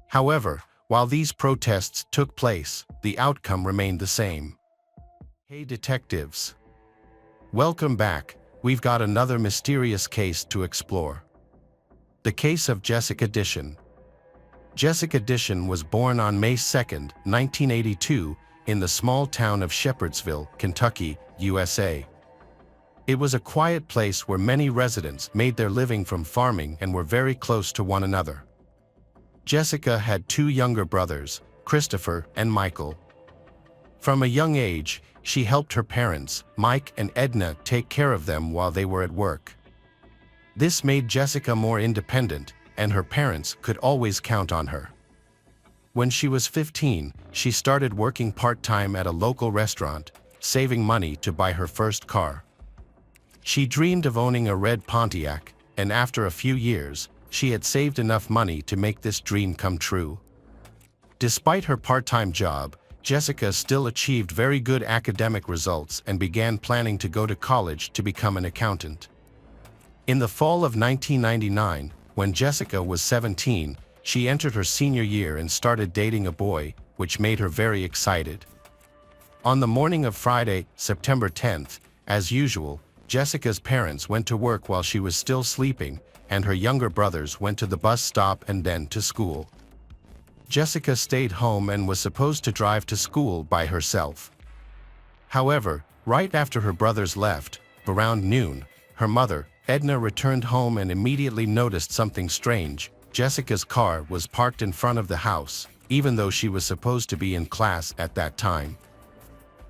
However, while these protests took place, the outcome remained the same. Hey detectives! Welcome back. We've got another mysterious case to explore. The case of Jessica Dishon. Jessica Dishon was born on May 2, 1982, in the small town of Shepherdsville, Kentucky, USA. It was a quiet place where many residents made their living from farming and were very close to one another. Jessica had 2 younger brothers, Christopher and Michael. From a young age, she helped her parents, Mike and Edna, take care of them while they were at work. This made Jessica more independent, and her parents could always count on her. When she was 15, she started working part-time at a local restaurant, saving money to buy her first car. She dreamed of owning a red Pontiac, and after a few years, she had saved enough money to make this dream come true. Despite her part-time job, Jessica still achieved very good academic results and began planning to go to college to become an accountant. In the fall of 1999, when Jessica was 17, she entered her senior year and started dating a boy, which made her very excited. On the morning of Friday, September 10th, as usual, Jessica's parents went to work while she was still sleeping, and her younger brothers went to the bus stop and then to school. Jessica stayed home and was supposed to drive to school by herself. However, right after her brothers left, around noon, her mother, Edna, returned home and immediately noticed something strange. Jessica's car was parked in front of the house, even though she was supposed to be in class at that time.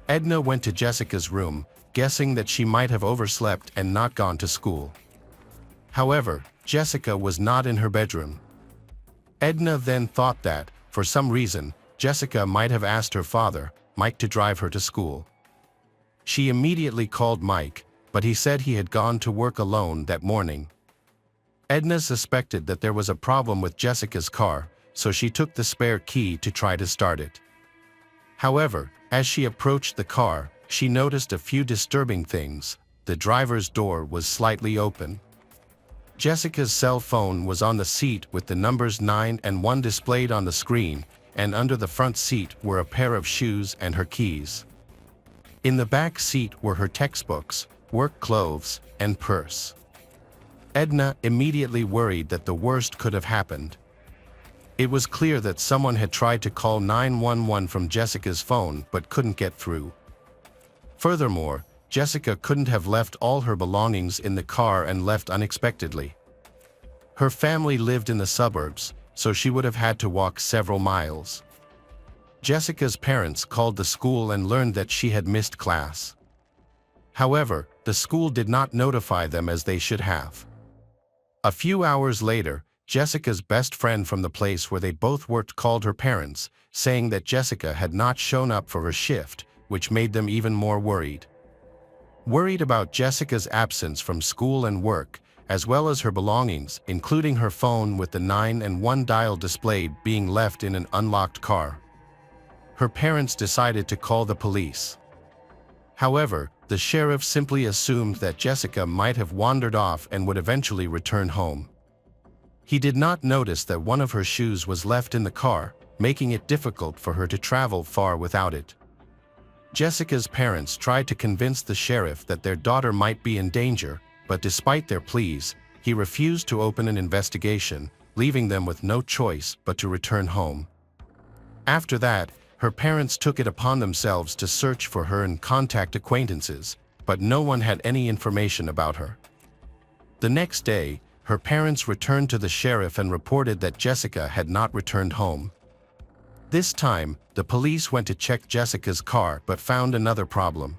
Edna went to Jessica's room, guessing that she might have overslept and not gone to school. However, Jessica was not in her bedroom. Edna then thought that, for some reason, Jessica might have asked her father, Mike, to drive her to school. She immediately called Mike, but he said he had gone to work alone that morning. Edna suspected that there was a problem with Jessica's car, so she took the spare key to try to start it. However, as she approached the car, she noticed a few disturbing things. The driver's door was slightly open. Jessica's cell phone was on the seat with the numbers 9 and 1 displayed on the screen, and under the front seat were a pair of shoes and her keys. In the back seat were her textbooks, work clothes, and purse. Edna immediately worried that the worst could have happened. It was clear that someone had tried to call 911 from Jessica's phone but couldn't get through. Furthermore, Jessica couldn't have left all her belongings in the car and left unexpectedly. Her family lived in the suburbs, so she would have had to walk several miles. Jessica's parents called the school and learned that she had missed class. However, the school did not notify them as they should have. A few hours later, Jessica's best friend from the place where they both worked called her parents, saying that Jessica had not shown up for her shift, which made them even more worried. Worried about Jessica's absence from school and work, as well as her belongings, including her phone with the 9 and 1 dial displayed being left in an unlocked car, her parents decided to call the police. However, the sheriff simply assumed that Jessica might have wandered off and would eventually return home. He did not notice that one of her shoes was left in the car, making it difficult for her to travel far without it. Jessica's parents tried to convince the sheriff that their daughter might be in danger, but despite their pleas, he refused to open an investigation, leaving them with no choice but to return home. After that, her parents took it upon themselves to search for her and contact acquaintances, but no one had any information about her. The next day, her parents returned to the sheriff and reported that Jessica had not returned home. This time, the police went to check Jessica's car but found another problem.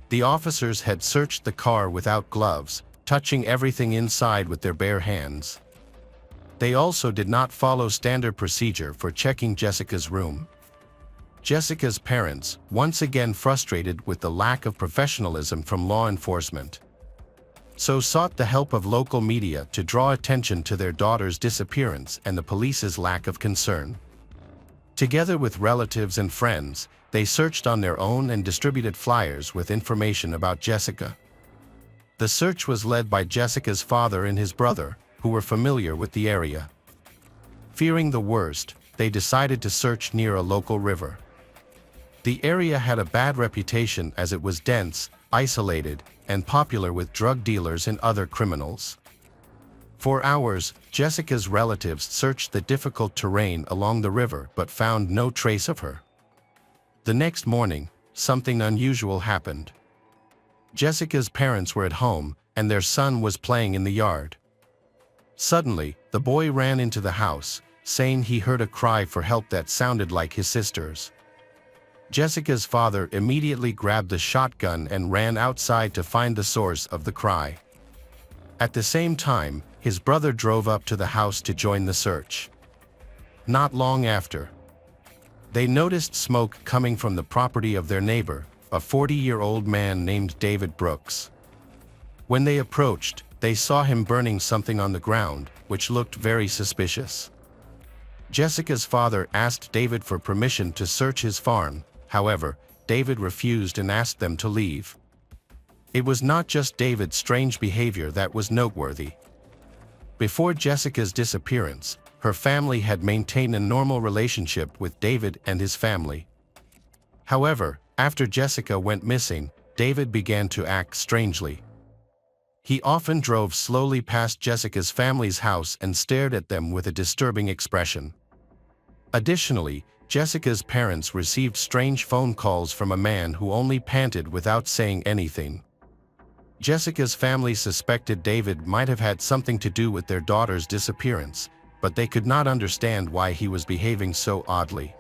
The officers had searched the car without gloves, touching everything inside with their bare hands. They also did not follow standard procedure for checking Jessica's room. Jessica's parents, once again frustrated with the lack of professionalism from law enforcement, so sought the help of local media to draw attention to their daughter's disappearance and the police's lack of concern. Together with relatives and friends, they searched on their own and distributed flyers with information about Jessica. The search was led by Jessica's father and his brother, who were familiar with the area. Fearing the worst, they decided to search near a local river. The area had a bad reputation as it was dense, isolated, and popular with drug dealers and other criminals. For hours, Jessica's relatives searched the difficult terrain along the river but found no trace of her. The next morning, something unusual happened. Jessica's parents were at home, and their son was playing in the yard. Suddenly, the boy ran into the house, saying he heard a cry for help that sounded like his sister's. Jessica's father immediately grabbed the shotgun and ran outside to find the source of the cry. At the same time, his brother drove up to the house to join the search. Not long after, they noticed smoke coming from the property of their neighbor, a 40-year-old man named David Brooks. When they approached, they saw him burning something on the ground, which looked very suspicious. Jessica's father asked David for permission to search his farm. However, David refused and asked them to leave. It was not just David's strange behavior that was noteworthy. Before Jessica's disappearance, her family had maintained a normal relationship with David and his family. However, after Jessica went missing, David began to act strangely. He often drove slowly past Jessica's family's house and stared at them with a disturbing expression. Additionally, Jessica's parents received strange phone calls from a man who only panted without saying anything. Jessica's family suspected David might have had something to do with their daughter's disappearance, but they could not understand why he was behaving so oddly.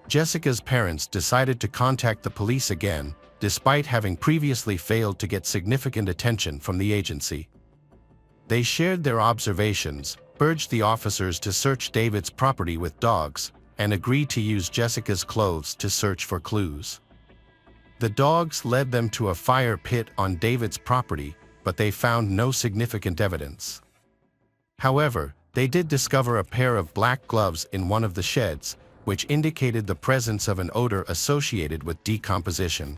Jessica's parents decided to contact the police again, despite having previously failed to get significant attention from the agency. They shared their observations, urged the officers to search David's property with dogs, and agreed to use Jessica's clothes to search for clues. The dogs led them to a fire pit on David's property, but they found no significant evidence. However, they did discover a pair of black gloves in one of the sheds, which indicated the presence of an odor associated with decomposition.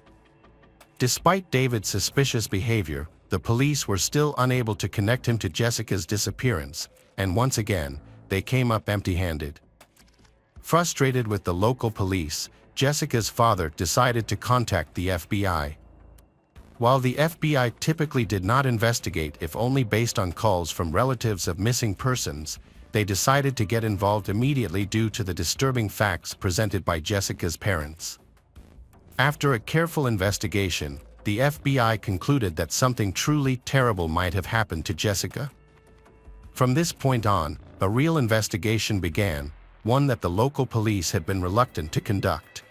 Despite David's suspicious behavior, the police were still unable to connect him to Jessica's disappearance, and once again, they came up empty-handed. Frustrated with the local police, Jessica's father decided to contact the FBI. While the FBI typically did not investigate if only based on calls from relatives of missing persons, they decided to get involved immediately due to the disturbing facts presented by Jessica's parents. After a careful investigation, the FBI concluded that something truly terrible might have happened to Jessica. From this point on, a real investigation began, one that the local police had been reluctant to conduct.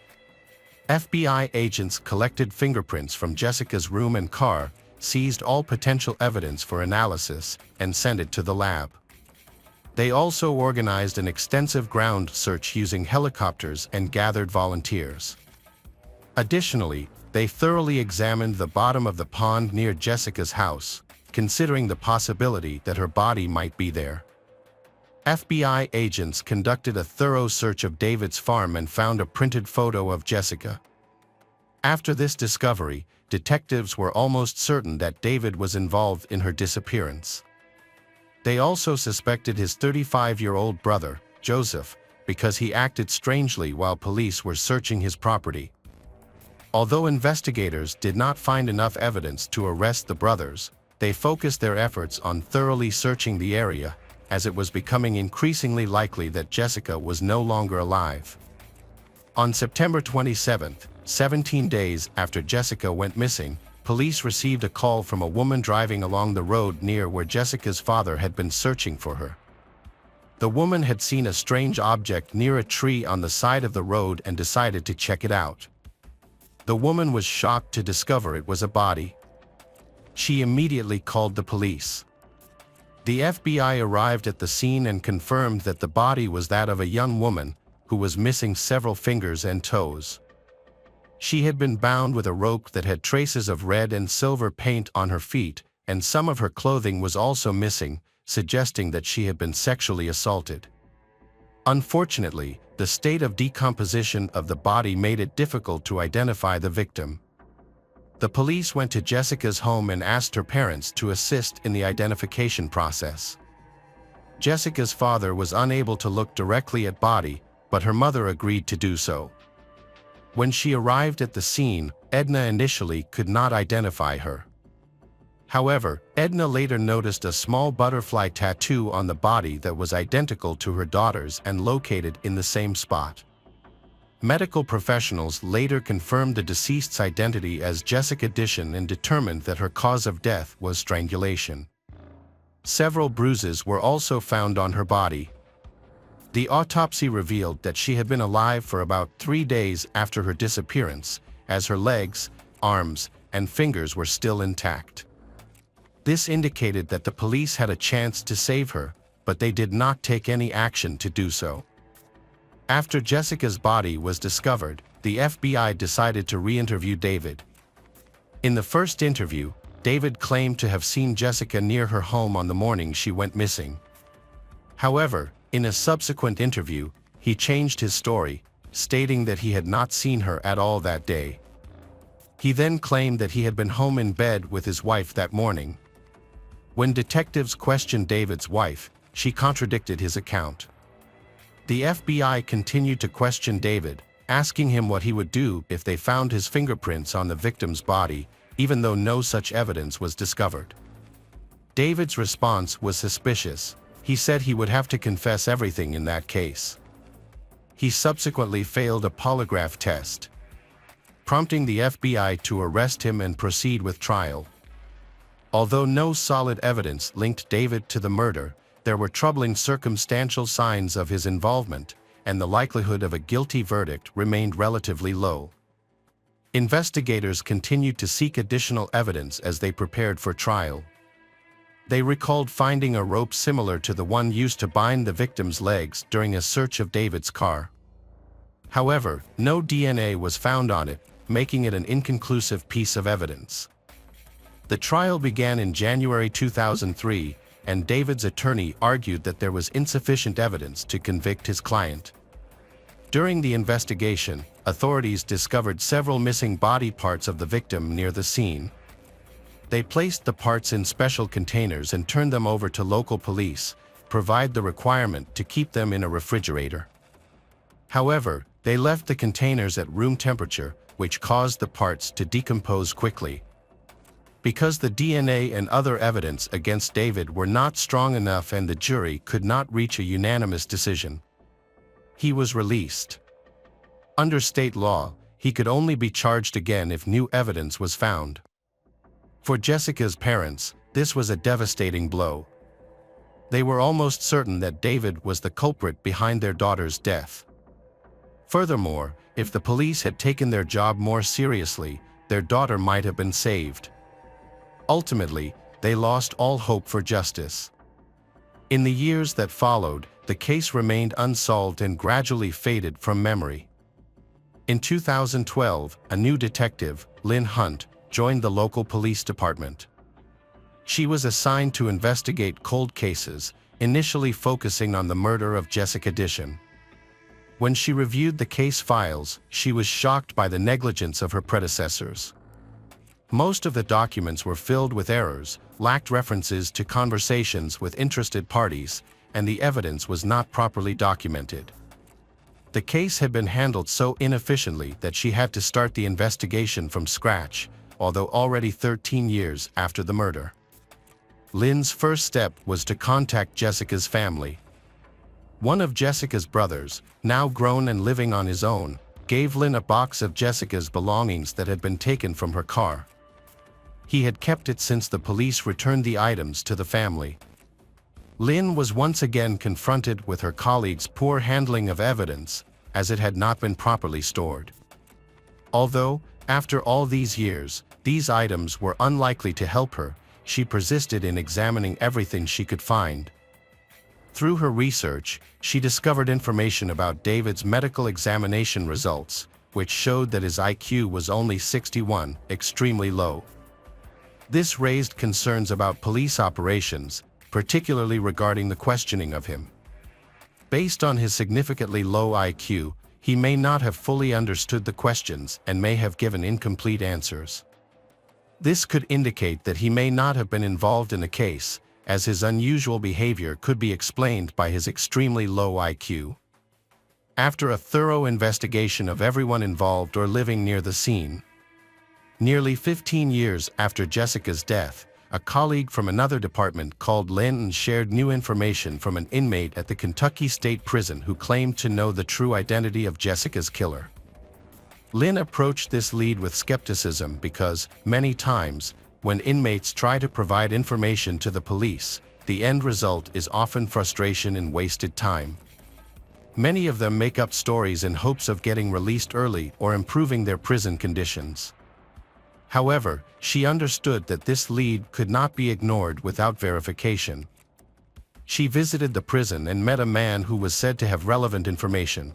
FBI agents collected fingerprints from Jessica's room and car, seized all potential evidence for analysis, and sent it to the lab. They also organized an extensive ground search using helicopters and gathered volunteers. Additionally, they thoroughly examined the bottom of the pond near Jessica's house, considering the possibility that her body might be there. FBI agents conducted a thorough search of David's farm and found a printed photo of Jessica. After this discovery, detectives were almost certain that David was involved in her disappearance. They also suspected his 35-year-old brother, Joseph, because he acted strangely while police were searching his property. Although investigators did not find enough evidence to arrest the brothers, they focused their efforts on thoroughly searching the area, as it was becoming increasingly likely that Jessica was no longer alive. On September 27, 17 days after Jessica went missing, police received a call from a woman driving along the road near where Jessica's father had been searching for her. The woman had seen a strange object near a tree on the side of the road and decided to check it out. The woman was shocked to discover it was a body. She immediately called the police. The FBI arrived at the scene and confirmed that the body was that of a young woman who was missing several fingers and toes. She had been bound with a rope that had traces of red and silver paint on her feet, and some of her clothing was also missing, suggesting that she had been sexually assaulted. Unfortunately, the state of decomposition of the body made it difficult to identify the victim. The police went to Jessica's home and asked her parents to assist in the identification process. Jessica's father was unable to look directly at body, but her mother agreed to do so. When she arrived at the scene, Edna initially could not identify her. However, Edna later noticed a small butterfly tattoo on the body that was identical to her daughter's and located in the same spot. Medical professionals later confirmed the deceased's identity as Jessica Dishon and determined that her cause of death was strangulation. Several bruises were also found on her body. The autopsy revealed that she had been alive for about 3 days after her disappearance, as her legs, arms, and fingers were still intact. This indicated that the police had a chance to save her, but they did not take any action to do so. After Jessica's body was discovered, the FBI decided to re-interview David. In the first interview, David claimed to have seen Jessica near her home on the morning she went missing. However, in a subsequent interview, he changed his story, stating that he had not seen her at all that day. He then claimed that he had been home in bed with his wife that morning. When detectives questioned David's wife, she contradicted his account. The FBI continued to question David, asking him what he would do if they found his fingerprints on the victim's body, even though no such evidence was discovered. David's response was suspicious. He said he would have to confess everything in that case. He subsequently failed a polygraph test, prompting the FBI to arrest him and proceed with trial. Although no solid evidence linked David to the murder, there were troubling circumstantial signs of his involvement, and the likelihood of a guilty verdict remained relatively low. Investigators continued to seek additional evidence as they prepared for trial. They recalled finding a rope similar to the one used to bind the victim's legs during a search of David's car. However, no DNA was found on it, making it an inconclusive piece of evidence. The trial began in January 2003, and David's attorney argued that there was insufficient evidence to convict his client. During the investigation, authorities discovered several missing body parts of the victim near the scene. They placed the parts in special containers and turned them over to local police, provide the requirement to keep them in a refrigerator. However, they left the containers at room temperature, which caused the parts to decompose quickly. Because the DNA and other evidence against David were not strong enough and the jury could not reach a unanimous decision, he was released. Under state law, he could only be charged again if new evidence was found. For Jessica's parents, this was a devastating blow. They were almost certain that David was the culprit behind their daughter's death. Furthermore, if the police had taken their job more seriously, their daughter might have been saved. Ultimately, they lost all hope for justice. In the years that followed, the case remained unsolved and gradually faded from memory. In 2012, a new detective, Lynn Hunt, joined the local police department. She was assigned to investigate cold cases, initially focusing on the murder of Jessica Dishon. When she reviewed the case files, she was shocked by the negligence of her predecessors. Most of the documents were filled with errors, lacked references to conversations with interested parties, and the evidence was not properly documented. The case had been handled so inefficiently that she had to start the investigation from scratch, although already 13 years after the murder. Lynn's first step was to contact Jessica's family. One of Jessica's brothers, now grown and living on his own, gave Lynn a box of Jessica's belongings that had been taken from her car. He had kept it since the police returned the items to the family. Lynn was once again confronted with her colleagues' poor handling of evidence, as it had not been properly stored. Although, after all these years, these items were unlikely to help her, she persisted in examining everything she could find. Through her research, she discovered information about David's medical examination results, which showed that his IQ was only 61, extremely low. This raised concerns about police operations, particularly regarding the questioning of him. Based on his significantly low IQ, he may not have fully understood the questions and may have given incomplete answers. This could indicate that he may not have been involved in the case, as his unusual behavior could be explained by his extremely low IQ. After a thorough investigation of everyone involved or living near the scene, nearly 15 years after Jessica's death, a colleague from another department called Lynn and shared new information from an inmate at the Kentucky State Prison who claimed to know the true identity of Jessica's killer. Lynn approached this lead with skepticism because, many times, when inmates try to provide information to the police, the end result is often frustration and wasted time. Many of them make up stories in hopes of getting released early or improving their prison conditions. However, she understood that this lead could not be ignored without verification. She visited the prison and met a man who was said to have relevant information.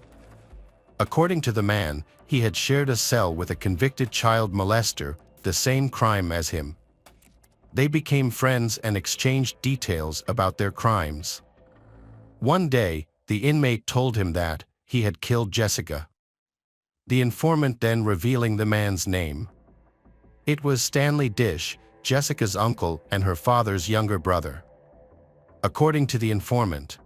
According to the man, he had shared a cell with a convicted child molester, the same crime as him. They became friends and exchanged details about their crimes. One day, the inmate told him that he had killed Jessica. The informant then revealing the man's name. It was Stanley Dish, Jessica's uncle and her father's younger brother. According to the informant,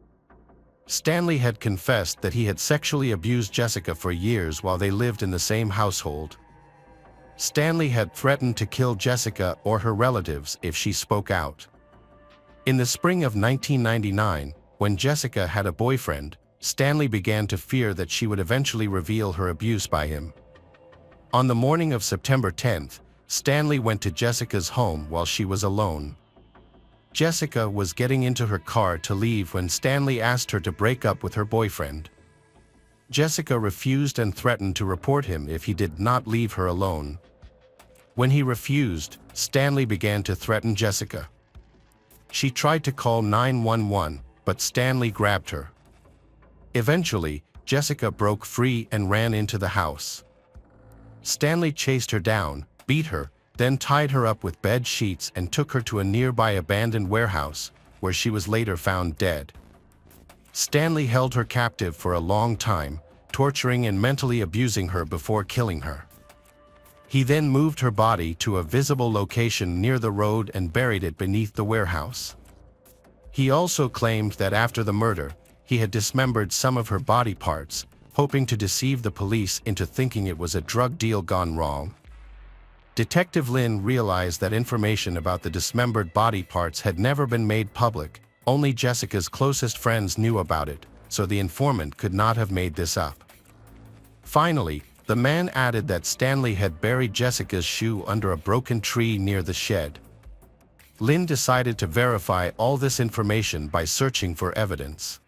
Stanley had confessed that he had sexually abused Jessica for years while they lived in the same household. Stanley had threatened to kill Jessica or her relatives if she spoke out. In the spring of 1999, when Jessica had a boyfriend, Stanley began to fear that she would eventually reveal her abuse by him. On the morning of September 10th, Stanley went to Jessica's home while she was alone. Jessica was getting into her car to leave when Stanley asked her to break up with her boyfriend. Jessica refused and threatened to report him if he did not leave her alone. When he refused, Stanley began to threaten Jessica. She tried to call 911, but Stanley grabbed her. Eventually, Jessica broke free and ran into the house. Stanley chased her down, beat her, then tied her up with bed sheets and took her to a nearby abandoned warehouse, where she was later found dead. Stanley held her captive for a long time, torturing and mentally abusing her before killing her. He then moved her body to a visible location near the road and buried it beneath the warehouse. He also claimed that after the murder, he had dismembered some of her body parts, hoping to deceive the police into thinking it was a drug deal gone wrong. Detective Lynn realized that information about the dismembered body parts had never been made public. Only Jessica's closest friends knew about it, so the informant could not have made this up. Finally, the man added that Stanley had buried Jessica's shoe under a broken tree near the shed. Lynn decided to verify all this information by searching for evidence.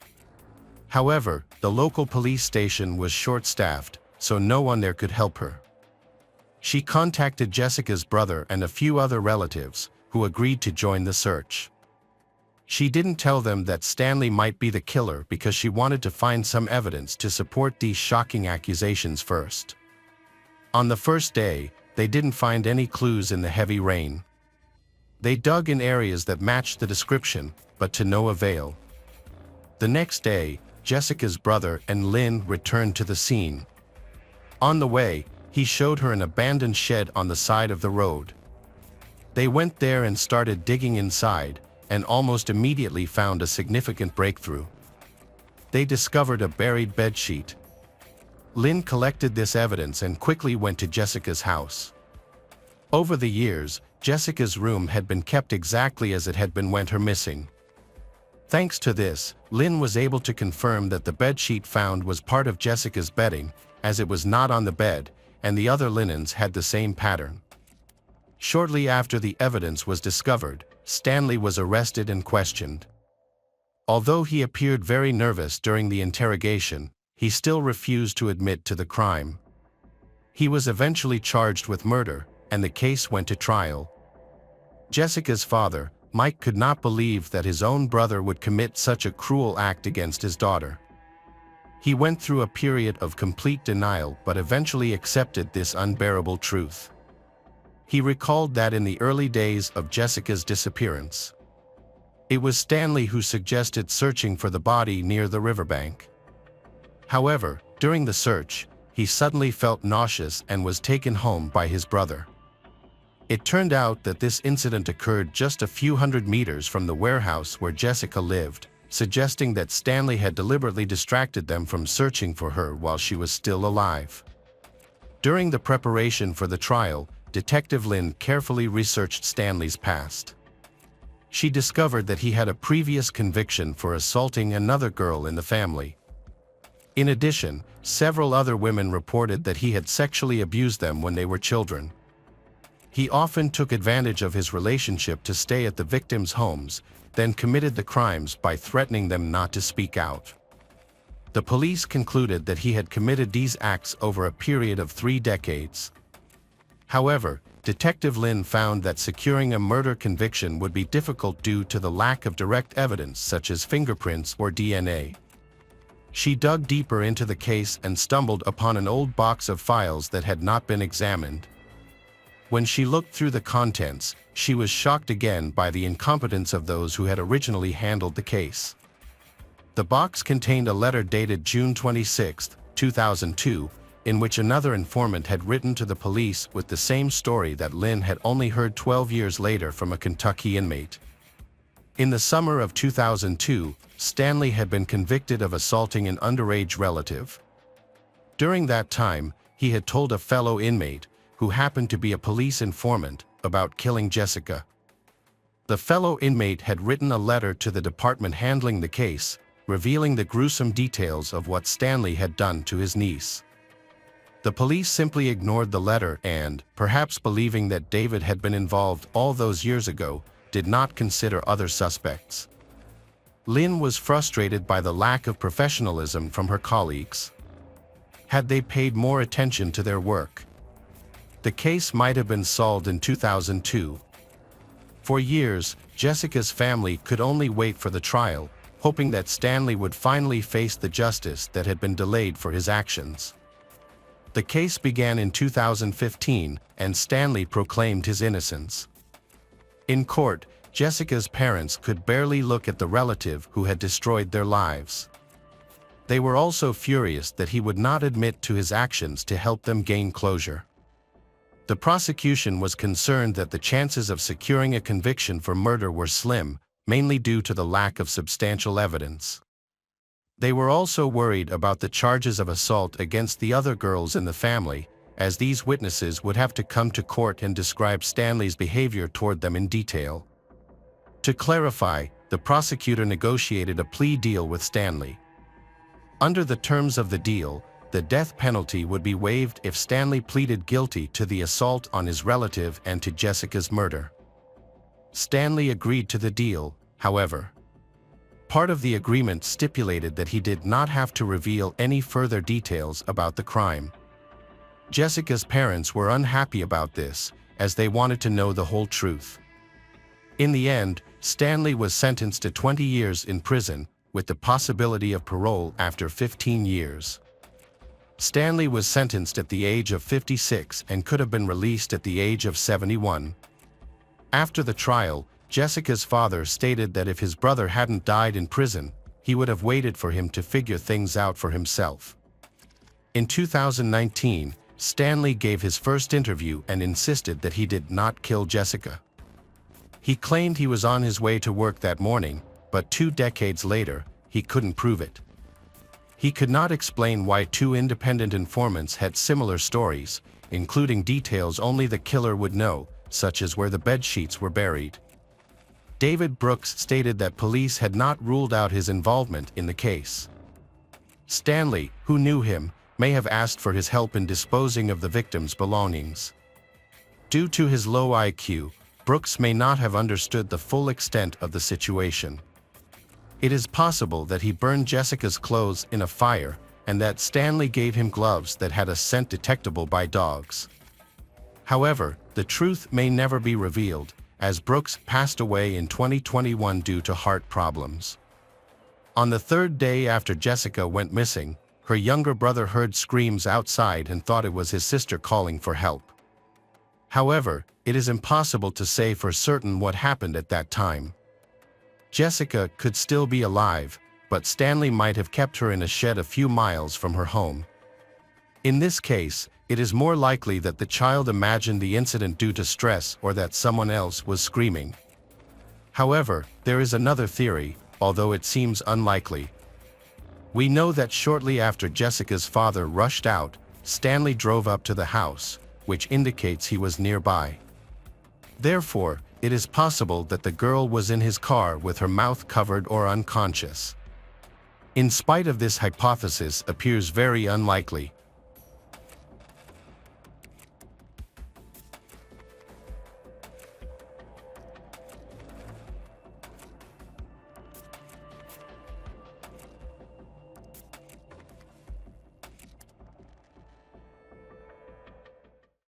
However, the local police station was short-staffed, so no one there could help her. She contacted Jessica's brother and a few other relatives, who agreed to join the search. She didn't tell them that Stanley might be the killer because she wanted to find some evidence to support these shocking accusations first. On the first day, they didn't find any clues in the heavy rain. They dug in areas that matched the description, but to no avail. The next day, Jessica's brother and Lynn returned to the scene. On the way, he showed her an abandoned shed on the side of the road. They went there and started digging inside, and almost immediately found a significant breakthrough. They discovered a buried bedsheet. Lynn collected this evidence and quickly went to Jessica's house. Over the years, Jessica's room had been kept exactly as it had been when her missing. Thanks to this, Lynn was able to confirm that the bedsheet found was part of Jessica's bedding, as it was not on the bed, and the other linens had the same pattern. Shortly after the evidence was discovered, Stanley was arrested and questioned. Although he appeared very nervous during the interrogation, he still refused to admit to the crime. He was eventually charged with murder, and the case went to trial. Jessica's father, Mike, could not believe that his own brother would commit such a cruel act against his daughter. He went through a period of complete denial but eventually accepted this unbearable truth. He recalled that in the early days of Jessica's disappearance, it was Stanley who suggested searching for the body near the riverbank. However, during the search, he suddenly felt nauseous and was taken home by his brother. It turned out that this incident occurred just a few hundred meters from the warehouse where Jessica lived, suggesting that Stanley had deliberately distracted them from searching for her while she was still alive. During the preparation for the trial, Detective Lynn carefully researched Stanley's past. She discovered that he had a previous conviction for assaulting another girl in the family. In addition, several other women reported that he had sexually abused them when they were children. He often took advantage of his relationship to stay at the victims' homes, then committed the crimes by threatening them not to speak out. The police concluded that he had committed these acts over a period of 3 decades. However, Detective Lynn found that securing a murder conviction would be difficult due to the lack of direct evidence such as fingerprints or DNA. She dug deeper into the case and stumbled upon an old box of files that had not been examined. When she looked through the contents, she was shocked again by the incompetence of those who had originally handled the case. The box contained a letter dated June 26, 2002, in which another informant had written to the police with the same story that Lynn had only heard 12 years later from a Kentucky inmate. In the summer of 2002, Stanley had been convicted of assaulting an underage relative. During that time, he had told a fellow inmate, who happened to be a police informant, about killing Jessica. The fellow inmate had written a letter to the department handling the case, revealing the gruesome details of what Stanley had done to his niece. The police simply ignored the letter and, perhaps believing that David had been involved all those years ago, did not consider other suspects. Lynn was frustrated by the lack of professionalism from her colleagues. Had they paid more attention to their work, the case might have been solved in 2002. For years, Jessica's family could only wait for the trial, hoping that Stanley would finally face the justice that had been delayed for his actions. The case began in 2015, and Stanley proclaimed his innocence. In court, Jessica's parents could barely look at the relative who had destroyed their lives. They were also furious that he would not admit to his actions to help them gain closure. The prosecution was concerned that the chances of securing a conviction for murder were slim, mainly due to the lack of substantial evidence. They were also worried about the charges of assault against the other girls in the family, as these witnesses would have to come to court and describe Stanley's behavior toward them in detail. To clarify, the prosecutor negotiated a plea deal with Stanley. Under the terms of the deal, the death penalty would be waived if Stanley pleaded guilty to the assault on his relative and to Jessica's murder. Stanley agreed to the deal, however. Part of the agreement stipulated that he did not have to reveal any further details about the crime. Jessica's parents were unhappy about this, as they wanted to know the whole truth. In the end, Stanley was sentenced to 20 years in prison, with the possibility of parole after 15 years. Stanley was sentenced at the age of 56 and could have been released at the age of 71. After the trial, Jessica's father stated that if his brother hadn't died in prison, he would have waited for him to figure things out for himself. In 2019, Stanley gave his first interview and insisted that he did not kill Jessica. He claimed he was on his way to work that morning, but 2 decades later, he couldn't prove it. He could not explain why 2 independent informants had similar stories, including details only the killer would know, such as where the bedsheets were buried. David Brooks stated that police had not ruled out his involvement in the case. Stanley, who knew him, may have asked for his help in disposing of the victim's belongings. Due to his low IQ, Brooks may not have understood the full extent of the situation. It is possible that he burned Jessica's clothes in a fire, and that Stanley gave him gloves that had a scent detectable by dogs. However, the truth may never be revealed, as Brooks passed away in 2021 due to heart problems. On the 3rd day after Jessica went missing, her younger brother heard screams outside and thought it was his sister calling for help. However, it is impossible to say for certain what happened at that time. Jessica could still be alive, but Stanley might have kept her in a shed a few miles from her home. In this case, it is more likely that the child imagined the incident due to stress or that someone else was screaming. However, there is another theory, although it seems unlikely. We know that shortly after Jessica's father rushed out, Stanley drove up to the house, which indicates he was nearby. Therefore, it is possible that the girl was in his car with her mouth covered or unconscious. In spite of this hypothesis appears very unlikely,